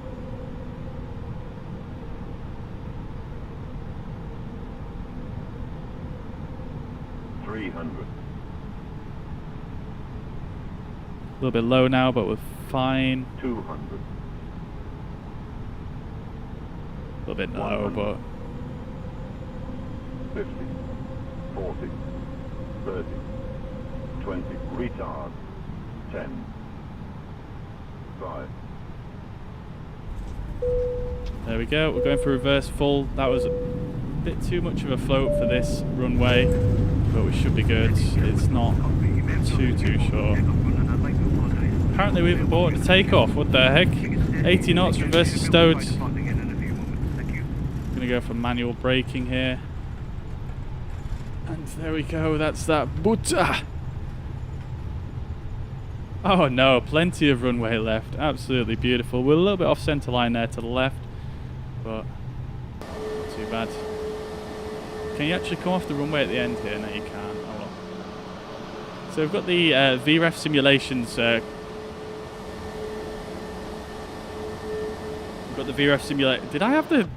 300. A little bit low now, but we're fine. 200. little bit low, but 50, 40, 30, 20, retard, 10, 5. there we go. We're going for reverse full. That was a bit too much of a float for this runway, but we should be good. It's not too short. Apparently we've aborted the takeoff. What the heck? 80 knots, reverse stowed. Gonna go for manual braking here. And there we go. That's that. Buta! Oh no, plenty of runway left. Absolutely beautiful. We're a little bit off centre line there to the left, but not too bad. Can you actually come off the runway at the end here? No, you can't. Oh well. So we've got the VREF simulations. We've got the VREF simulator. Did I have the...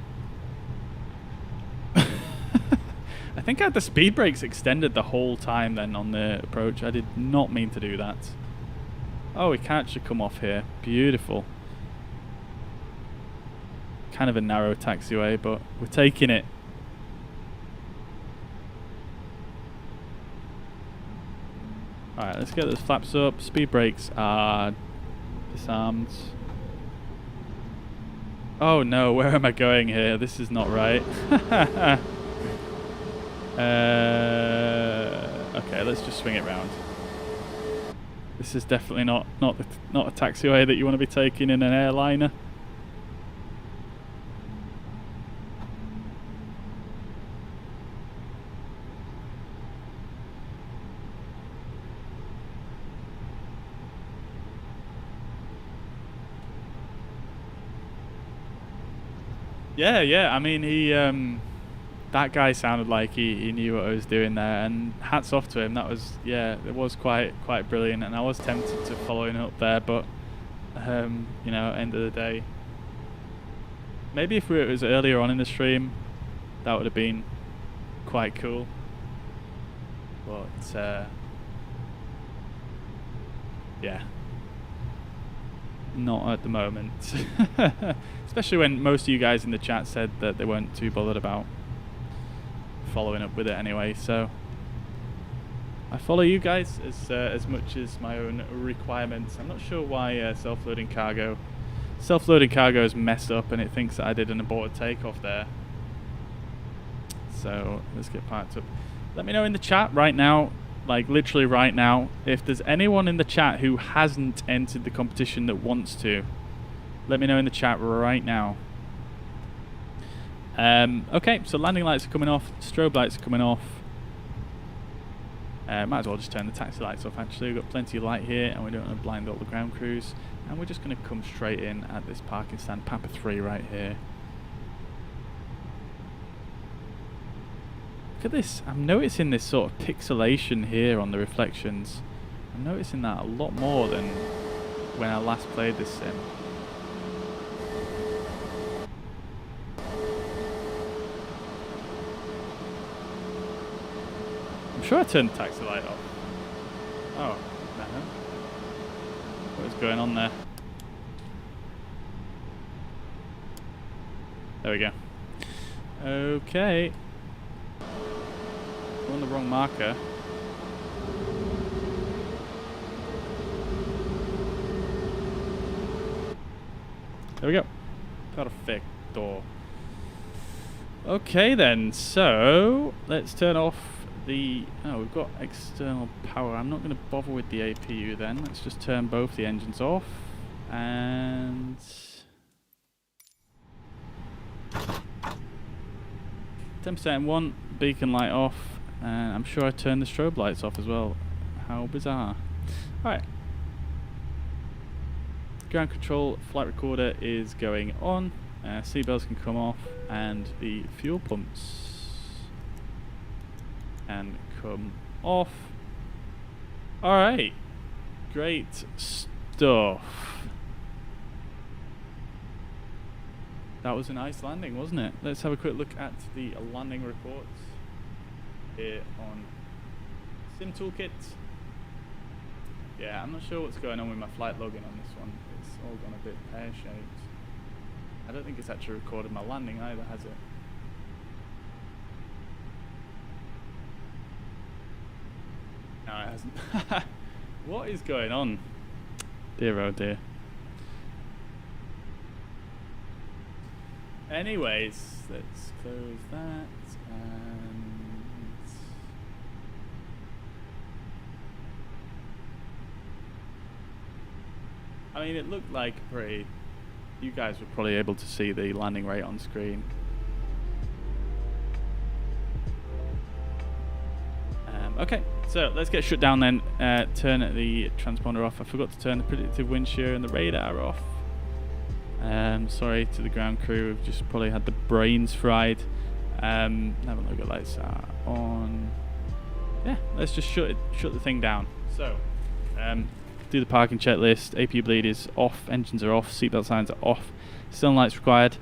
I think I had the speed brakes extended the whole time then on the approach. I did not mean to do that. Oh, we can actually come off here. Beautiful. Kind of a narrow taxiway, but we're taking it. Alright, let's get those flaps up. Speed brakes are disarmed. Oh no, where am I going here? This is not right. Okay, let's just swing it round. This is definitely not a taxiway that you want to be taking in an airliner. Yeah. I mean, he that guy sounded like he knew what I was doing there, and hats off to him. That was, yeah, it was quite brilliant, and I was tempted to follow him up there, but you know, end of the day, maybe if it was earlier on in the stream, that would have been quite cool. But yeah, not at the moment. Especially when most of you guys in the chat said that they weren't too bothered about following up with it anyway. So I follow you guys as much as my own requirements. I'm not sure why self-loading cargo is messed up and it thinks that I did an aborted takeoff there. So let's get parked up. Let me know in the chat right now, like literally right now, if there's anyone in the chat who hasn't entered the competition that wants to. Let me know in the chat right now. Okay, so landing lights are coming off, strobe lights are coming off. Might as well just turn the taxi lights off actually. We've got plenty of light here and we don't want to blind all the ground crews. And we're just going to come straight in at this parking stand, Papa 3 right here. Look at this, I'm noticing this sort of pixelation here on the reflections. I'm noticing that a lot more than when I last played this sim. I'm sure I turned the taxi light off. Oh, no. What is going on there? There we go. Okay. We're on the wrong marker. There we go. Perfecto. Okay then, so let's turn off the... Oh, we've got external power. I'm not going to bother with the APU then. Let's just turn both the engines off. And... 10% one, beacon light off. And I'm sure I turned the strobe lights off as well. How bizarre. Alright. Ground control flight recorder is going on. Seatbelts can come off. And the fuel pumps can come off. Alright. Great stuff. That was a nice landing, wasn't it? Let's have a quick look at the landing reports here on Sim Toolkit. Yeah, I'm not sure what's going on with my flight logging on this one. It's all gone a bit pear-shaped. I don't think it's actually recorded my landing either, has it? No, it hasn't. What is going on? Dear oh dear. Anyways, let's close that and I mean, it looked like pretty. You guys were probably able to see the landing rate on screen. Okay, so let's get shut down then. Turn the transponder off. I forgot to turn the predictive wind shear and the radar off. Sorry to the ground crew. We've just probably had the brains fried. Have a look at lights are on. Yeah, let's just shut the thing down. So, do the parking checklist. APU bleed is off. Engines are off. Seatbelt signs are off. Still lights required.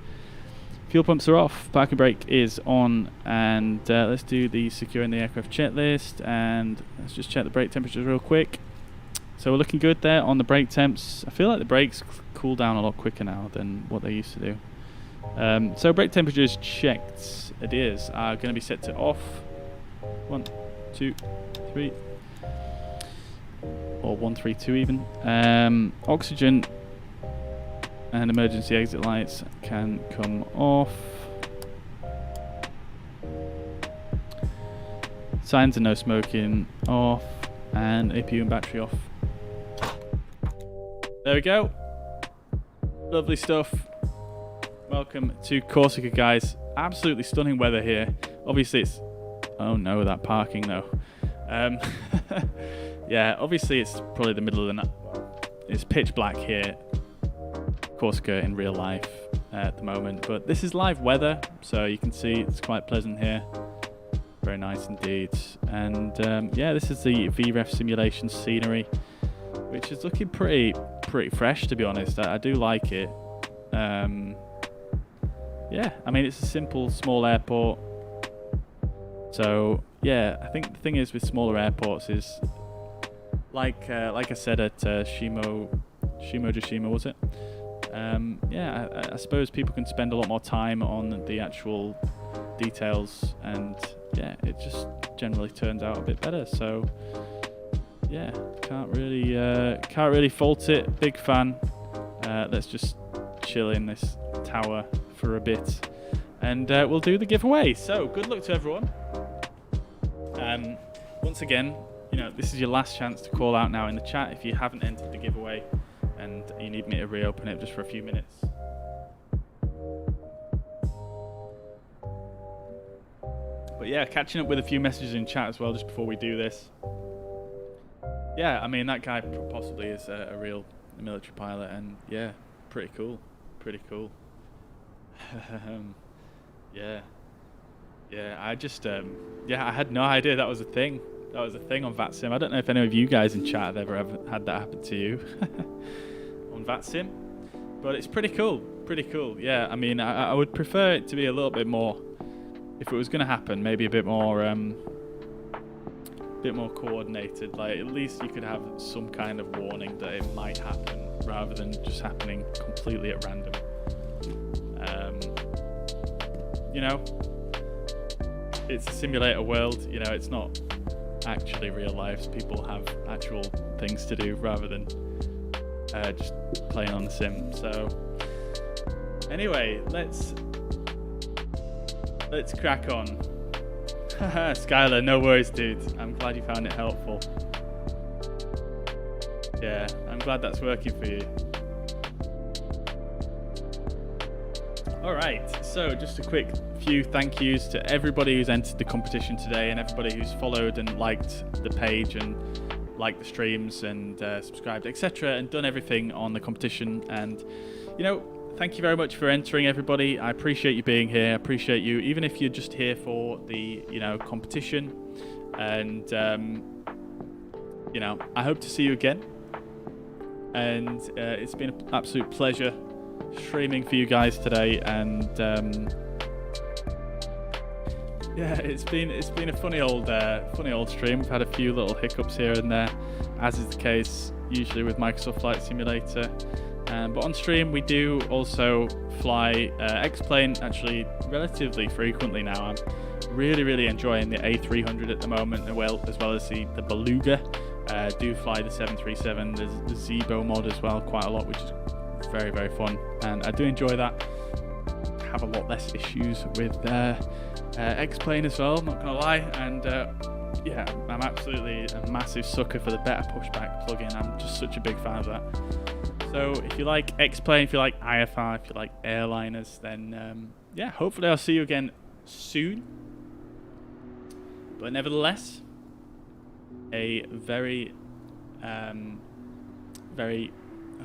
Fuel pumps are off, parking brake is on, and let's do the securing the aircraft checklist, and let's just check the brake temperatures real quick. So we're looking good there on the brake temps. I feel like the brakes cool down a lot quicker now than what they used to do. So brake temperatures checked, ideas are going to be set to off. 1, 2, 3, or 1, 3, 2 even. Oxygen and emergency exit lights can come off. Signs of no smoking off, and APU and battery off. There we go. Lovely stuff. Welcome to Corsica, guys. Absolutely stunning weather here. Obviously it's... Oh no, that parking though. Yeah, obviously it's probably the middle of the night. It's pitch black here. Corsica in real life at the moment, but this is live weather, so you can see it's quite pleasant here. Very nice indeed. And yeah, this is the VREF simulation scenery, which is looking pretty fresh, to be honest. I do like it. Yeah, I mean, it's a simple small airport, so yeah, I think the thing is with smaller airports is like I said at Shimo was it? Yeah, I suppose people can spend a lot more time on the actual details, and yeah, it just generally turns out a bit better. So yeah, can't really fault it. Big fan. Let's just chill in this tower for a bit, and we'll do the giveaway. So good luck to everyone. Once again, you know, this is your last chance to call out now in the chat if you haven't entered the giveaway and you need me to reopen it just for a few minutes. But yeah, catching up with a few messages in chat as well just before we do this. Yeah, I mean, that guy possibly is a real military pilot, and yeah, pretty cool. Yeah, I just yeah, I had no idea that was a thing. That was a thing on VATSIM. I don't know if any of you guys in chat have ever had that happen to you on VATSIM, but it's pretty cool. Yeah, I mean, I would prefer it to be a little bit more, if it was going to happen, maybe a bit more coordinated. Like, at least you could have some kind of warning that it might happen, rather than just happening completely at random. You know, it's a simulator world. You know, it's not actually real life. So people have actual things to do rather than just playing on the sim. So anyway, let's crack on. Skylar, no worries, dude. I'm glad you found it helpful. Yeah, I'm glad that's working for you. Alright, so just a quick few thank yous to everybody who's entered the competition today, and everybody who's followed and liked the page and liked the streams and subscribed, etc., and done everything on the competition. And, you know, thank you very much for entering, everybody. I appreciate you being here. I appreciate you, even if you're just here for the, you know, competition. And, you know, I hope to see you again. And it's been an absolute pleasure streaming for you guys today. And yeah, it's been a funny old stream. We've had a few little hiccups here and there, as is the case usually with Microsoft Flight Simulator. But on stream, we do also fly X-Plane actually relatively frequently now. I'm really enjoying the A300 at the moment, as well as the Beluga. Do fly the 737, the Zebo mod as well quite a lot, which is very fun, and I do enjoy that. Have a lot less issues with X-Plane as well, not gonna lie, and yeah, I'm absolutely a massive sucker for the better pushback plugin. I'm just such a big fan of that. So if you like X-Plane, if you like IFR, if you like airliners, then yeah, hopefully I'll see you again soon. But nevertheless, a very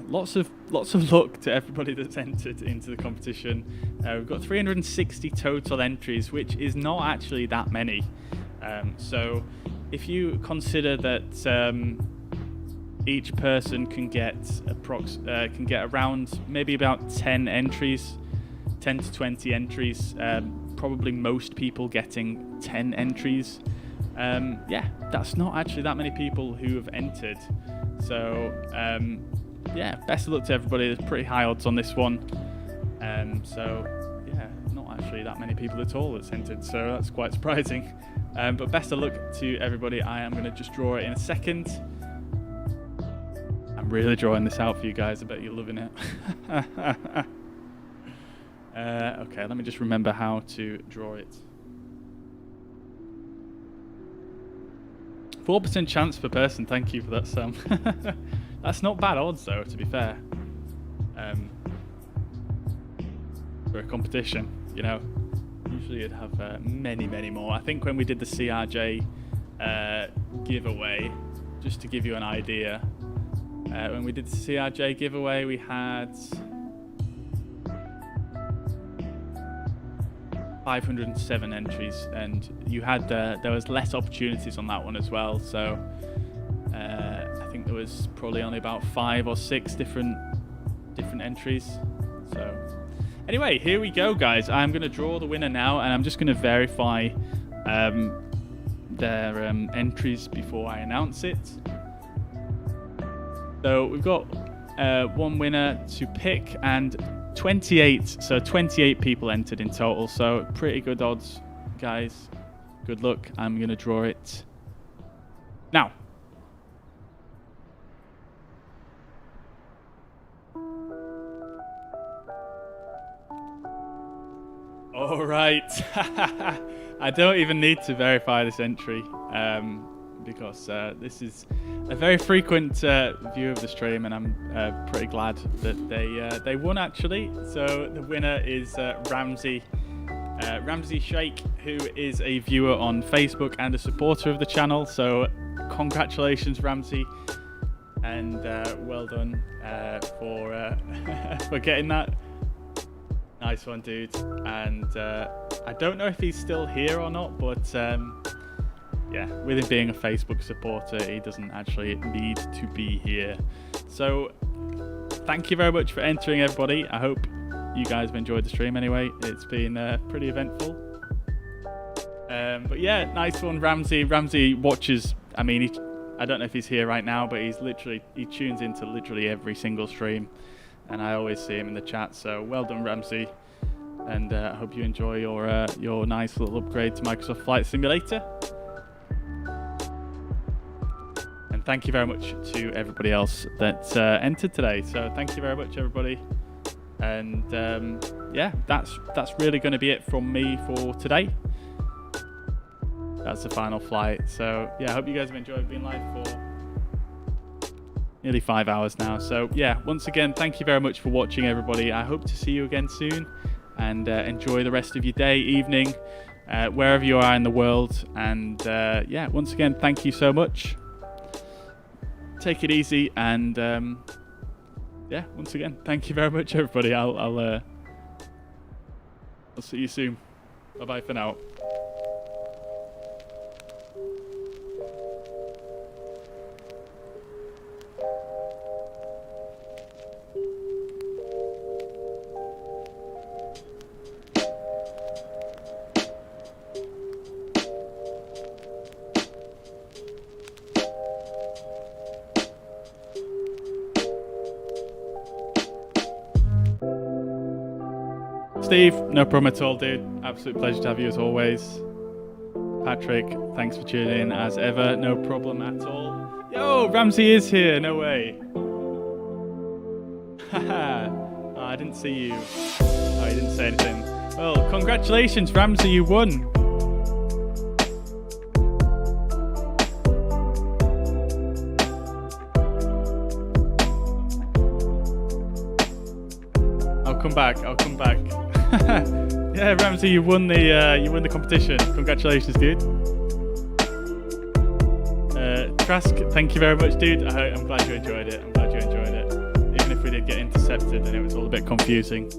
lots of luck to everybody that's entered into the competition. We've got 360 total entries, which is not actually that many. So if you consider that each person can get around maybe about 10 entries, 10 to 20 entries, probably most people getting 10 entries. Yeah, that's not actually that many people who have entered. So yeah, best of luck to everybody. There's pretty high odds on this one. So yeah, not actually that many people at all that's entered, so that's quite surprising. But best of luck to everybody. I am going to just draw it in a second. I'm really drawing this out for you guys. I bet you're loving it. Okay, let me just remember how to draw it. 4% chance per person. Thank you for that, Sam. That's not bad odds, though, to be fair. For a competition, you know. Usually you'd have many more. I think when we did the CRJ giveaway, just to give you an idea, when we did the CRJ giveaway, we had 507 entries, and you had there was less opportunities on that one as well. So I think there was probably only about 5 or 6 different entries. So anyway, here we go, guys. I'm going to draw the winner now, and I'm just going to verify their entries before I announce it. So we've got one winner to pick, and 28 people entered in total, so pretty good odds, guys. Good luck. I'm going to draw it now. All right. I don't even need to verify this entry because this is a very frequent view of the stream, and I'm pretty glad that they won actually. So the winner is Ramsey Sheikh, who is a viewer on Facebook and a supporter of the channel. So congratulations, Ramsey, and well done for getting that. Nice one, dude. And I don't know if he's still here or not, but yeah, with him being a Facebook supporter, he doesn't actually need to be here. So thank you very much for entering, everybody. I hope you guys have enjoyed the stream anyway. It's been pretty eventful. But yeah, nice one, Ramsey. Ramsey watches, I mean, I don't know if he's here right now, but he tunes into literally every single stream, and I always see him in the chat. So well done, Ramsey, and I hope you enjoy your nice little upgrade to Microsoft Flight Simulator. And thank you very much to everybody else that entered today. So thank you very much, everybody. And yeah, that's really going to be it from me for today. That's the final flight. So yeah, I hope you guys have enjoyed being live for nearly 5 hours now. So yeah, once again, thank you very much for watching, everybody. I hope to see you again soon, and enjoy the rest of your day, evening, wherever you are in the world. And yeah, once again, thank you so much. Take it easy, and yeah, once again, thank you very much, everybody. I'll see you soon. Bye bye for now. Steve, no problem at all, dude. Absolute pleasure to have you as always. Patrick, thanks for tuning in as ever. No problem at all. Yo, Ramsey is here. No way. Haha. Oh, I didn't see you. Oh, you didn't say anything. Well, congratulations, Ramsey. You won. I'll come back. Yeah, Ramsey, you won the competition. Congratulations, dude. Trask, thank you very much, dude. I'm glad you enjoyed it. Even if we did get intercepted and it was all a bit confusing.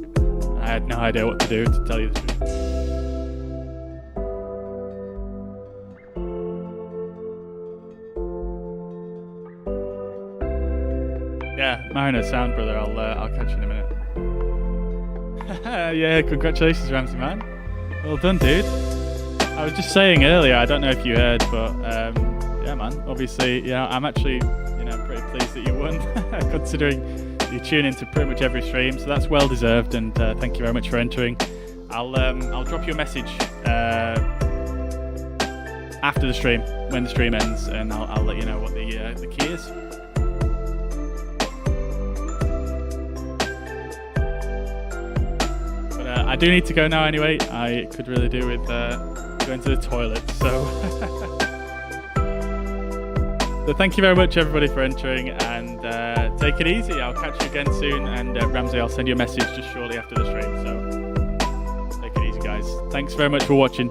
I had no idea what to do, to tell you the truth. Yeah, Mariner, sound, brother. I'll catch you in a minute. Yeah, congratulations, Ramsey, man. Well done, dude. I was just saying earlier, I don't know if you heard, but yeah, man. Obviously, yeah, I'm actually, pretty pleased that you won, considering you tune into pretty much every stream. So that's well deserved, and thank you very much for entering. I'll drop you a message after the stream, when the stream ends, and I'll let you know what the key is. I do need to go now anyway. I could really do with going to the toilet. So thank you very much, everybody, for entering, and take it easy. I'll catch you again soon. And Ramsey, I'll send you a message just shortly after the stream. So take it easy, guys. Thanks very much for watching.